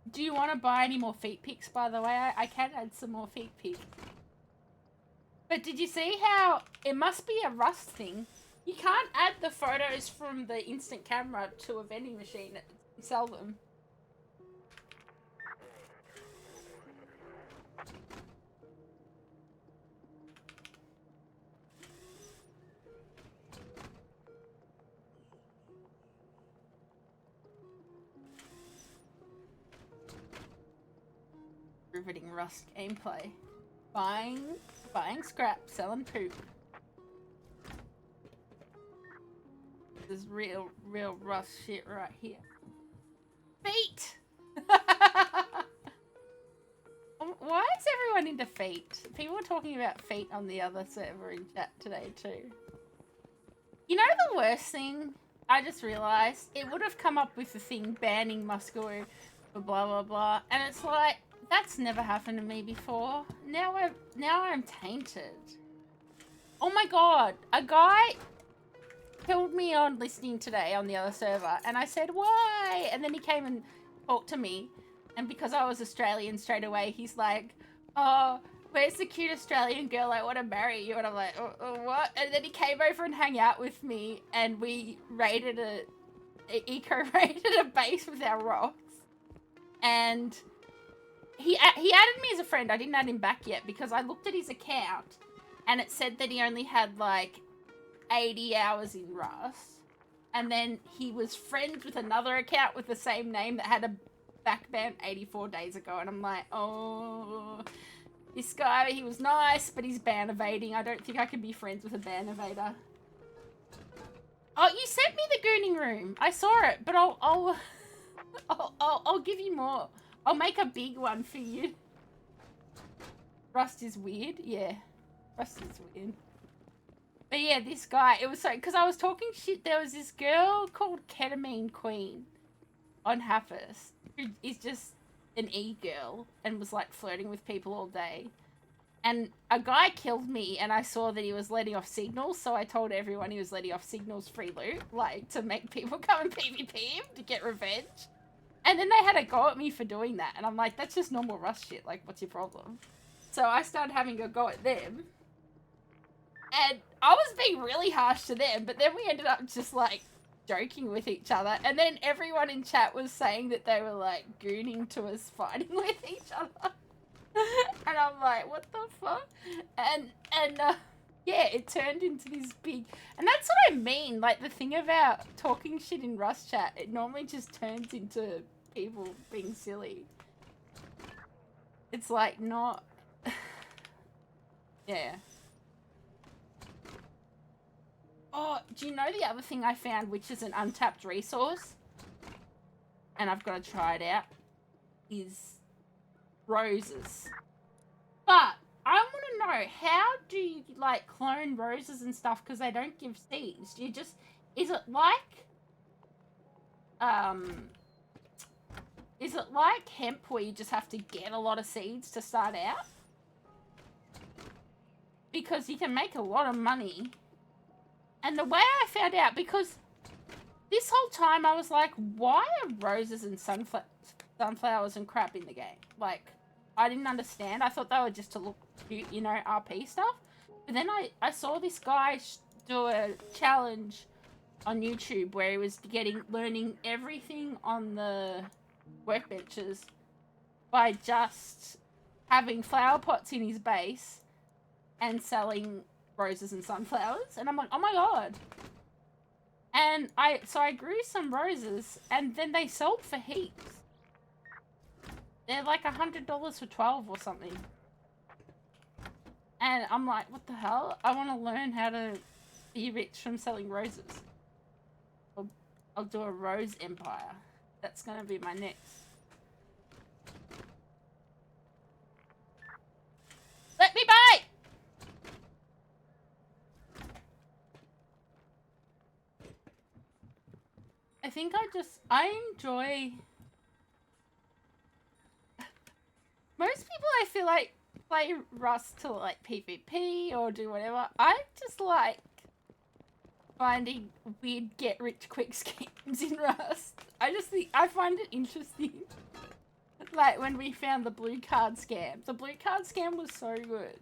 Do you want to buy any more feet pics, by the way? I can add some more feet pics. But did you see how it must be a Rust thing? You can't add the photos from the instant camera to a vending machine and sell them. Riveting Rust gameplay. Buying scrap, selling poop. This is real Rust shit right here. Feet! Why is everyone into feet? People were talking about feet on the other server in chat today too. You know the worst thing? I just realised it would have come up with the thing banning Musco for blah blah blah, and it's like, that's never happened to me before. Now I'm tainted. Oh my god, a guy killed me on listening today on the other server, and I said, why? And then he came and talked to me, and because I was Australian straight away, he's like, oh, where's the cute Australian girl I want to marry you? And I'm like, what? And then he came over and hung out with me, and we raided eco-raided a base with our rocks. And he added me as a friend. I didn't add him back yet because I looked at his account and it said that he only had like 80 hours in Rust. And then he was friends with another account with the same name that had a back ban 84 days ago. And I'm like, oh, this guy, he was nice, but he's ban evading. I don't think I can be friends with a ban evader. Oh, you sent me the gooning room. I saw it, but I'll give you more. I'll make a big one for you. Rust is weird. Yeah, Rust is weird. But yeah, this guy, it was so, because I was talking shit, there was this girl called Ketamine Queen on Hapis, who is just an e-girl and was like flirting with people all day. And a guy killed me and I saw that he was letting off signals, so I told everyone he was letting off signals free loot, like to make people come and PvP him to get revenge. And then they had a go at me for doing that, and I'm like, that's just normal Rust shit, like what's your problem? So I started having a go at them. And I was being really harsh to them, but then we ended up just, like, joking with each other. And then everyone in chat was saying that they were, like, gooning to us fighting with each other. And I'm like, what the fuck? And yeah, it turned into this big... And that's what I mean, like, the thing about talking shit in Rust chat, it normally just turns into people being silly. It's, like, not... yeah. Oh, do you know the other thing I found, which is an untapped resource? And I've got to try it out. Is roses. But I want to know, how do you, like, clone roses and stuff? Because they don't give seeds. Do you just... Is it like... Is it like hemp where you just have to get a lot of seeds to start out? Because you can make a lot of money. And the way I found out, because this whole time I was like, why are roses and sunflowers and crap in the game? Like, I didn't understand. I thought they were just to look cute, you know, RP stuff. But then I saw this guy do a challenge on YouTube where he was learning everything on the workbenches by just having flower pots in his base and selling roses and sunflowers. And I'm like, oh my god. And so I grew some roses, and then they sold for heaps. They're like $100 for 12 or something. And I'm like, what the hell? I want to learn how to be rich from selling roses. I'll do a rose empire. That's gonna be my next. Let me buy! I think I enjoy... Most people, I feel like, play Rust to, like, PvP or do whatever. I just like finding weird get-rich-quick schemes in Rust. I find it interesting. Like, when we found the blue card scam. The blue card scam was so good.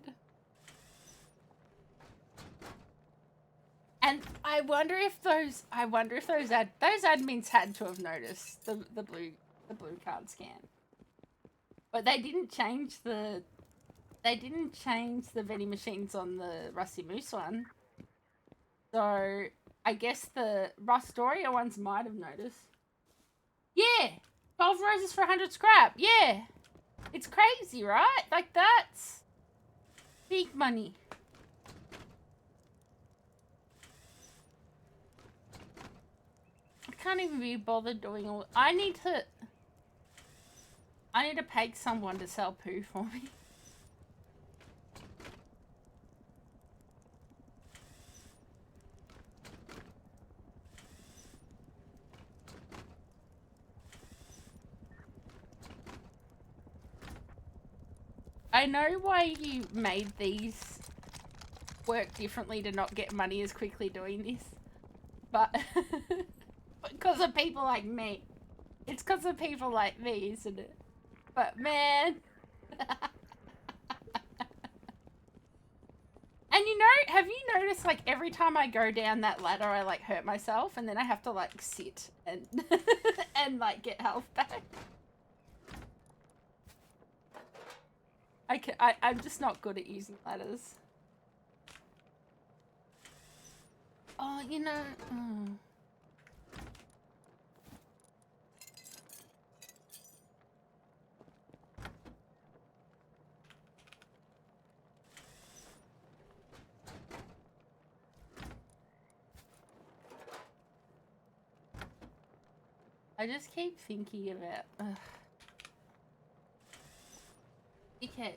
And I wonder if those admins had to have noticed the blue card scam. But they didn't change the vending machines on the Rusty Moose one. So I guess the Rustoria ones might have noticed. Yeah, 12 roses for 100 scrap. Yeah, it's crazy, right? Like, that's big money. I can't even be bothered doing all... I need to pay someone to sell poo for me. I know why you made these work differently to not get money as quickly doing this, but because of people like me. It's because of people like me, isn't it? But man, noticed, like, every time I go down that ladder, I, like, hurt myself, and then I have to, like, sit and, and, like, get health back. I'm just not good at using ladders. Oh, you know... Oh. I just keep thinking about... Ugh. Okay.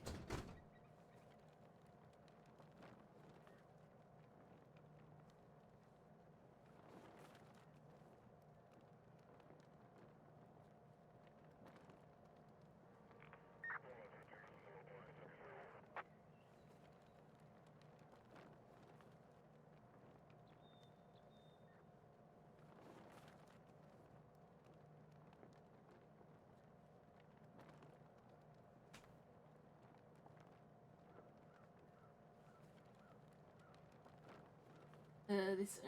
This...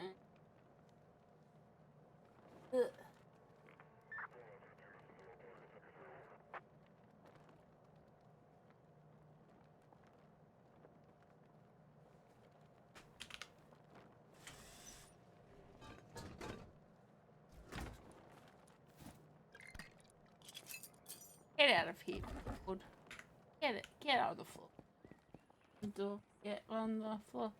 Get out of here, Wood. Get out of the floor. Get on the floor.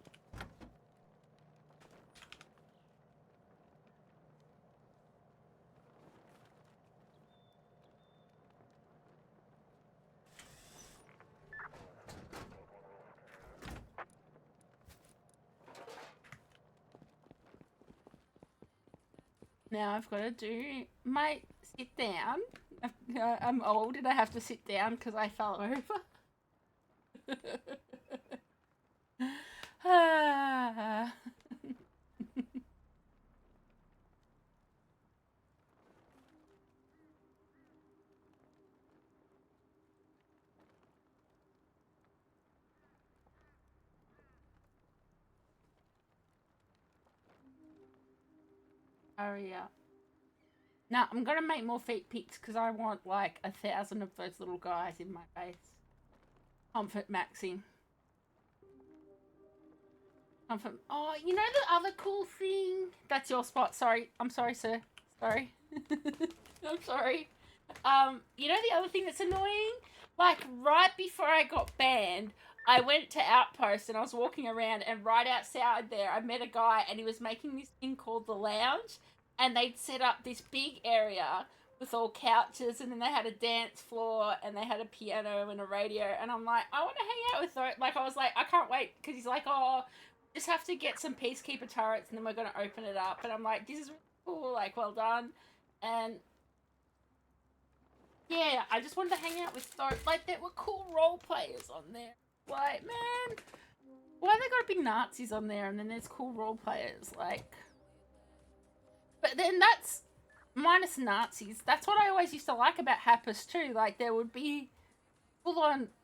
Now I've got to do my sit down. I'm old and I have to sit down because I fell over. Hurry up. Now, I'm gonna make more feet pics because I want like 1,000 of those little guys in my base. Comfort maxing. Comfort. Oh, you know the other cool thing? That's your spot. Sorry. I'm sorry, sir. Sorry. I'm sorry. You know the other thing that's annoying? Like, right before I got banned, I went to Outpost and I was walking around, and right outside there, I met a guy and he was making this thing called the lounge, and they'd set up this big area with all couches, and then they had a dance floor and they had a piano and a radio, and I'm like, I want to hang out with her. Like, I was like, I can't wait, because he's like, oh, just have to get some Peacekeeper turrets and then we're going to open it up. And I'm like, this is really cool, like, well done. And yeah, I just wanted to hang out with those. Like, there were cool role players on there. Like, man, why they gotta be Nazis on there and then there's cool role players? Like, but then that's minus Nazis. That's what I always used to like about Hapis too. Like, there would be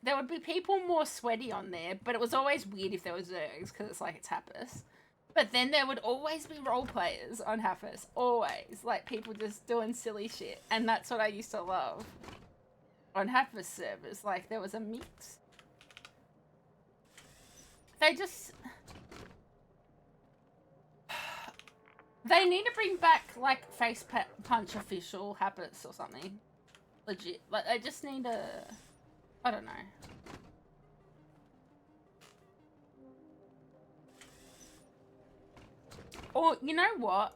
there would be people more sweaty on there, but it was always weird if there was Zergs because it's like, it's Hapis. But then there would always be role players on Hapis, always. Like, people just doing silly shit. And that's what I used to love on Hapis servers. Like, there was a mix. They just... They need to bring back, like, face punch official Hapis or something. Legit. Like, they just need to... I don't know. Or, you know what?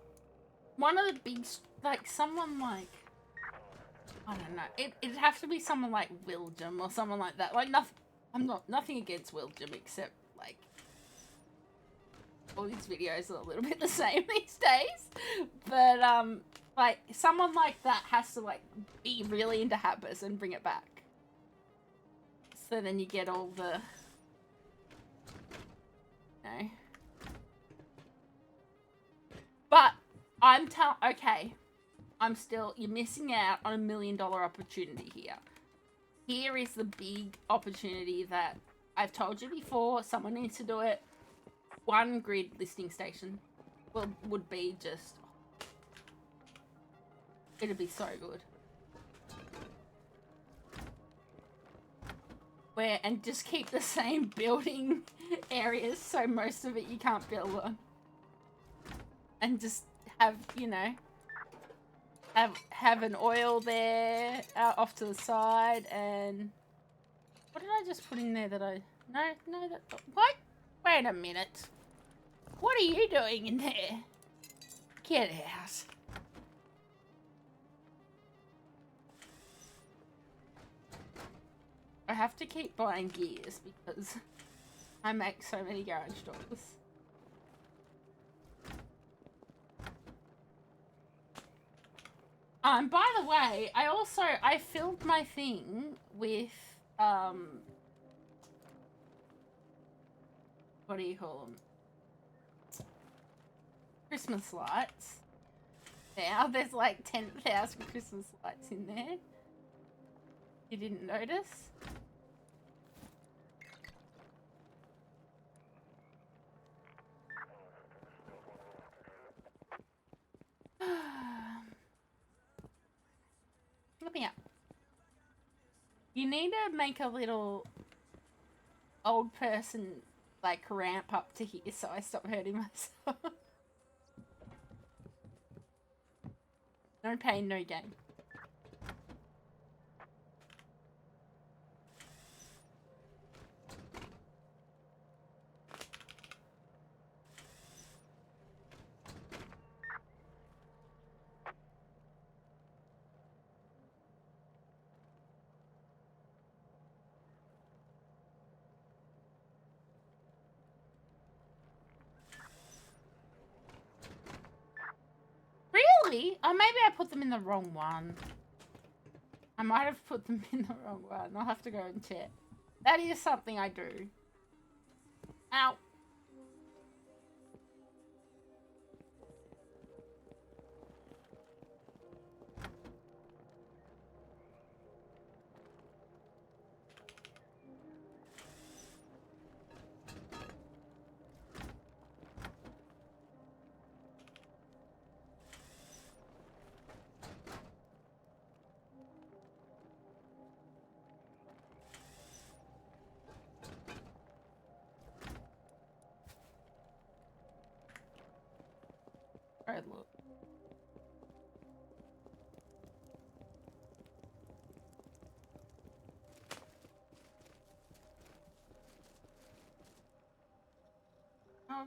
One of the big, like, someone like, I don't know. It'd have to be someone like Willjam or someone like that. Like, nothing against Willjam, except, like, all these videos are a little bit the same these days. But, like, someone like that has to, like, be really into Hapis and bring it back. So then you get all the, you know. But okay, you're missing out on $1 million opportunity here. Here is the big opportunity that I've told you before. Someone needs to do it. one grid listing station would be just... It'd be so good. And just keep the same building areas, so most of it you can't build on. And just have, you know, have an oil there off to the side. And what did I just put in there that I... No, that... What? Wait a minute. What are you doing in there? Get out. I have to keep buying gears because I make so many garage doors. By the way, I filled my thing with, what do you call them? Christmas lights. Now, there's like 10,000 Christmas lights in there. You didn't notice? Let me up. You need to make a little old person, like, ramp up to here so I stop hurting myself. No pain, no gain. Really? Oh, maybe I put them in the wrong one. I might have put them in the wrong one. I'll have to go and check. That is something I do. Ow. Alright, look. How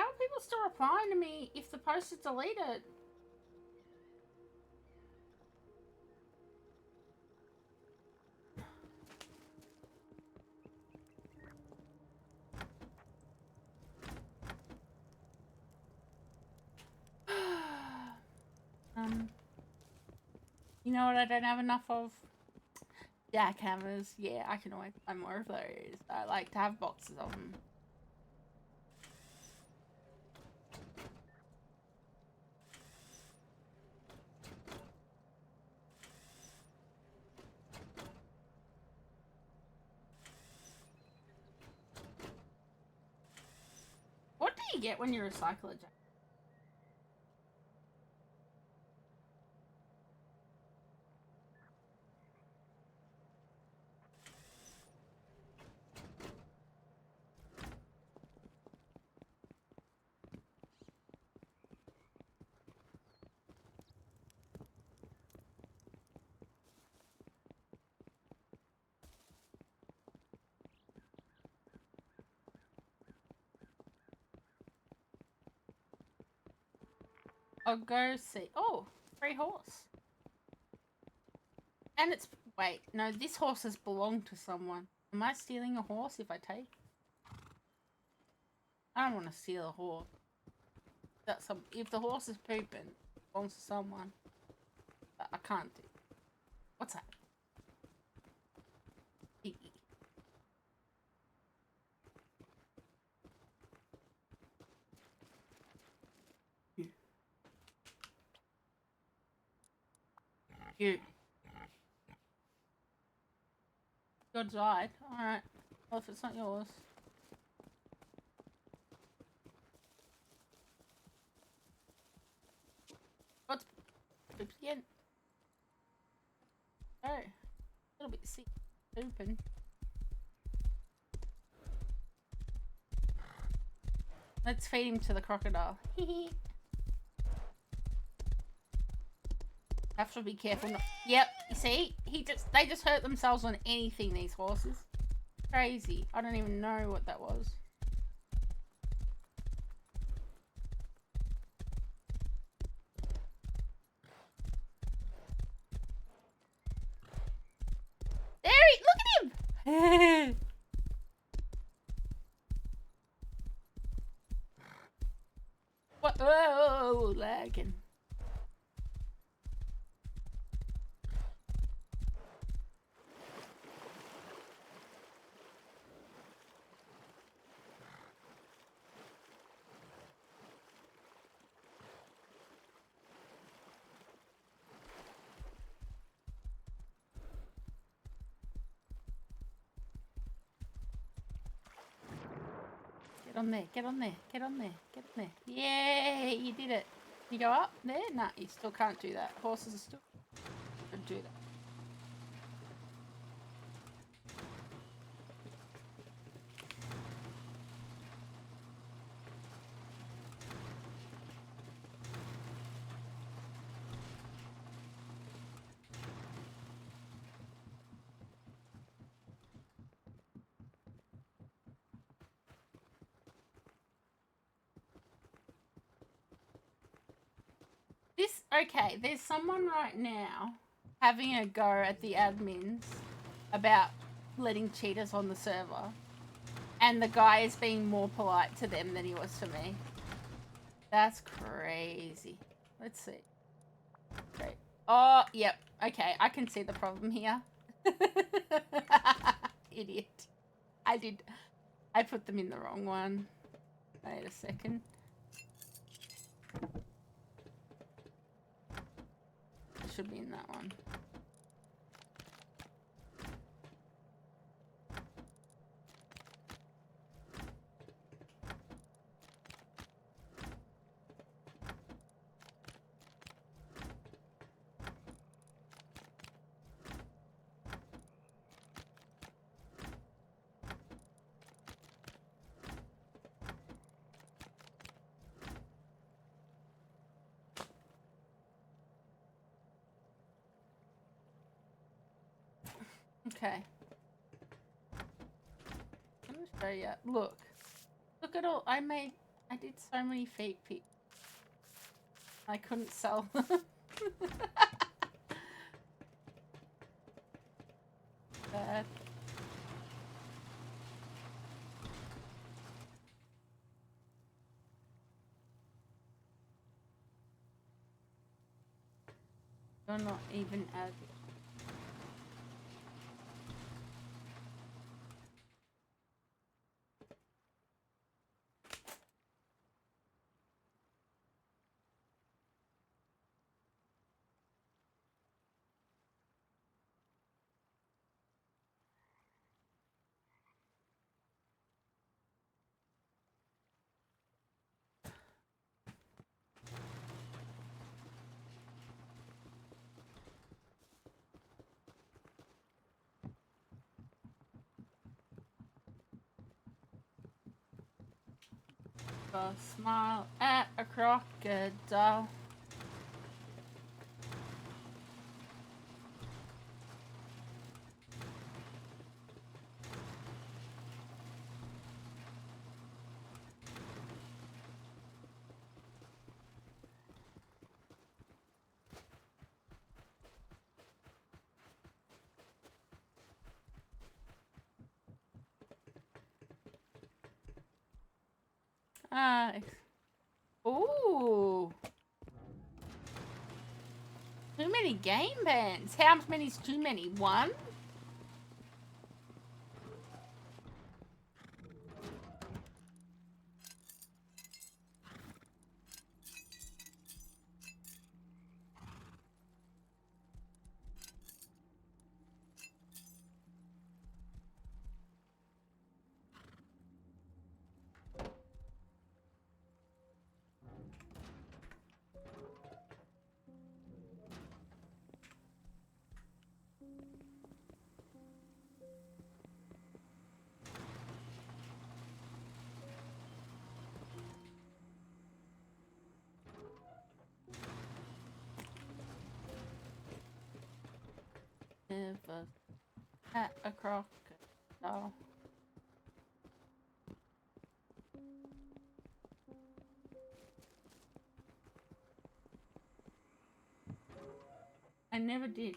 are people still replying to me if the post is deleted? You know what I don't have enough of? Jackhammers. Yeah, I can always buy more of those. I like to have boxes of them. What do you get when you recycle a jack? I'll go see. Oh, free horse. And it's... Wait, no, this horse has belonged to someone. Am I stealing a horse if I take? I don't want to steal a horse. That's some... If the horse is pooping, it belongs to someone. But I can't do. What's that? You. God died. Alright. Well, if it's not yours. Oops again. Oh, a little bit sick. Open. Let's feed him to the crocodile. Have to be careful. Yep, you see? They just hurt themselves on anything, these horses. Crazy. I don't even know what that was. There he, look at him! What? Oh, lagging. Get on there, get on there, get on there, get on there. Yay, you did it. You go up there? Nah, you still can't do that. Horses are still don't do that. Okay, there's someone right now having a go at the admins about letting cheaters on the server. And the guy is being more polite to them than he was to me. That's crazy. Let's see. Great. Oh, yep. Okay, I can see the problem here. Idiot. I put them in the wrong one. Wait a second. Should be in that one. Okay. I'm gonna show you. Look at all. I did so many fake pics. I couldn't sell them. Bad. You're not even added. Smile at a crocodile. Ooh. Too many game bans. How many's too many? One? never had a crocodile. I never did.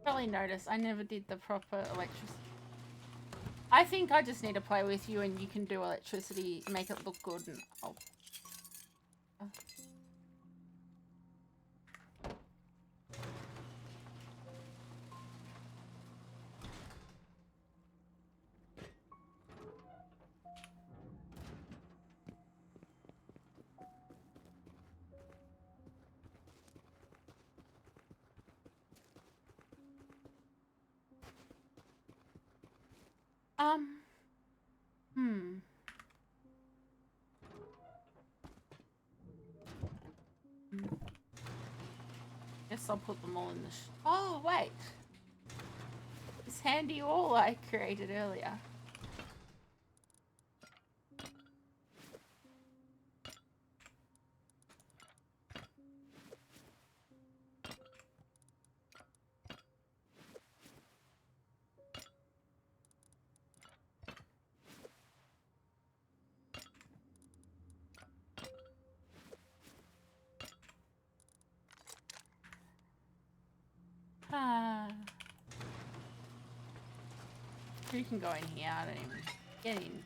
Probably noticed I never did the proper electricity. I think I just need to play with you and you can do electricity, make it look good, and I'll... Guess I'll put them all in the oh, wait. This handy wall I created earlier. You can go in here, I don't even...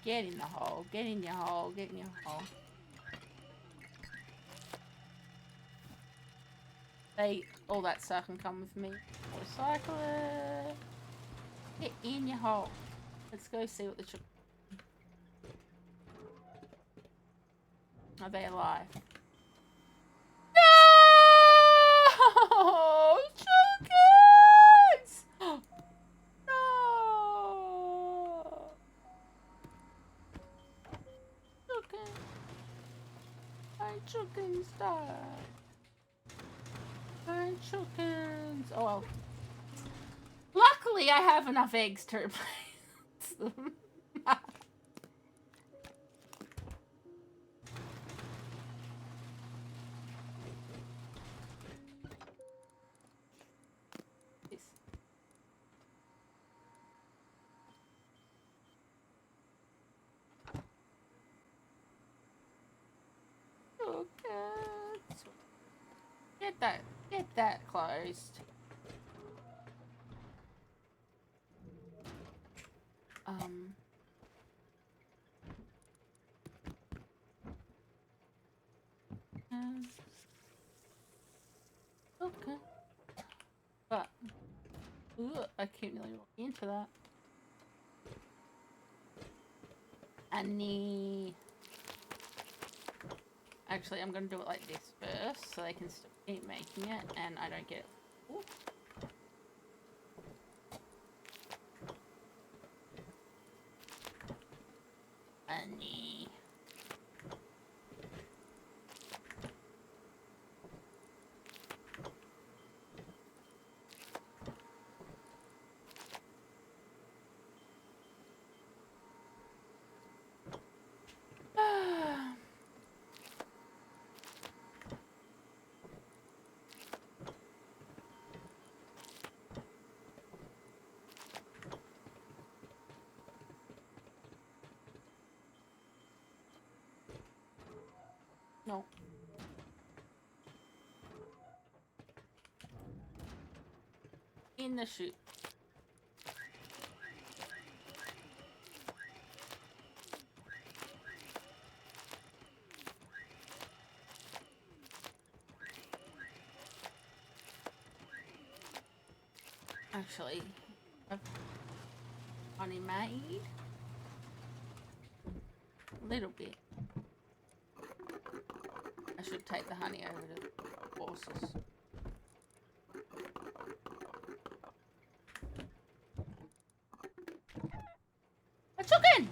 Get in the hole, get in your hole, get in your hole. All that stuff can come with me. Recycle it. Get in your hole. Let's go see what the chickens... Are they alive? No! Chickens! No! Chickens. My chickens died. My chickens. Oh well. Luckily, I have enough eggs to replace them. Get that closed. Okay. But I keep nearly walking into that. Actually, I'm gonna do it like this first, so they can still keep making it, and I don't get... Ooh. Honey. No. In the chute. Actually, I've honey made a little bit. I should take the honey over to the horses. A chicken!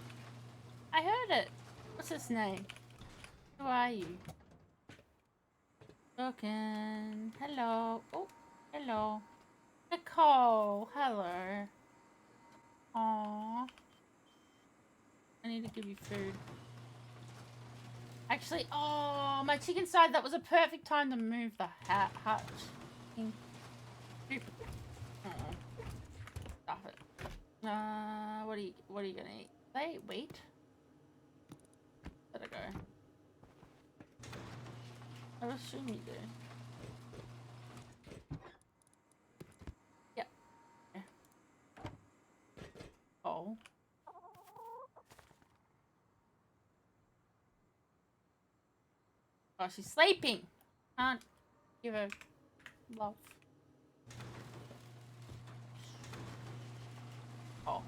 I heard it. What's his name? Who are you? Chicken. Hello. Oh, hello. Nicole. Hello. Aww. I need to give you food. Actually, oh, my chicken died. That was a perfect time to move the hutch. What are you gonna eat? They eat wheat. Let it go. I assume you do. Yep. Yeah. Oh. Oh, she's sleeping. Can't give her love. Oh.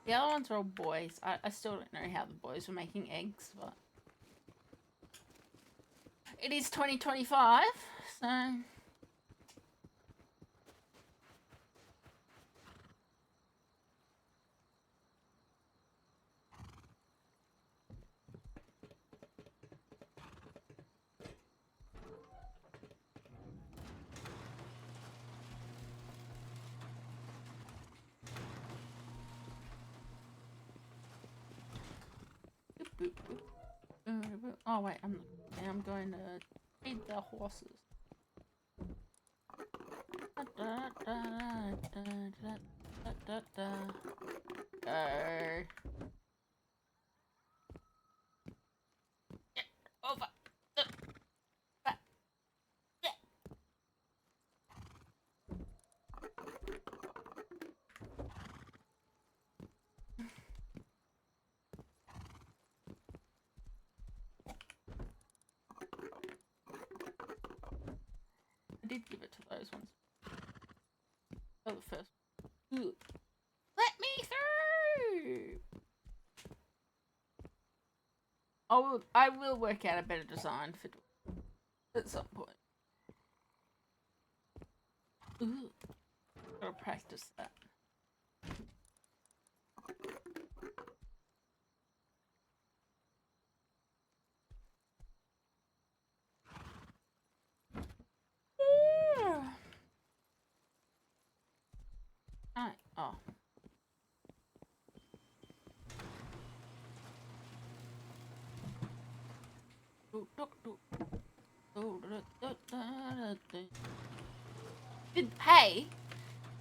The other ones are all boys. I still don't know how the boys were making eggs, but it is 2025, so oh wait, I'm going to feed the horses. Go. Over. I did give it to those ones. Oh, the first. Ooh. Let me through! I will work out a better design for at some point. Ooh. Gotta practice that. Alright, oh.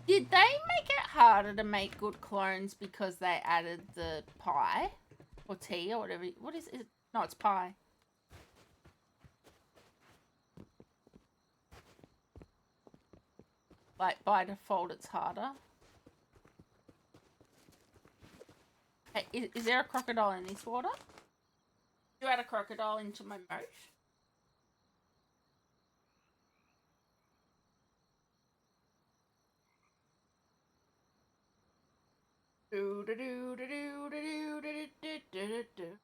Did they make it harder to make good clones because they added the pie? Or tea or whatever? What is it? No, it's pie. Like, by default, it's harder. Hey, is there a crocodile in this water? Did you add a crocodile into my moat? Do do do do do do do do do do.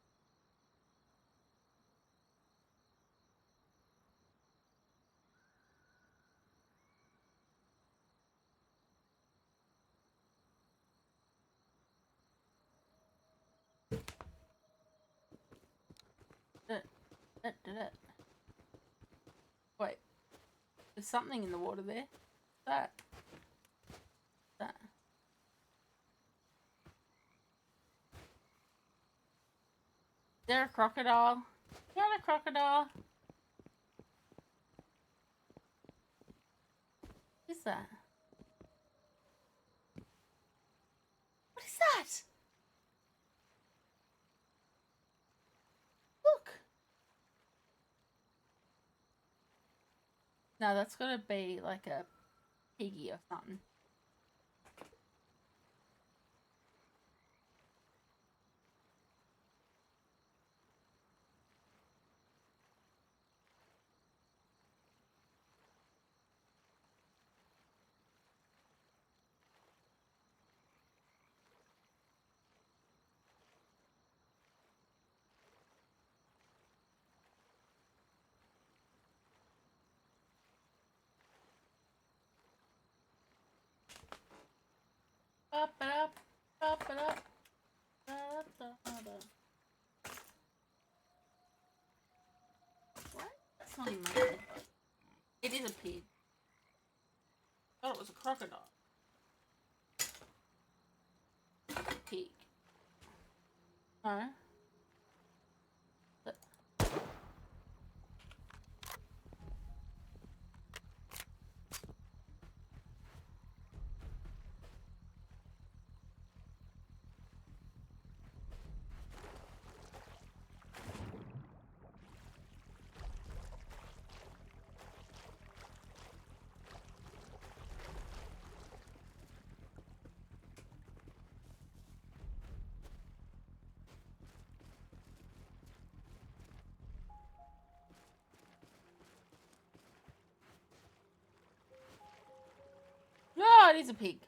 Wait, there's something in the water there. That. Is there a crocodile? Is there a crocodile? What is that? What is that? Look. No, that's gotta be like a piggy or something. Up it up, up it up. What? That's not even my pig. It is a pig. I thought it was a crocodile. Pig. No. it is a pig.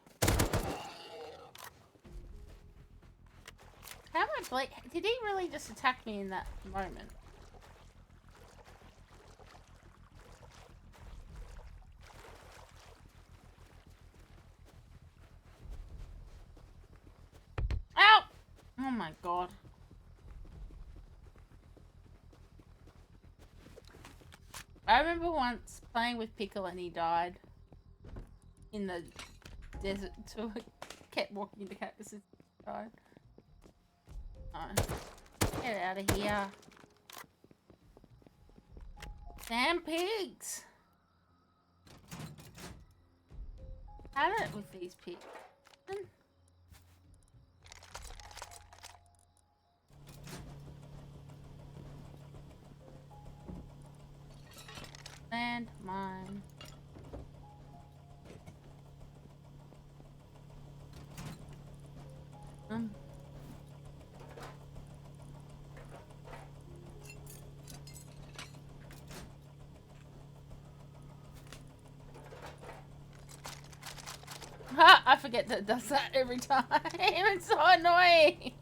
How am I did he really just attack me in that moment? Ow! Oh my god. I remember once playing with Pickle and he died in the desert to kept walking into cactuses. Died. Oh. Get out of here. Damn pigs! Had it with these pigs. Land mine. Ha! I forget that it does that every time. It's so annoying.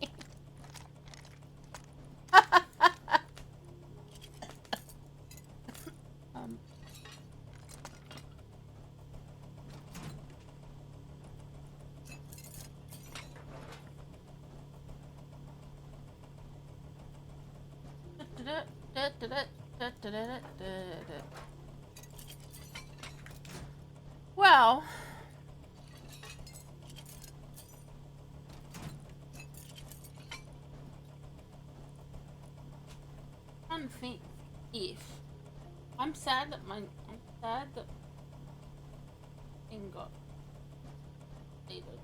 Well, I don't think if I'm sad that thing got deleted.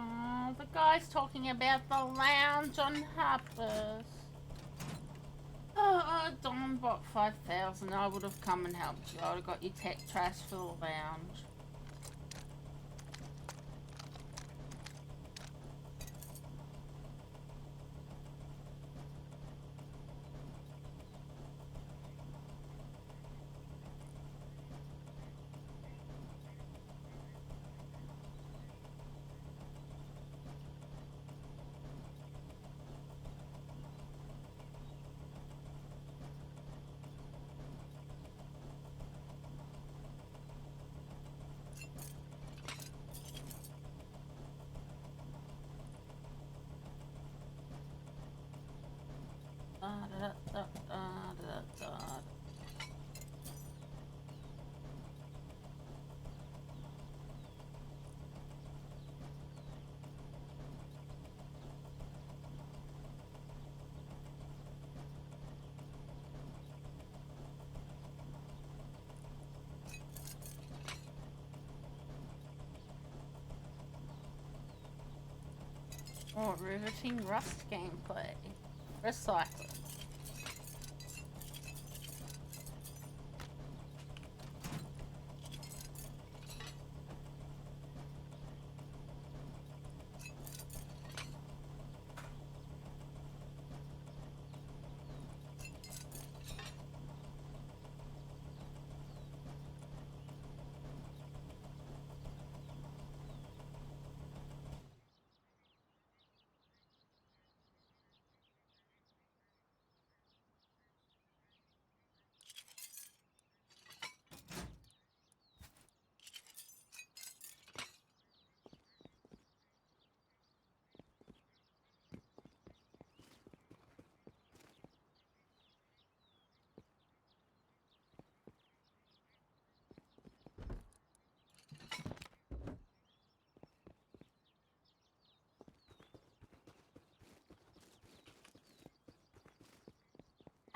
Oh, the guy's talking about the lounge on Hapis. Oh, Don bought 5,000. I would have come and helped you. I would have got you tech trash for the lounge. Oh, riveting Rust gameplay. Recycling.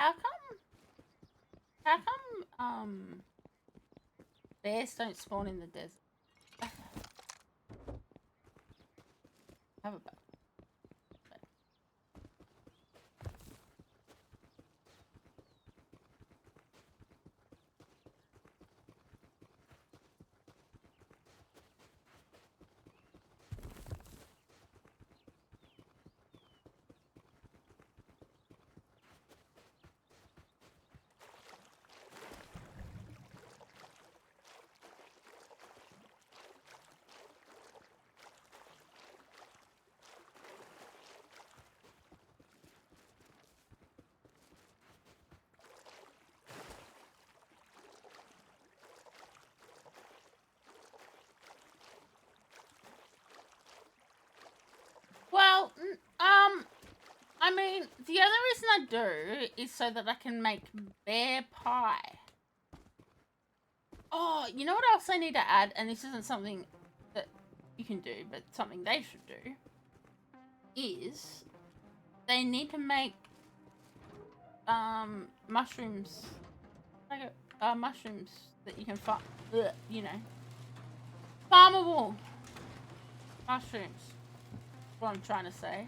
How come bears don't spawn in the desert? Have a back. Well, I mean, the other reason I do is so that I can make bear pie. Oh, you know what else I need to add? And this isn't something that you can do, but something they should do. Is they need to make mushrooms. Mushrooms that you can farm. You know, farmable mushrooms. What I'm trying to say.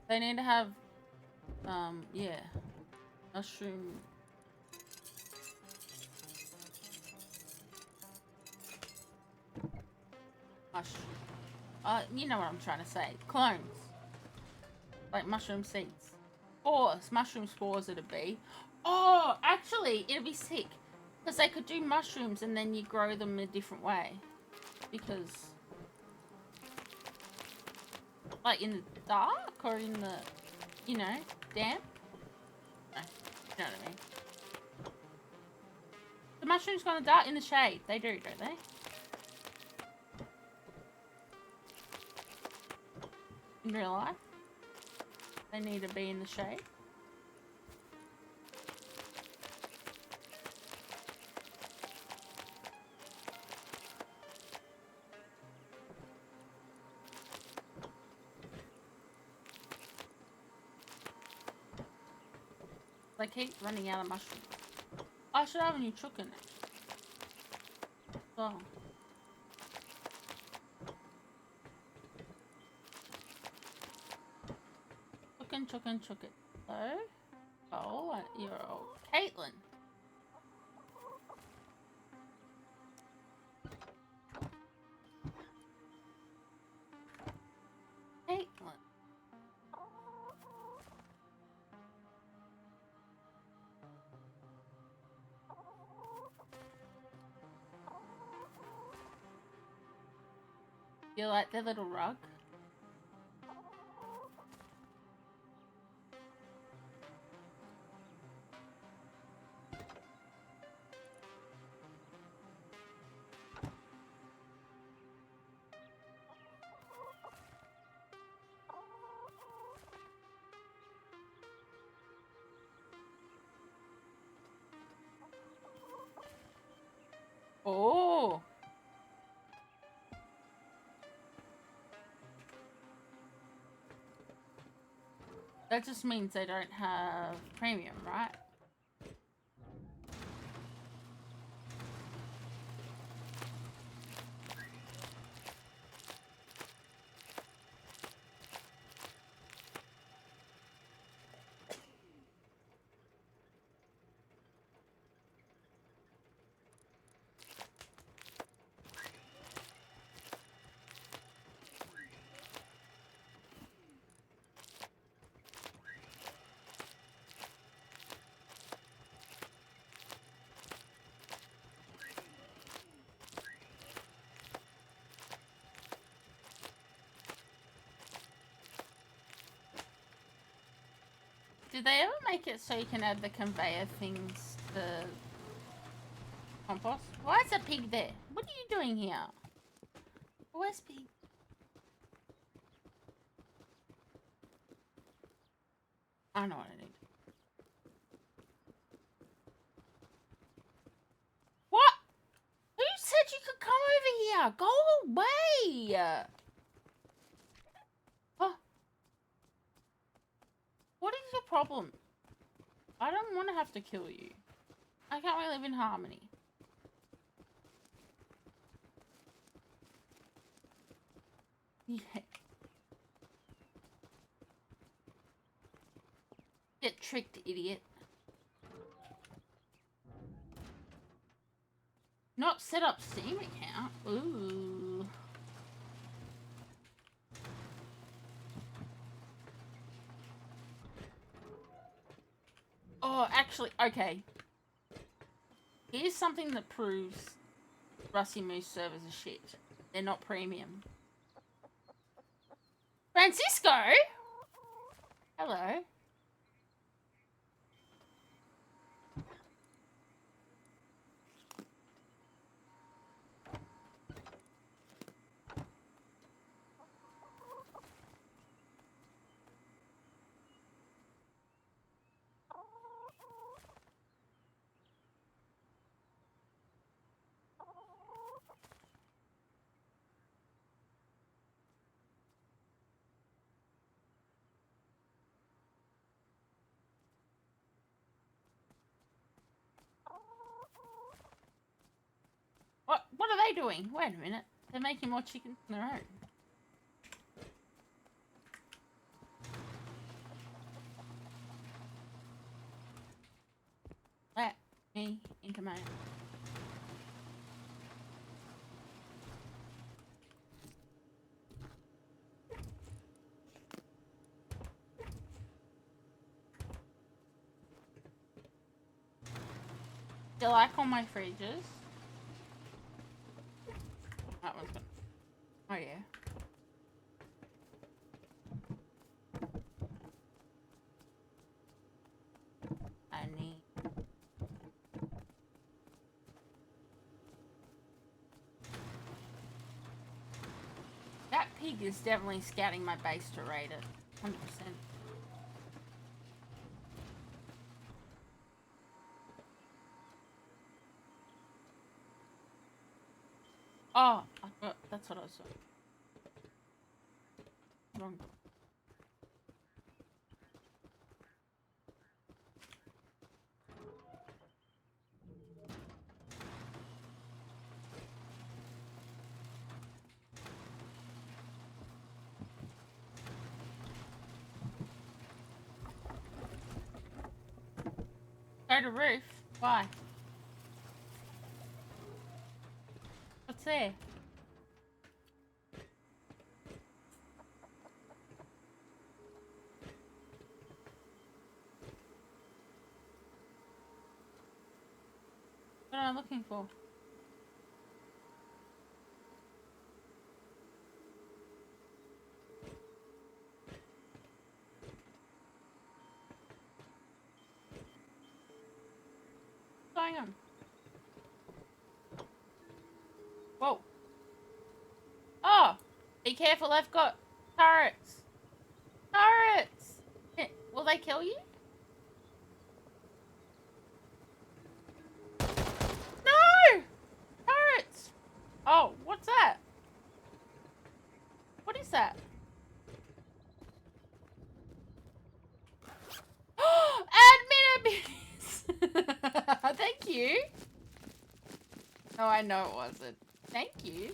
They need to have, yeah, mushroom. You know what I'm trying to say. Clones. Like mushroom seeds. Spores. Mushroom spores it'd be. Oh, actually, it'd be sick. Because they could do mushrooms and then you grow them in a different way. Because, like in the dark or in the, you know, damp? No, you know what I mean. The mushrooms gonna dark in the shade. They do, don't they? In real life. They need to be in the shade. I keep running out of mushrooms. I should have a new chicken. Oh. Chicken. Hello? Oh, you're old. Caitlin. You like their little rug? Oh. That just means they don't have premium, right? Did they ever make it so you can add the conveyor things to compost? Why is a pig there? What are you doing here? Where's pig? I know what I need. What? Who said you could come over here? Go away! Huh? What is your problem? I don't want to have to kill you. I can't we live in harmony? Yeah. Get tricked, idiot. Not set up Steam account. Ooh. Oh, actually, okay. Here's something that proves Rusty Moose servers are shit. They're not premium. Francisco? Hello. What are they doing? Wait a minute. They're making more chickens on their own. Let me in command. Do you like all my fridges? That one's good. Oh yeah. I need. That pig is definitely scouting my base to raid it. 100%. Oh, that's what I was doing. Wrong. Go to roof. Why? What's there? What am I looking for? What's going on? Whoa. Oh! Be careful, I've got turrets. Turrets! Will they kill you? No! Turrets! Oh, what's that? What is that? ADMINS! Thank you. Oh, I know it wasn't. Thank you.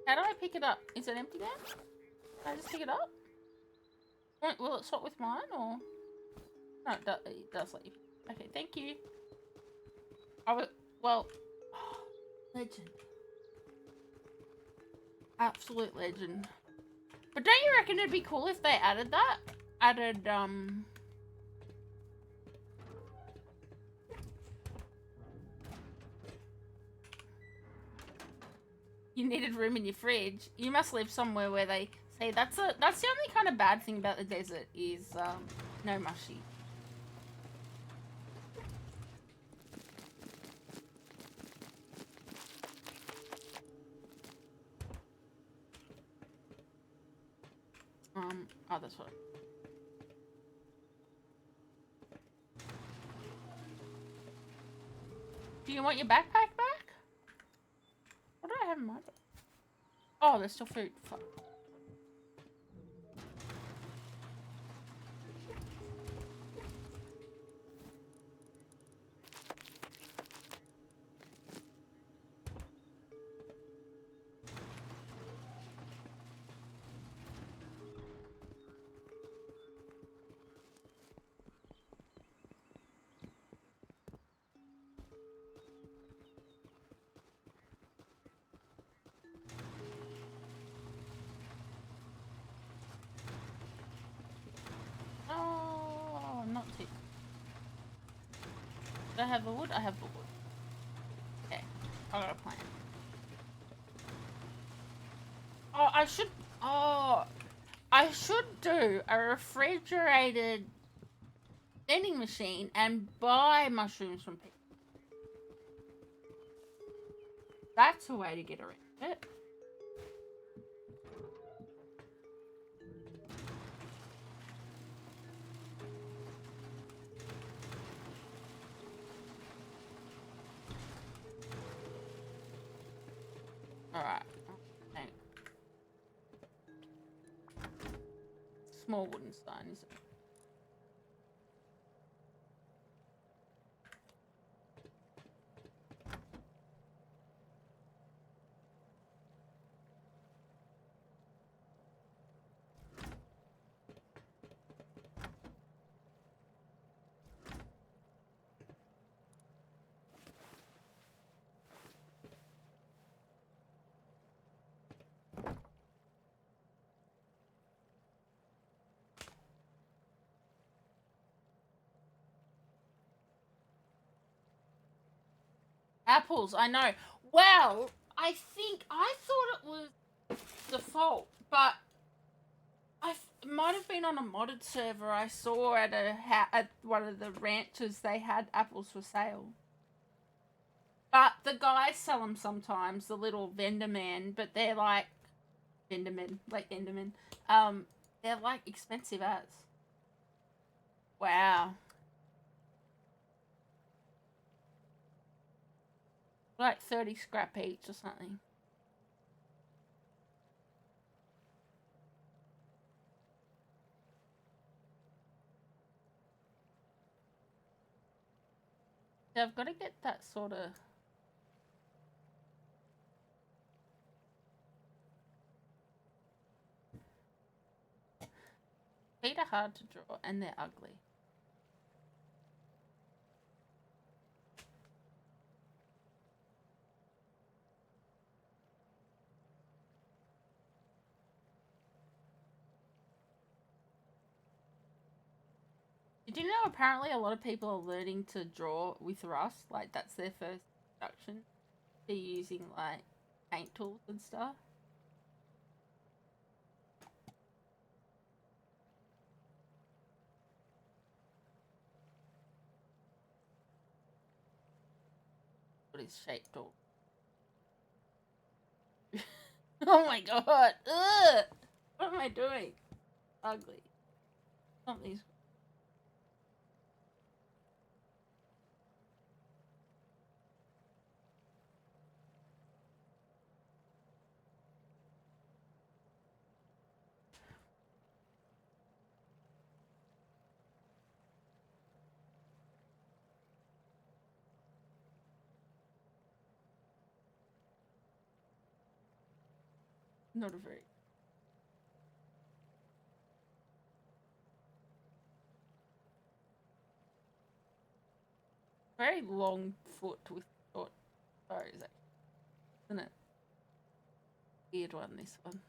How do I pick it up? Is it empty there? Can I just pick it up? Will it swap with mine or? No, it does let you. Okay, thank you. Well, legend. Absolute legend. But don't you reckon it'd be cool if they added that? You needed room in your fridge. You must live somewhere where they say that's the only kind of bad thing about the desert is no mushy. Oh, that's what. Do you want your backpack back? What do I have in my bag? Oh, there's still food. Fuck. Oh, not too. Do I have the wood? I have the wood. Okay, I got a plan. Oh, I should. Oh, I should do a refrigerated vending machine and buy mushrooms from people. That's a way to get around it. Alright. Okay. Small wooden sign, is it? Apples, I know. Well, I thought it was default, but it might have been on a modded server I saw at one of the ranches. They had apples for sale. But the guys sell them sometimes, the little vendor man, but they're like Enderman, like Enderman. They're like expensive as. Wow. Like 30 scrap each or something. So I've got to get that sort of. Feet are hard to draw and they're ugly. Did you know apparently a lot of people are learning to draw with Rust? Like that's their first introduction to using like paint tools and stuff. What is shaped all? Oh my god! Ugh! What am I doing? Ugly. Something's. Not a very. Very long foot with short toes, isn't it? Weird one, this one.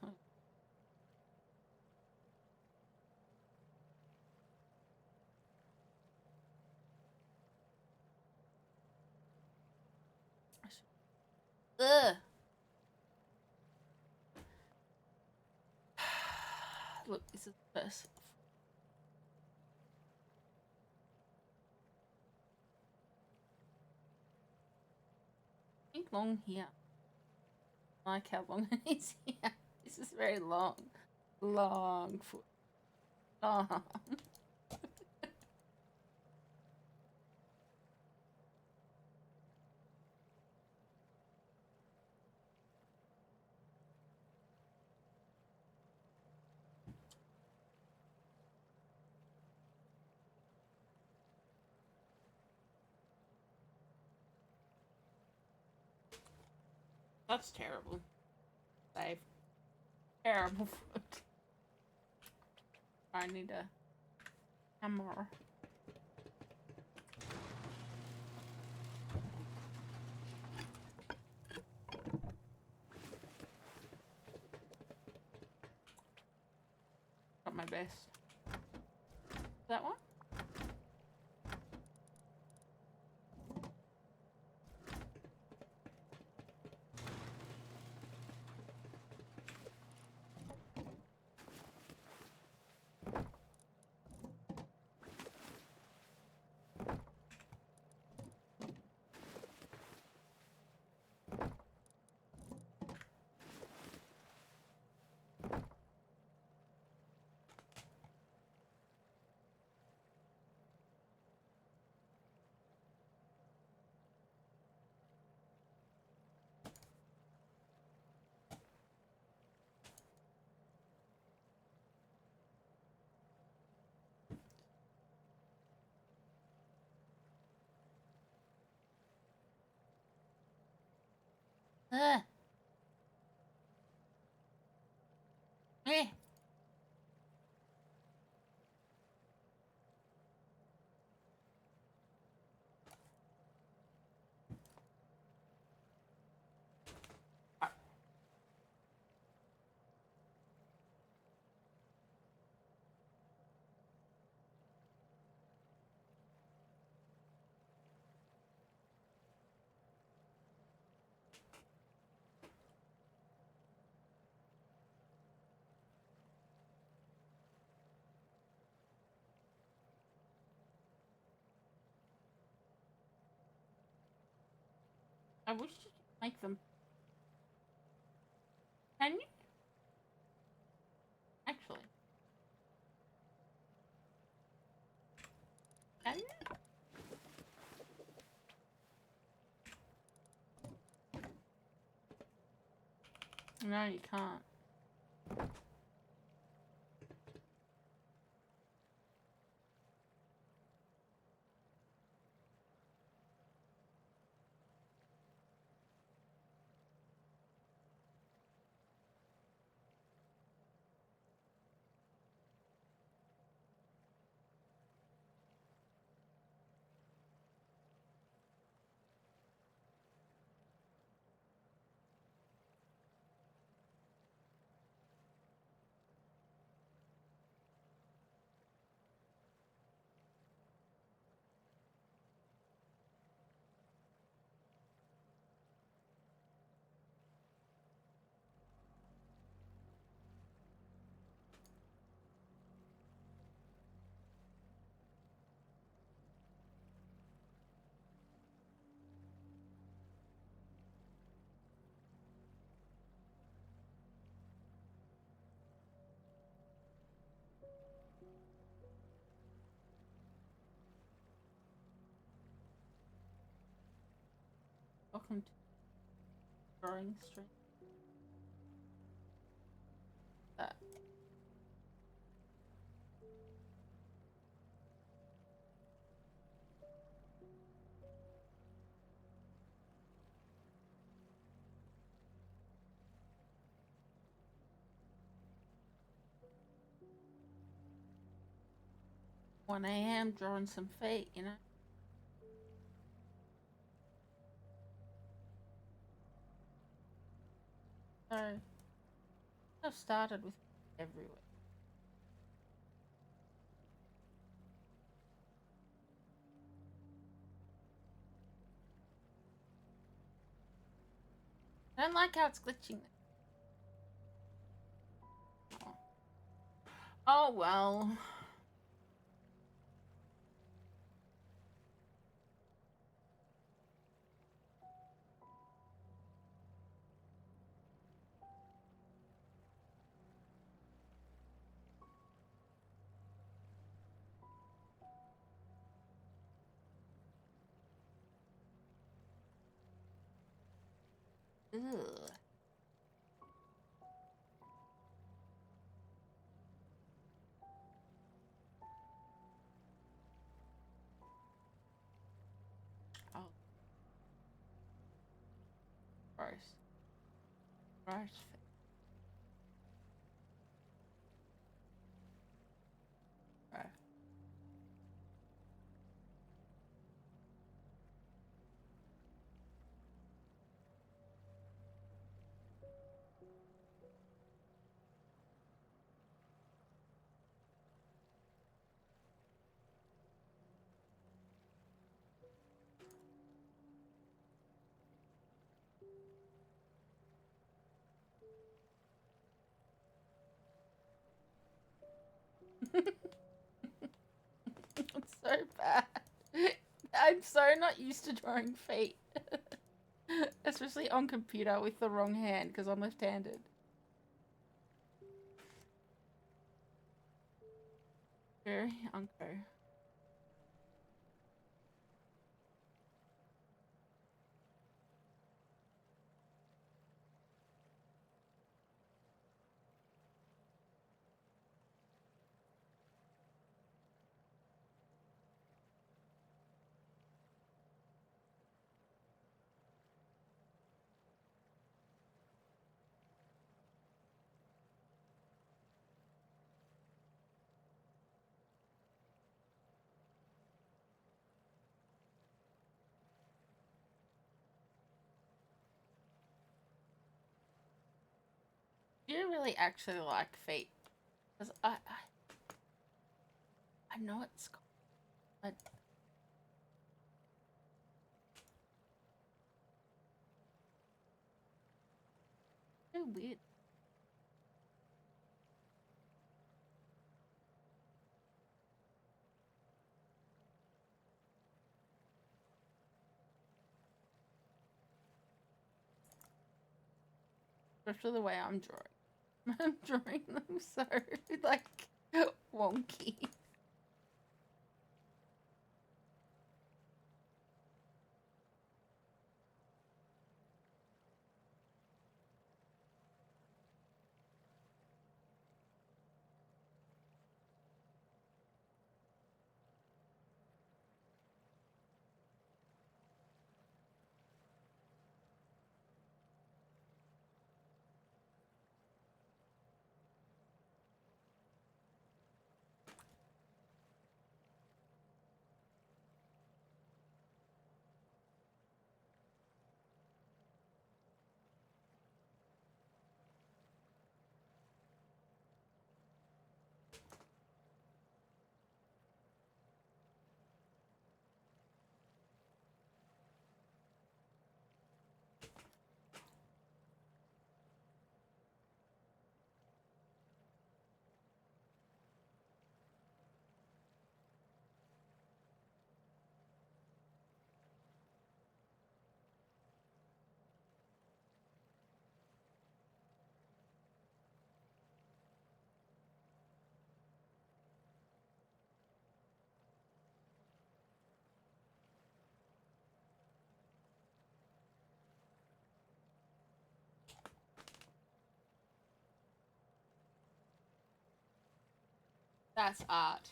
Ugh! Look, this is the first. I think long here. I like how long it is here. This is very long. Long foot. Oh. That's terrible. Save. Terrible food. I need a hammer. Got my best. That one? Ugh. Eh. I wish you could make them. Can you? Actually. Can you? No, you can't. Welcome to drawing stream. That. When I am drawing some feet, you know. So I've started with everywhere. I don't like how it's glitching. Oh well. Ugh. Oh, gross. Gross. Gross. It's so bad. I'm so not used to drawing feet. Especially on computer with the wrong hand because I'm left-handed. Very unco. Do you really actually like feet? Because I know it's but so weird. Especially the way I'm drawing. I'm drawing them so like wonky. That's art.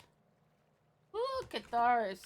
Look at those.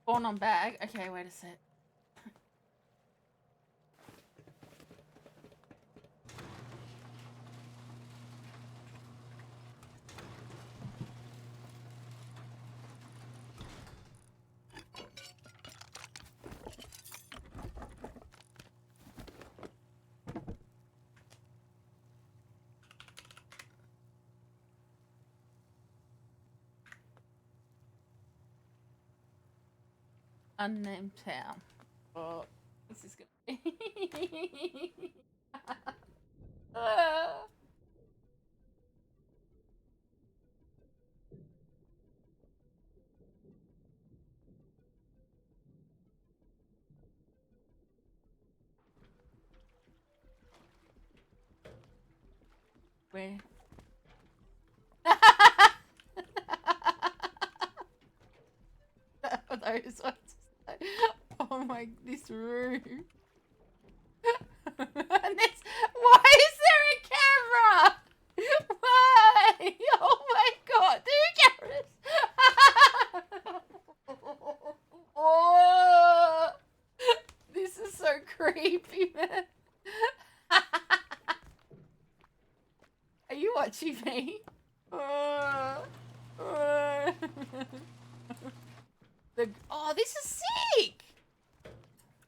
Born on bag. Okay, wait a sec. Unnamed town. Oh, this is gonna be. Where? Those ones. Oh my, this room. And this, why is there a camera? Why? Oh my god, two cameras. Oh, this is so creepy, man. Are you watching me? Oh, this is sick!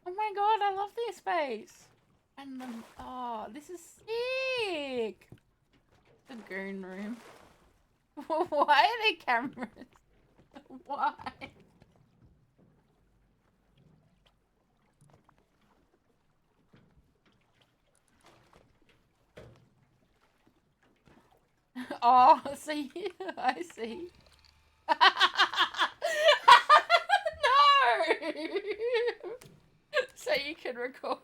Oh my god, I love this space. And oh, this is sick. The goon room. Why are there cameras? Why? Oh, see, I see. No! So you can record.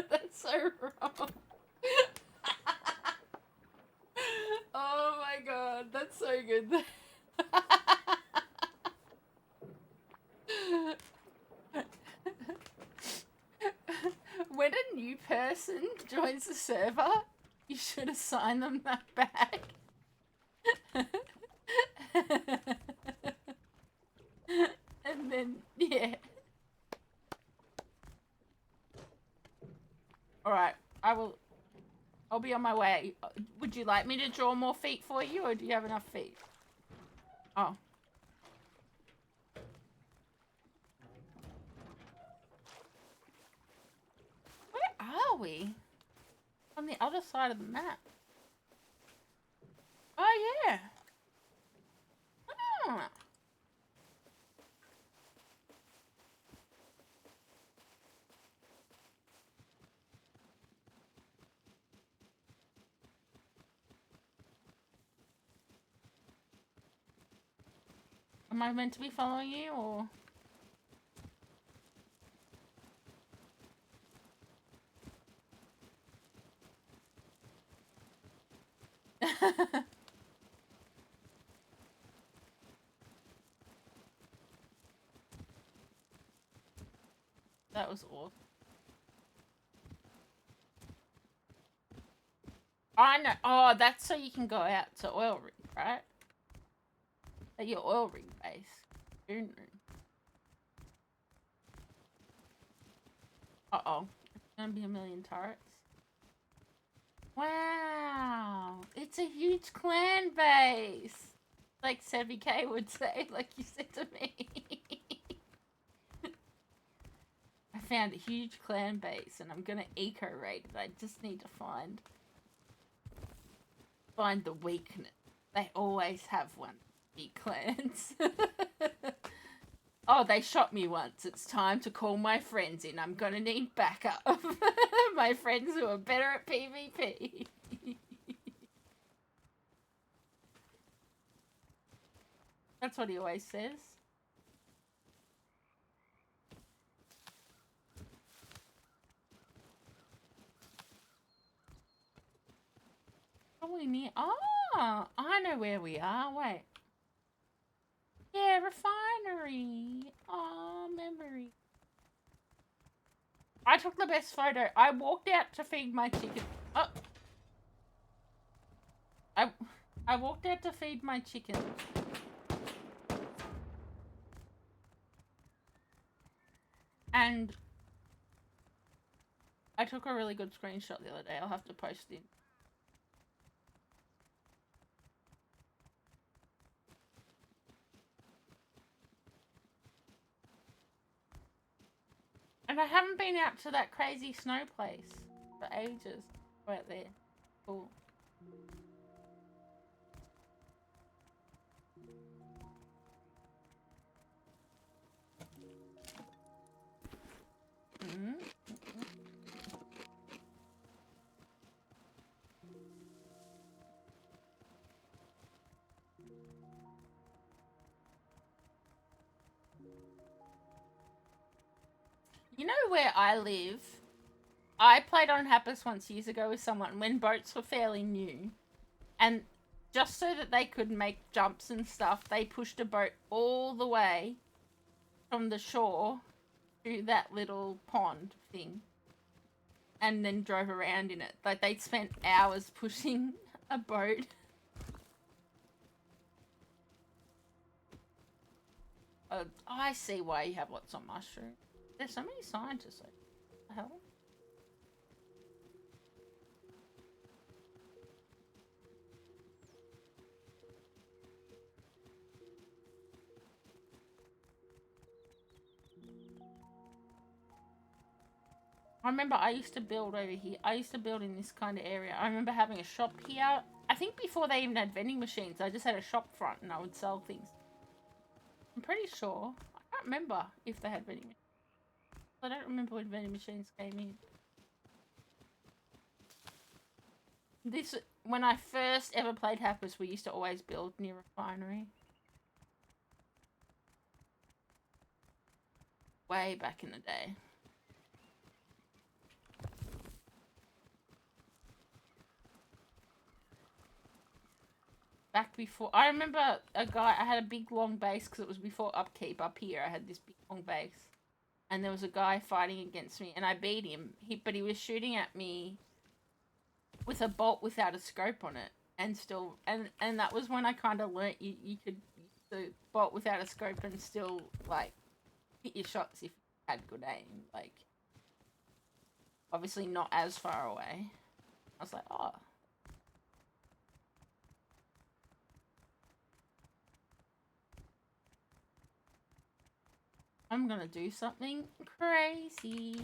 That's so wrong. Oh my god, that's so good. When a new person joins the server, you should assign them that bag. And then, yeah. Alright, I'll be on my way. Would you like me to draw more feet for you, or do you have enough feet? Oh. Where are we? On the other side of the map. Oh, yeah. Oh. Am I meant to be following you, or? That was awesome. I know. Oh, that's so you can go out to oil rig, right? At your oil rig base. Goon room. Uh-oh. It's gonna be a million turrets. Wow. It's a huge clan base. Like Sevi K would say, like you said to me. I found a huge clan base and I'm gonna eco-raid it. I just need to find the weakness. They always have one. Big clans. Oh, they shot me once. It's time to call my friends in. I'm gonna need backup. My friends who are better at PvP. That's what he always says. Probably near. Oh, I know where we are. Wait. Yeah, refinery. Oh, memory. I took the best photo. I walked out to feed my chicken. Oh. I walked out to feed my chicken. And I took a really good screenshot the other day. I'll have to post it. And I haven't been out to that crazy snow place for ages. Right there. Cool. You know where I live? I played on hapis once years ago with someone when boats were fairly new. And just so that they could make jumps and stuff, they pushed a boat all the way from the shore to that little pond thing. And then drove around in it. Like, they spent hours pushing a boat. I see why you have lots of mushrooms. There's so many scientists. Like, what the hell? I remember I used to build over here. I used to build in this kind of area. I remember having a shop here. I think before they even had vending machines, I just had a shop front and I would sell things. I'm pretty sure. I can't remember if they had vending machines. I don't remember when vending machines came in. This, when I first ever played hapis, we used to always build near a refinery. Way back in the day. Back before, I remember a guy, I had a big long base because it was before upkeep. Up here I had this big long base and there was a guy fighting against me and I beat him, but he was shooting at me with a bolt without a scope on it, and still, and that was when I kind of learnt you could use the bolt without a scope and still, like, hit your shots if you had good aim. Like, obviously not as far away. I was like, oh. I'm gonna do something crazy.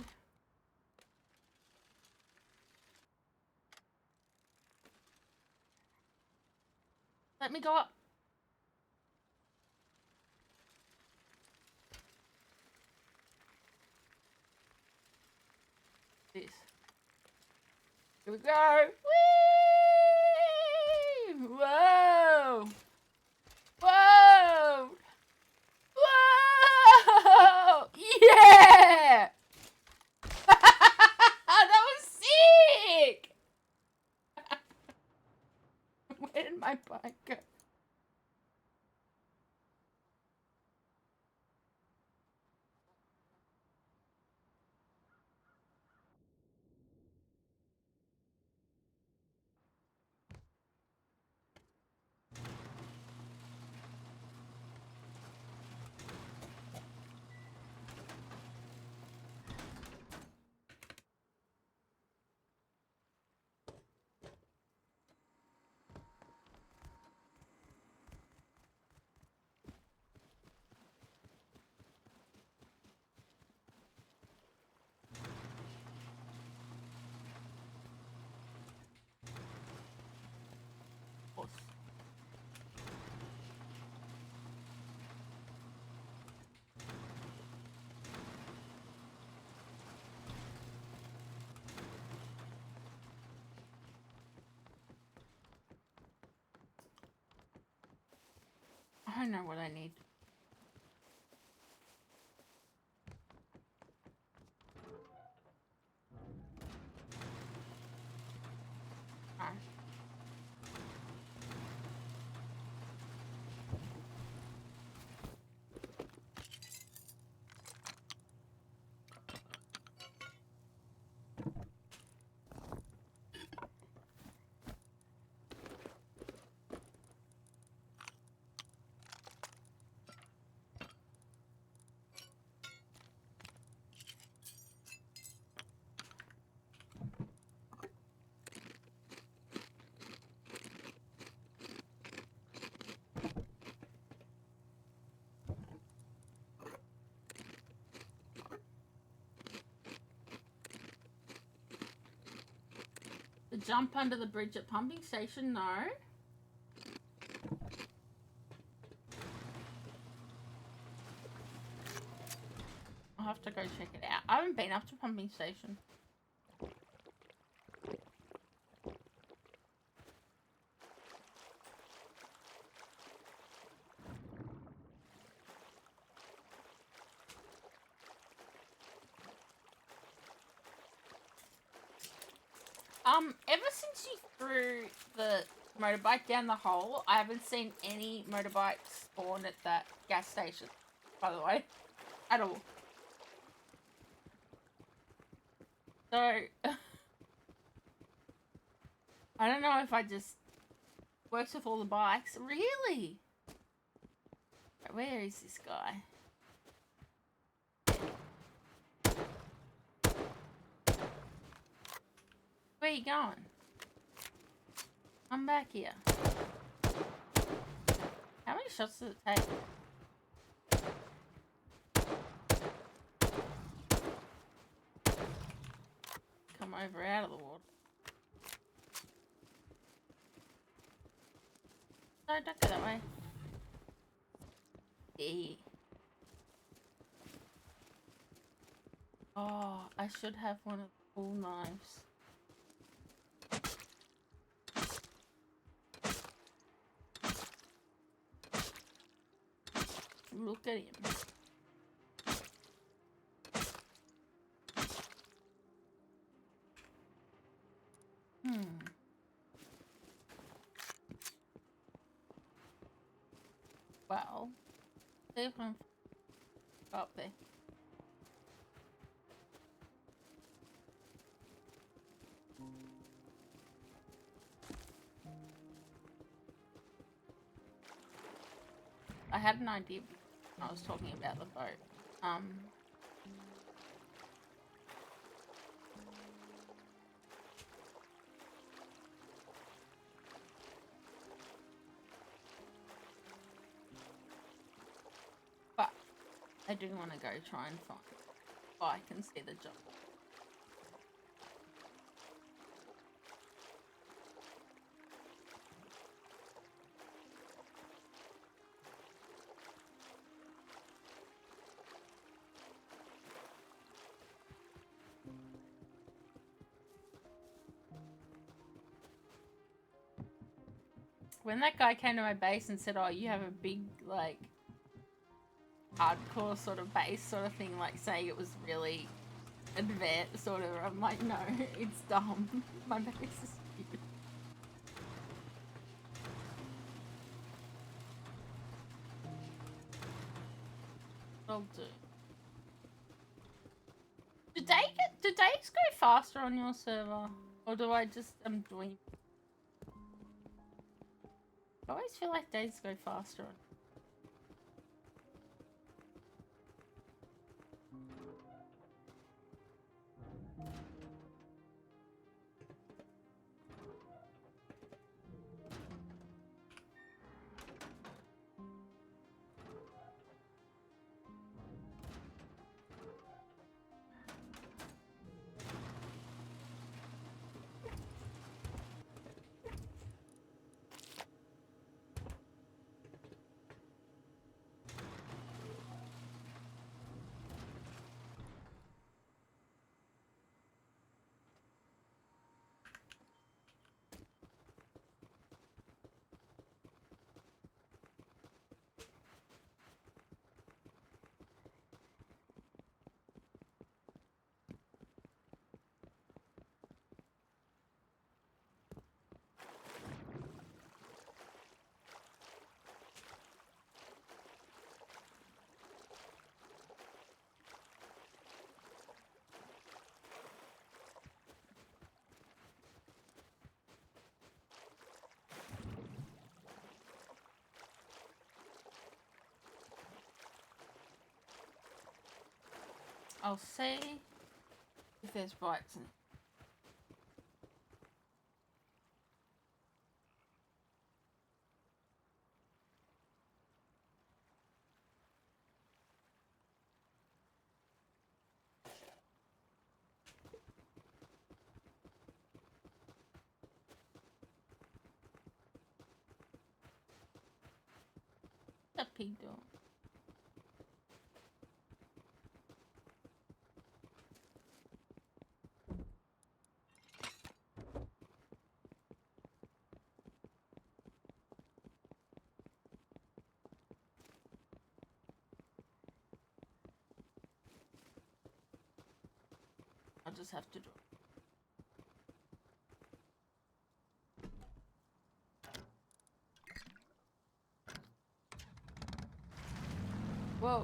Let me go up. This. Here we go. Whee! Whoa! Whoa! Whoa! Yeah! That was sick! Where did my bike go? I know what I need. Alright. The jump under the bridge at pumping station, no. I'll have to go check it out. I haven't been up to pumping station. Ever since you threw the motorbike down the hole, I haven't seen any motorbikes spawn at that gas station, by the way, at all. So, I don't know if I just works with all the bikes. Really? Where is this guy? Where you going? I'm back here. How many shots does it take? Come over out of the water. No, don't go that way. Yeah. Oh, I should have one of the cool knives. Look at him. Well, see if I'm up there. I had an idea when I was talking about the boat. But I do want to go try and find a bike and see the job. When that guy came to my base and said, oh, you have a big, like, hardcore sort of base sort of thing, like saying it was really advanced sort of, I'm like, no, it's dumb. My base is stupid. I'll do. Do days go faster on your server? Or do I just, I'm doing... I always feel like days go faster on... I'll see if there's bikes in it. What's that pig doing? I'll just have to do it. Whoa.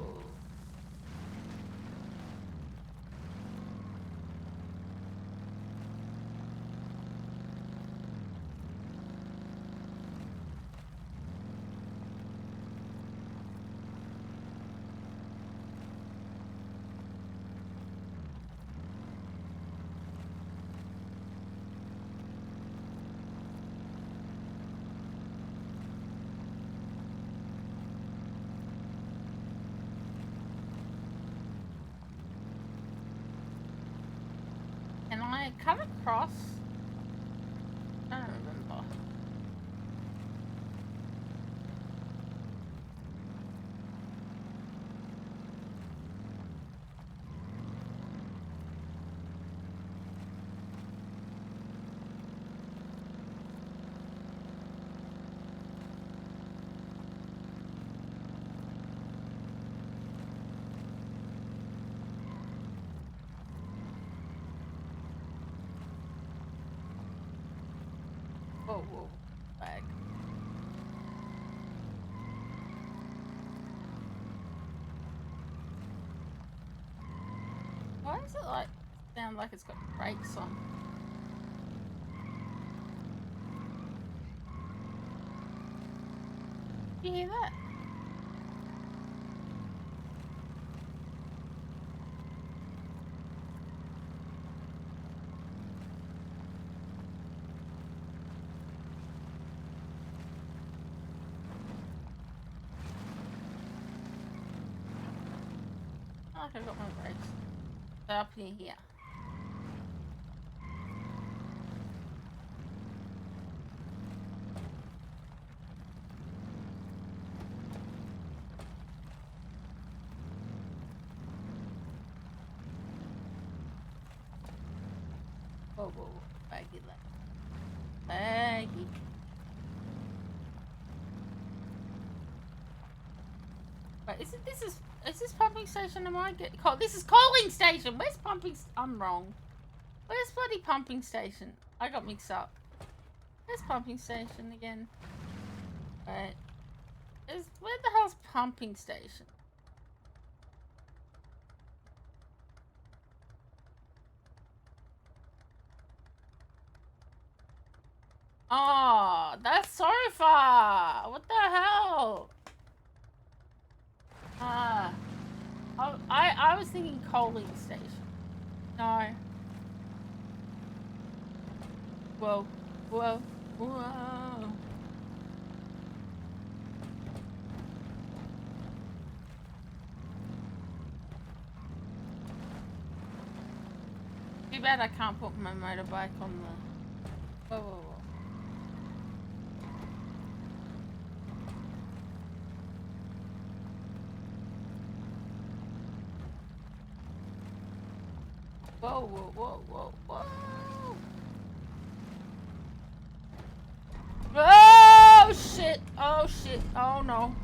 Can I cut across? I don't remember. Whoa, whoa, bag. Why is it like sound like it's got brakes on? Do you hear that? I like I got my brakes. They're up near here. Whoa, whoa, whoa. Baggy left. Baggy. Wait, is this pumping station? Am I getting called? This is coaling station. Where's pumping? I'm wrong. Where's bloody pumping station? I got mixed up. Where's pumping station again? Wait. Where the hell's pumping station? Oh, that's so far. What the hell? I was thinking coaling station. No. Whoa, whoa, whoa. Too bad I can't put my motorbike on the... Whoa, whoa, whoa. Whoa, whoa, whoa, whoa, whoa. Oh, shit. Oh, shit. Oh, no.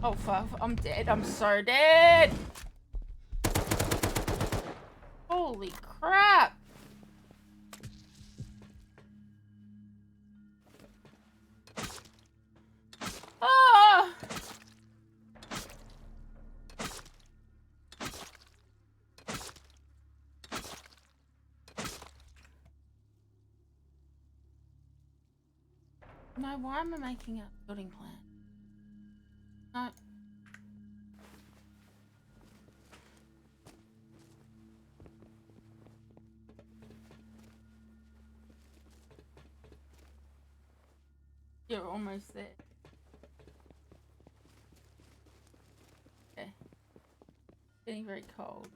Oh, fuck. I'm dead. I'm so dead. Holy crap. Oh. No, why am I making a building plan? No. You're almost there. Okay. Getting very cold.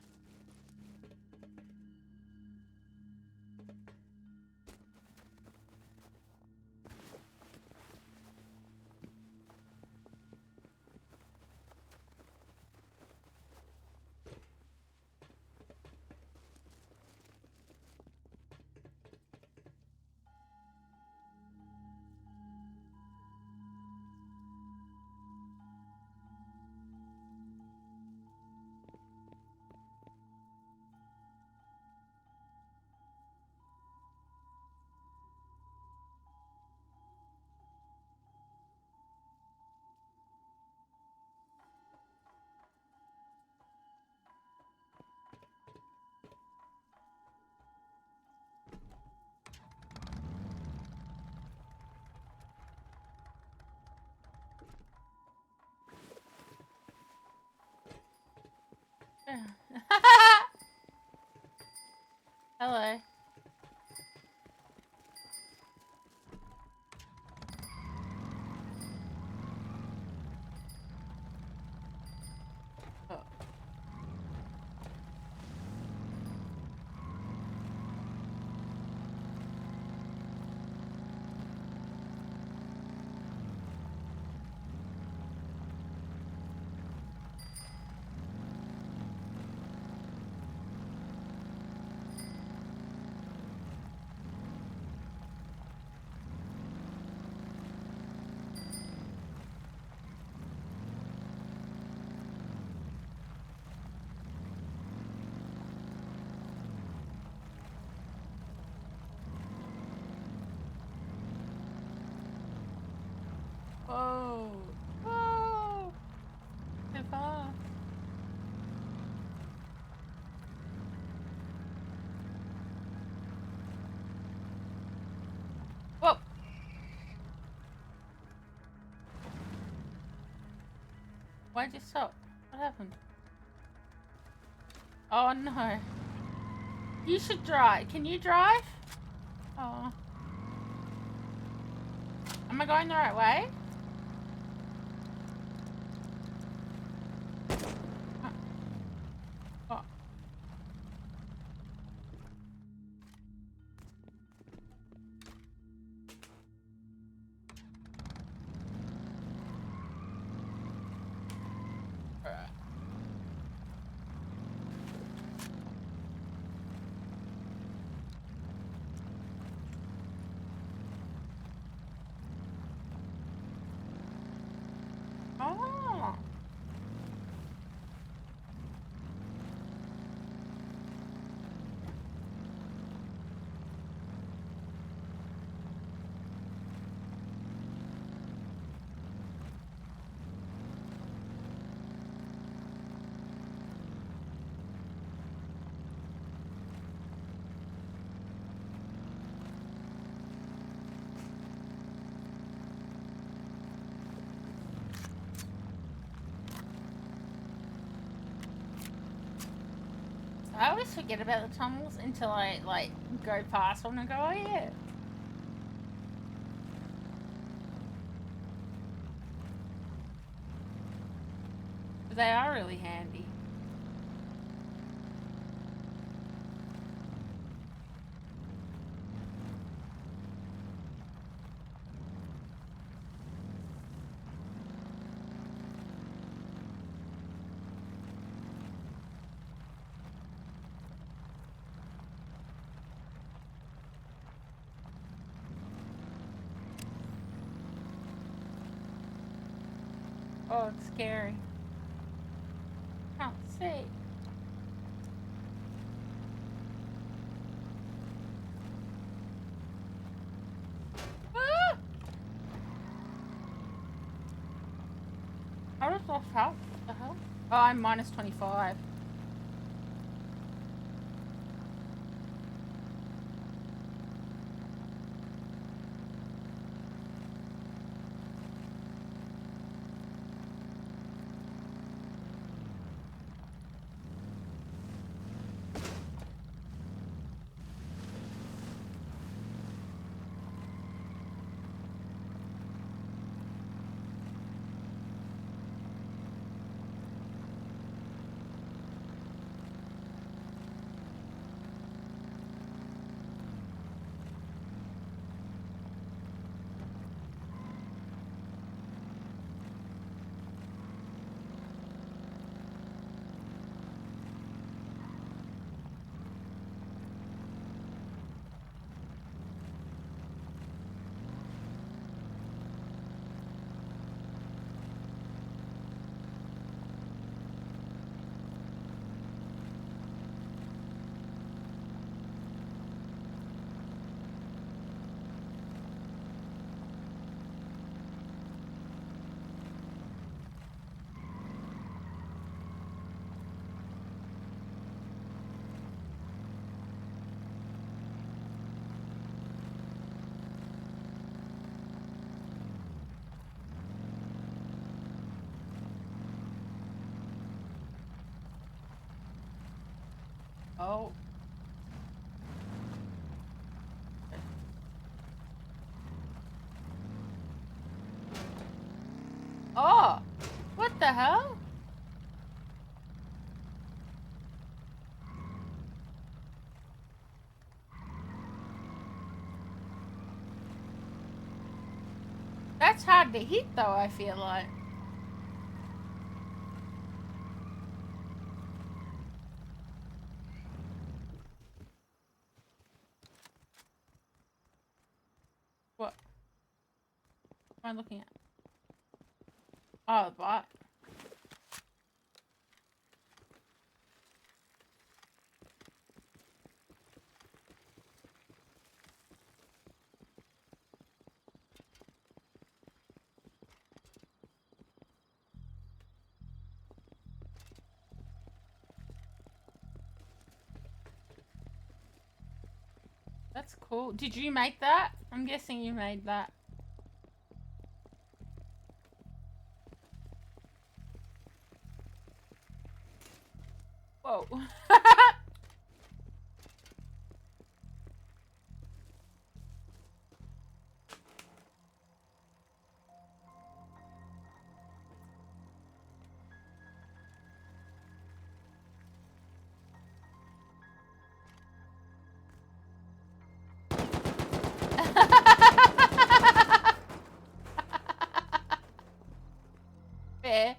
Hello. Oh. Whoa. Whoa. Too far. Whoa. Why'd you stop? What happened? Oh no. You should drive. Can you drive? Oh. Am I going the right way? Oh. Oh. I always forget about the tunnels until I, like, go past one and go, oh yeah. They are really handy. Oh, it's scary. Can't see. Ah! I just lost health. What the hell? Oh, I'm minus 25. Oh. Oh! What the hell? That's hard to hit though, I feel like. What? What am I looking at? Oh, the bike. That's cool. Did you make that? I'm guessing you made that. Whoa. Fair.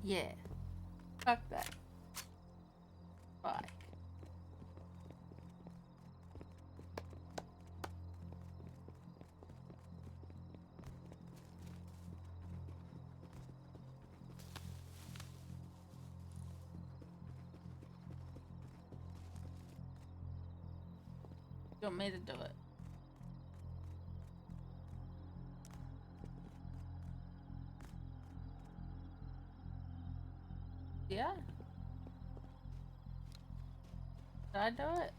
Yeah. Fuck that. Bye. You want me to do it? Yeah. Did I do it?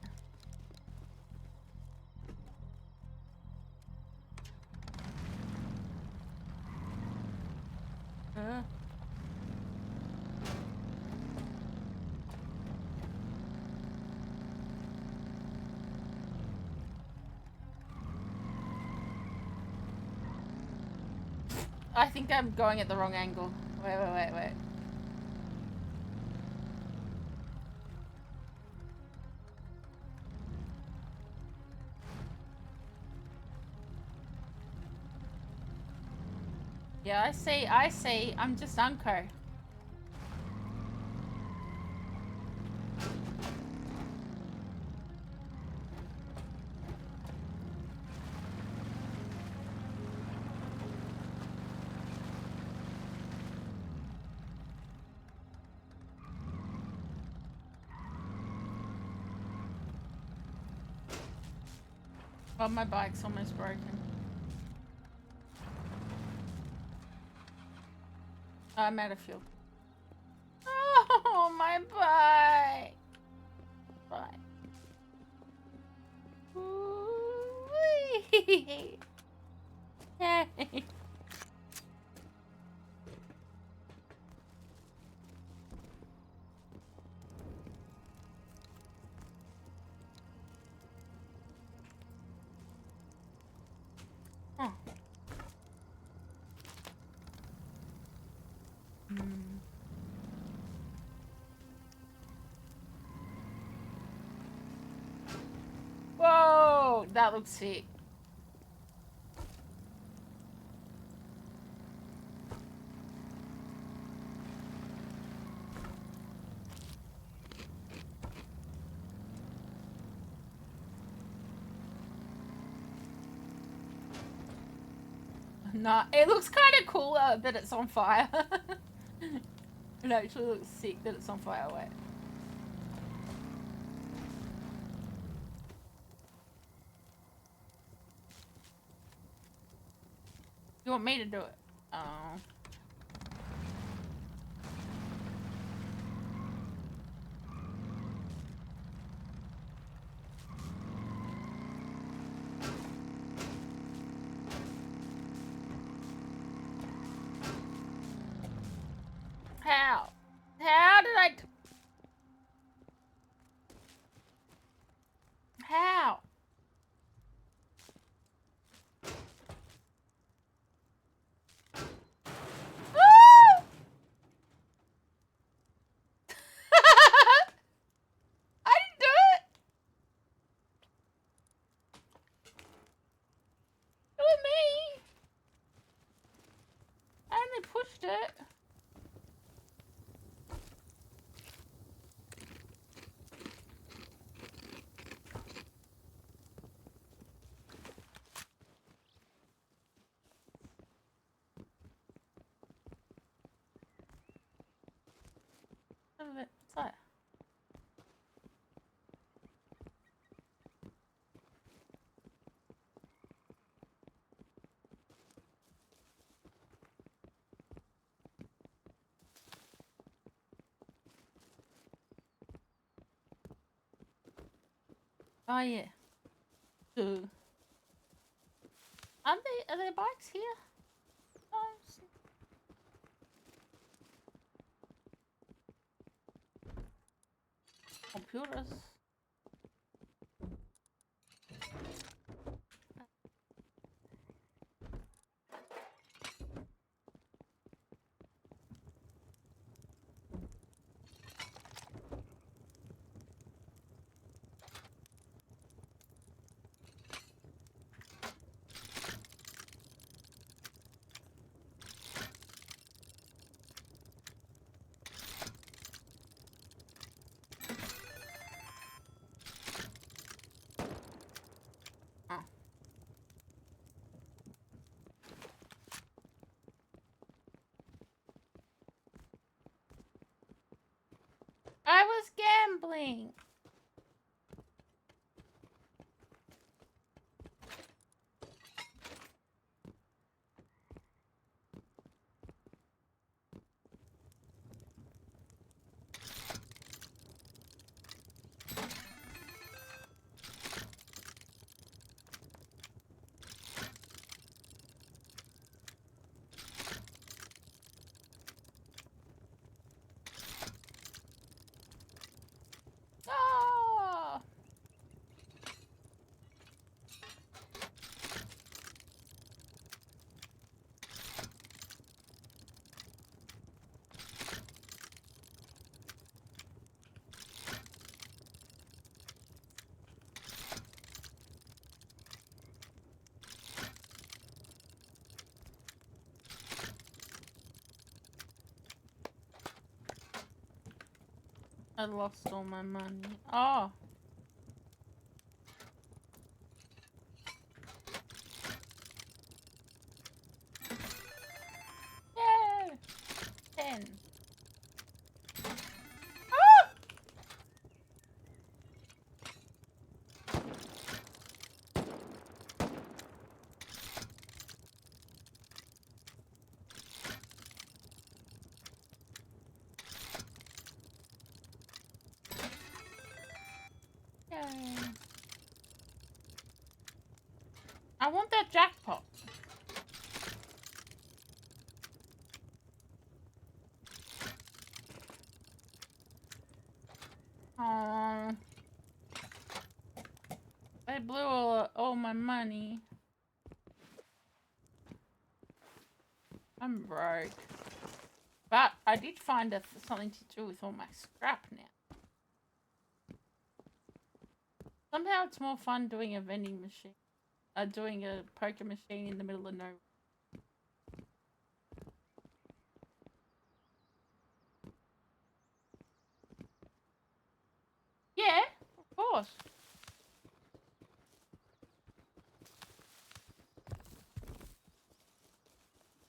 I think I'm going at the wrong angle. Wait. Yeah, I see. I'm just Unco. Oh, my bike's almost broken. Oh, I'm out of fuel. Oh, my bike. Bye. Ooh-wee. Yay. Huh. Whoa, that looks sick. Nah, it looks kind of cooler that it's on fire. It actually looks sick that it's on fire. Wait. You want me to do it? Oh. Oh yeah. Duh. Are there bikes here? No. Computers. Oh. I was gambling. Oh. I lost all my money. Oh. Yay! 10. Ah! Yay. I want that jackpot. Oh. I blew all my money. I'm broke. But I did find something to do with all my scrap now. Somehow it's more fun doing a vending machine. Doing a poker machine in the middle of nowhere. Yeah, of course.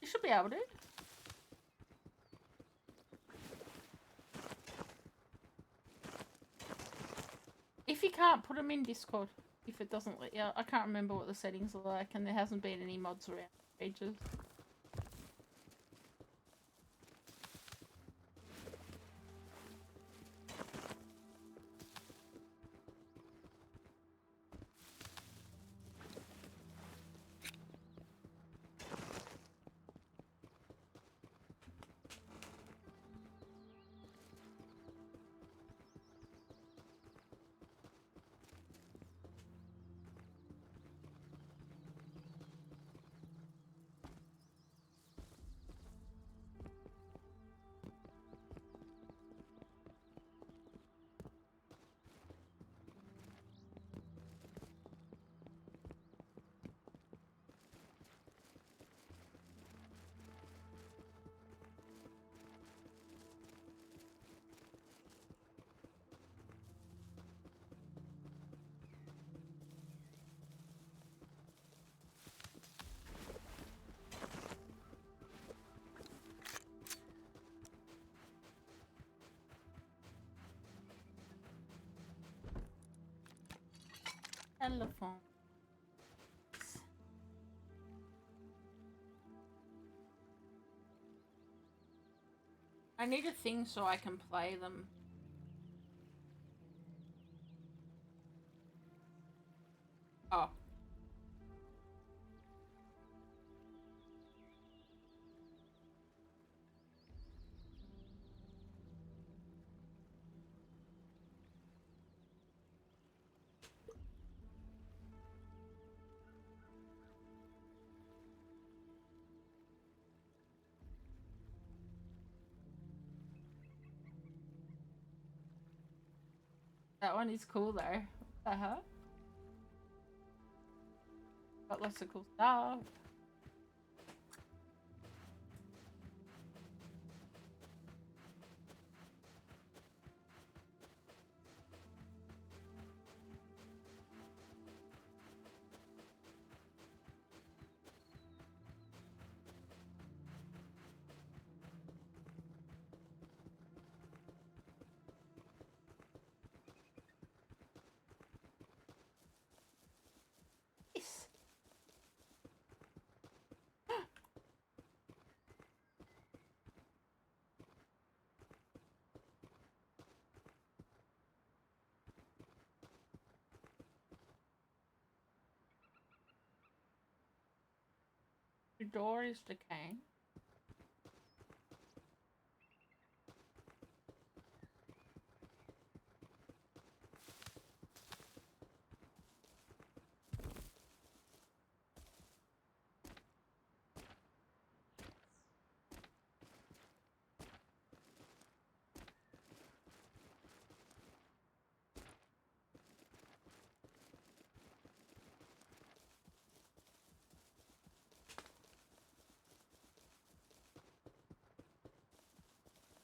You should be able to. If you can't, put them in Discord. If it doesn't let you. I can't remember what the settings are like, and there hasn't been any mods around for ages. Telephone. I need a thing so I can play them. Oh. That one is cool though. What the hell? Got lots of cool stuff. Yes. The door is decaying.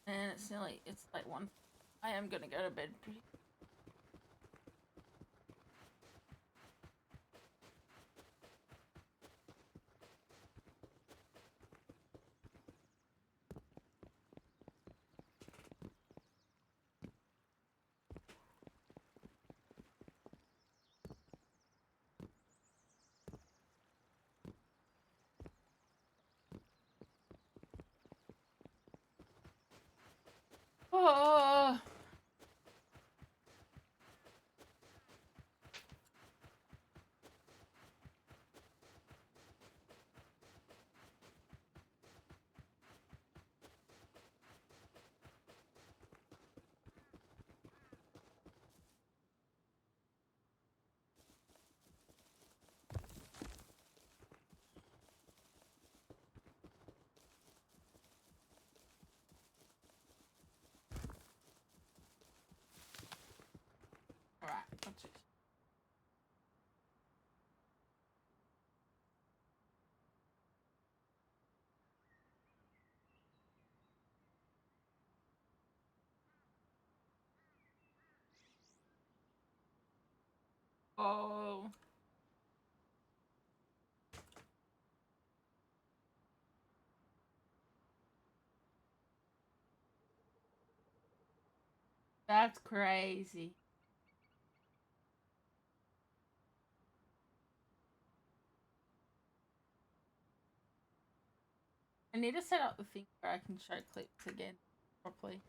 And it's like 1. I am gonna go to bed pretty. Oh, all right. What's this? Oh, that's crazy. I need to set up the thing where I can show clips again properly.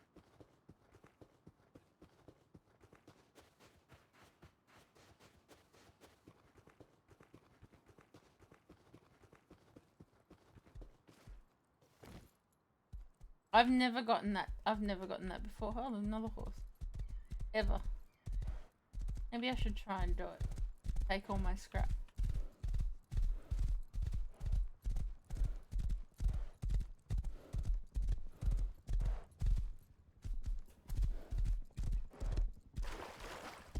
I've never gotten that. I've never gotten that before. Oh, another horse. Ever. Maybe I should try and do it. Take all my scrap.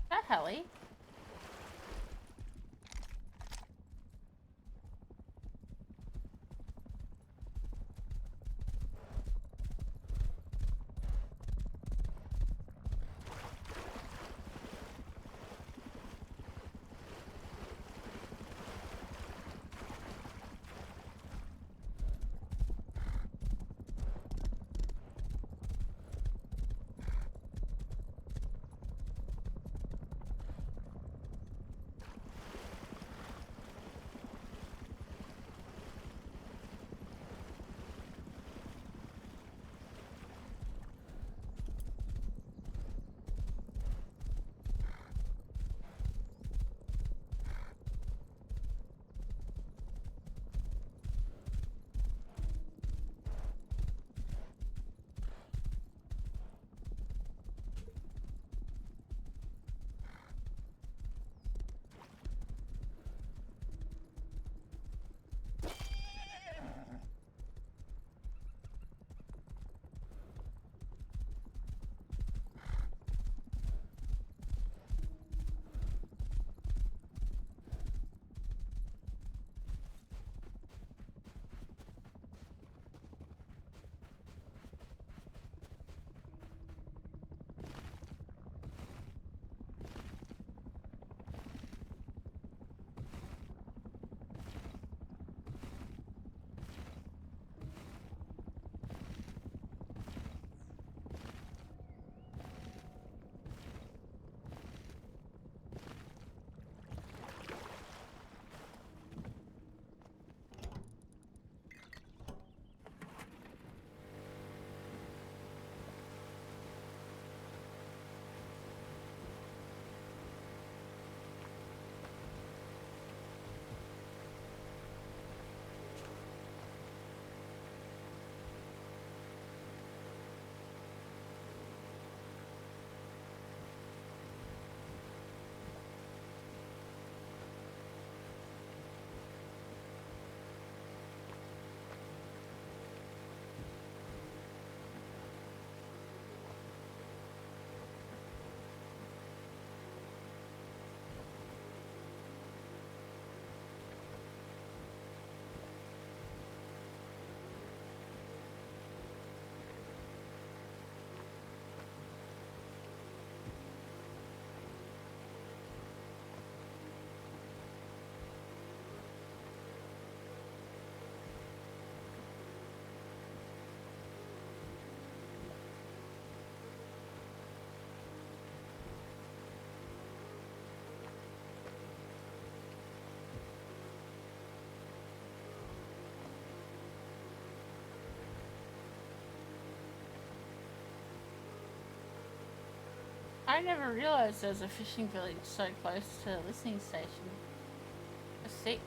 That heli. I never realised there was a fishing village so close to the listening station. That's sick.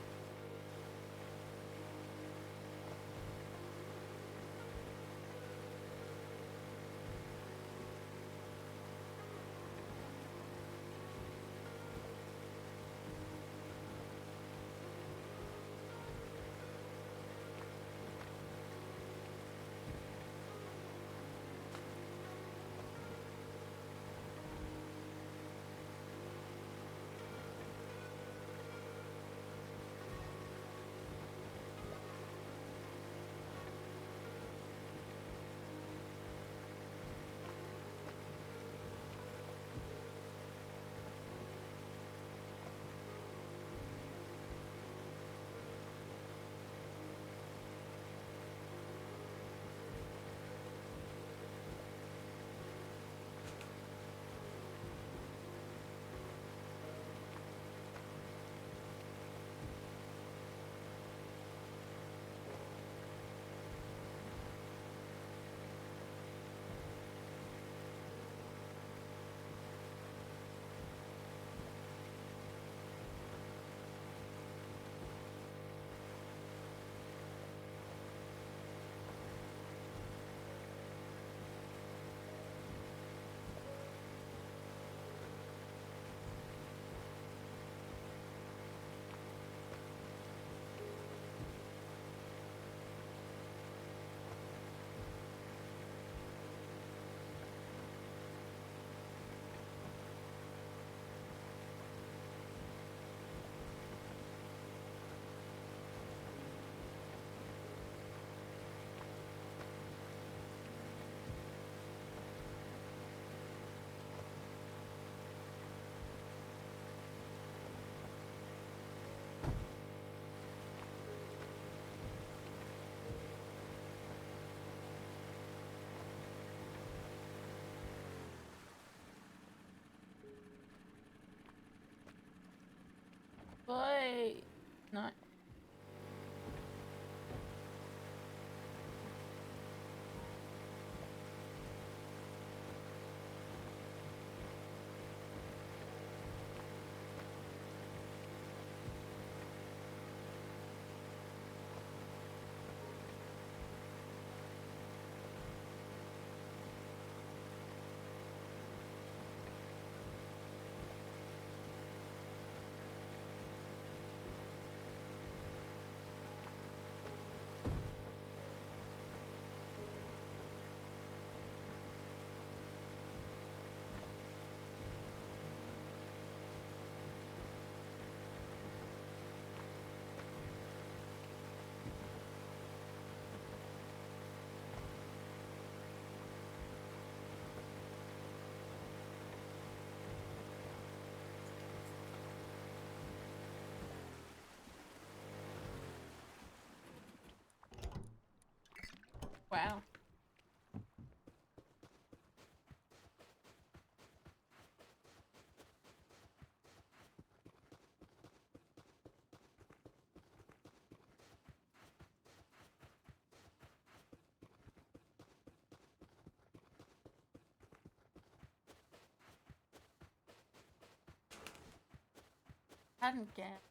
Boy, no. Wow. Hadn't get.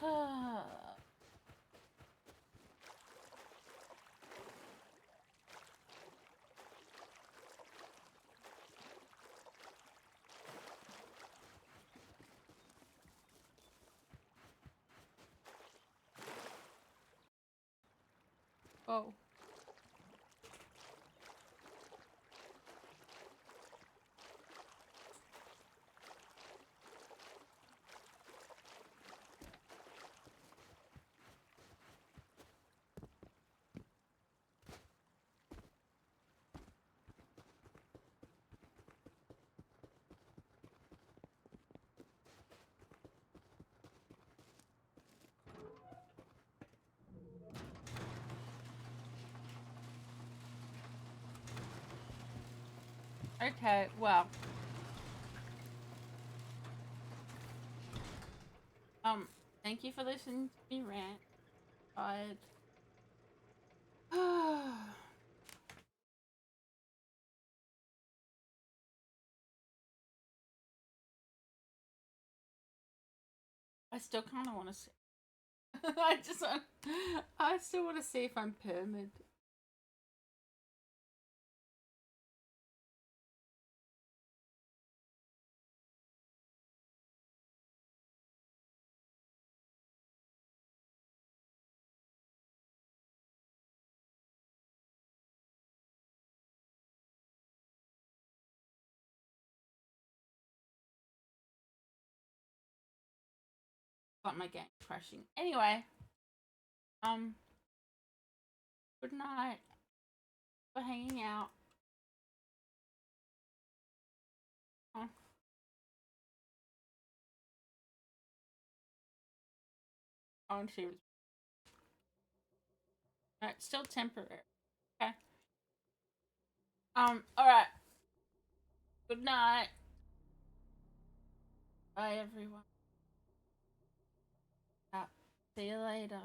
Oh. Okay, well. Thank you for listening to me rant. I still kind of want to see. I still want to see if I'm permid. Got my game crashing. Anyway, good night for hanging out. Oh, and she was. It's still temporary. Okay. Alright. Good night. Bye, everyone. See you later.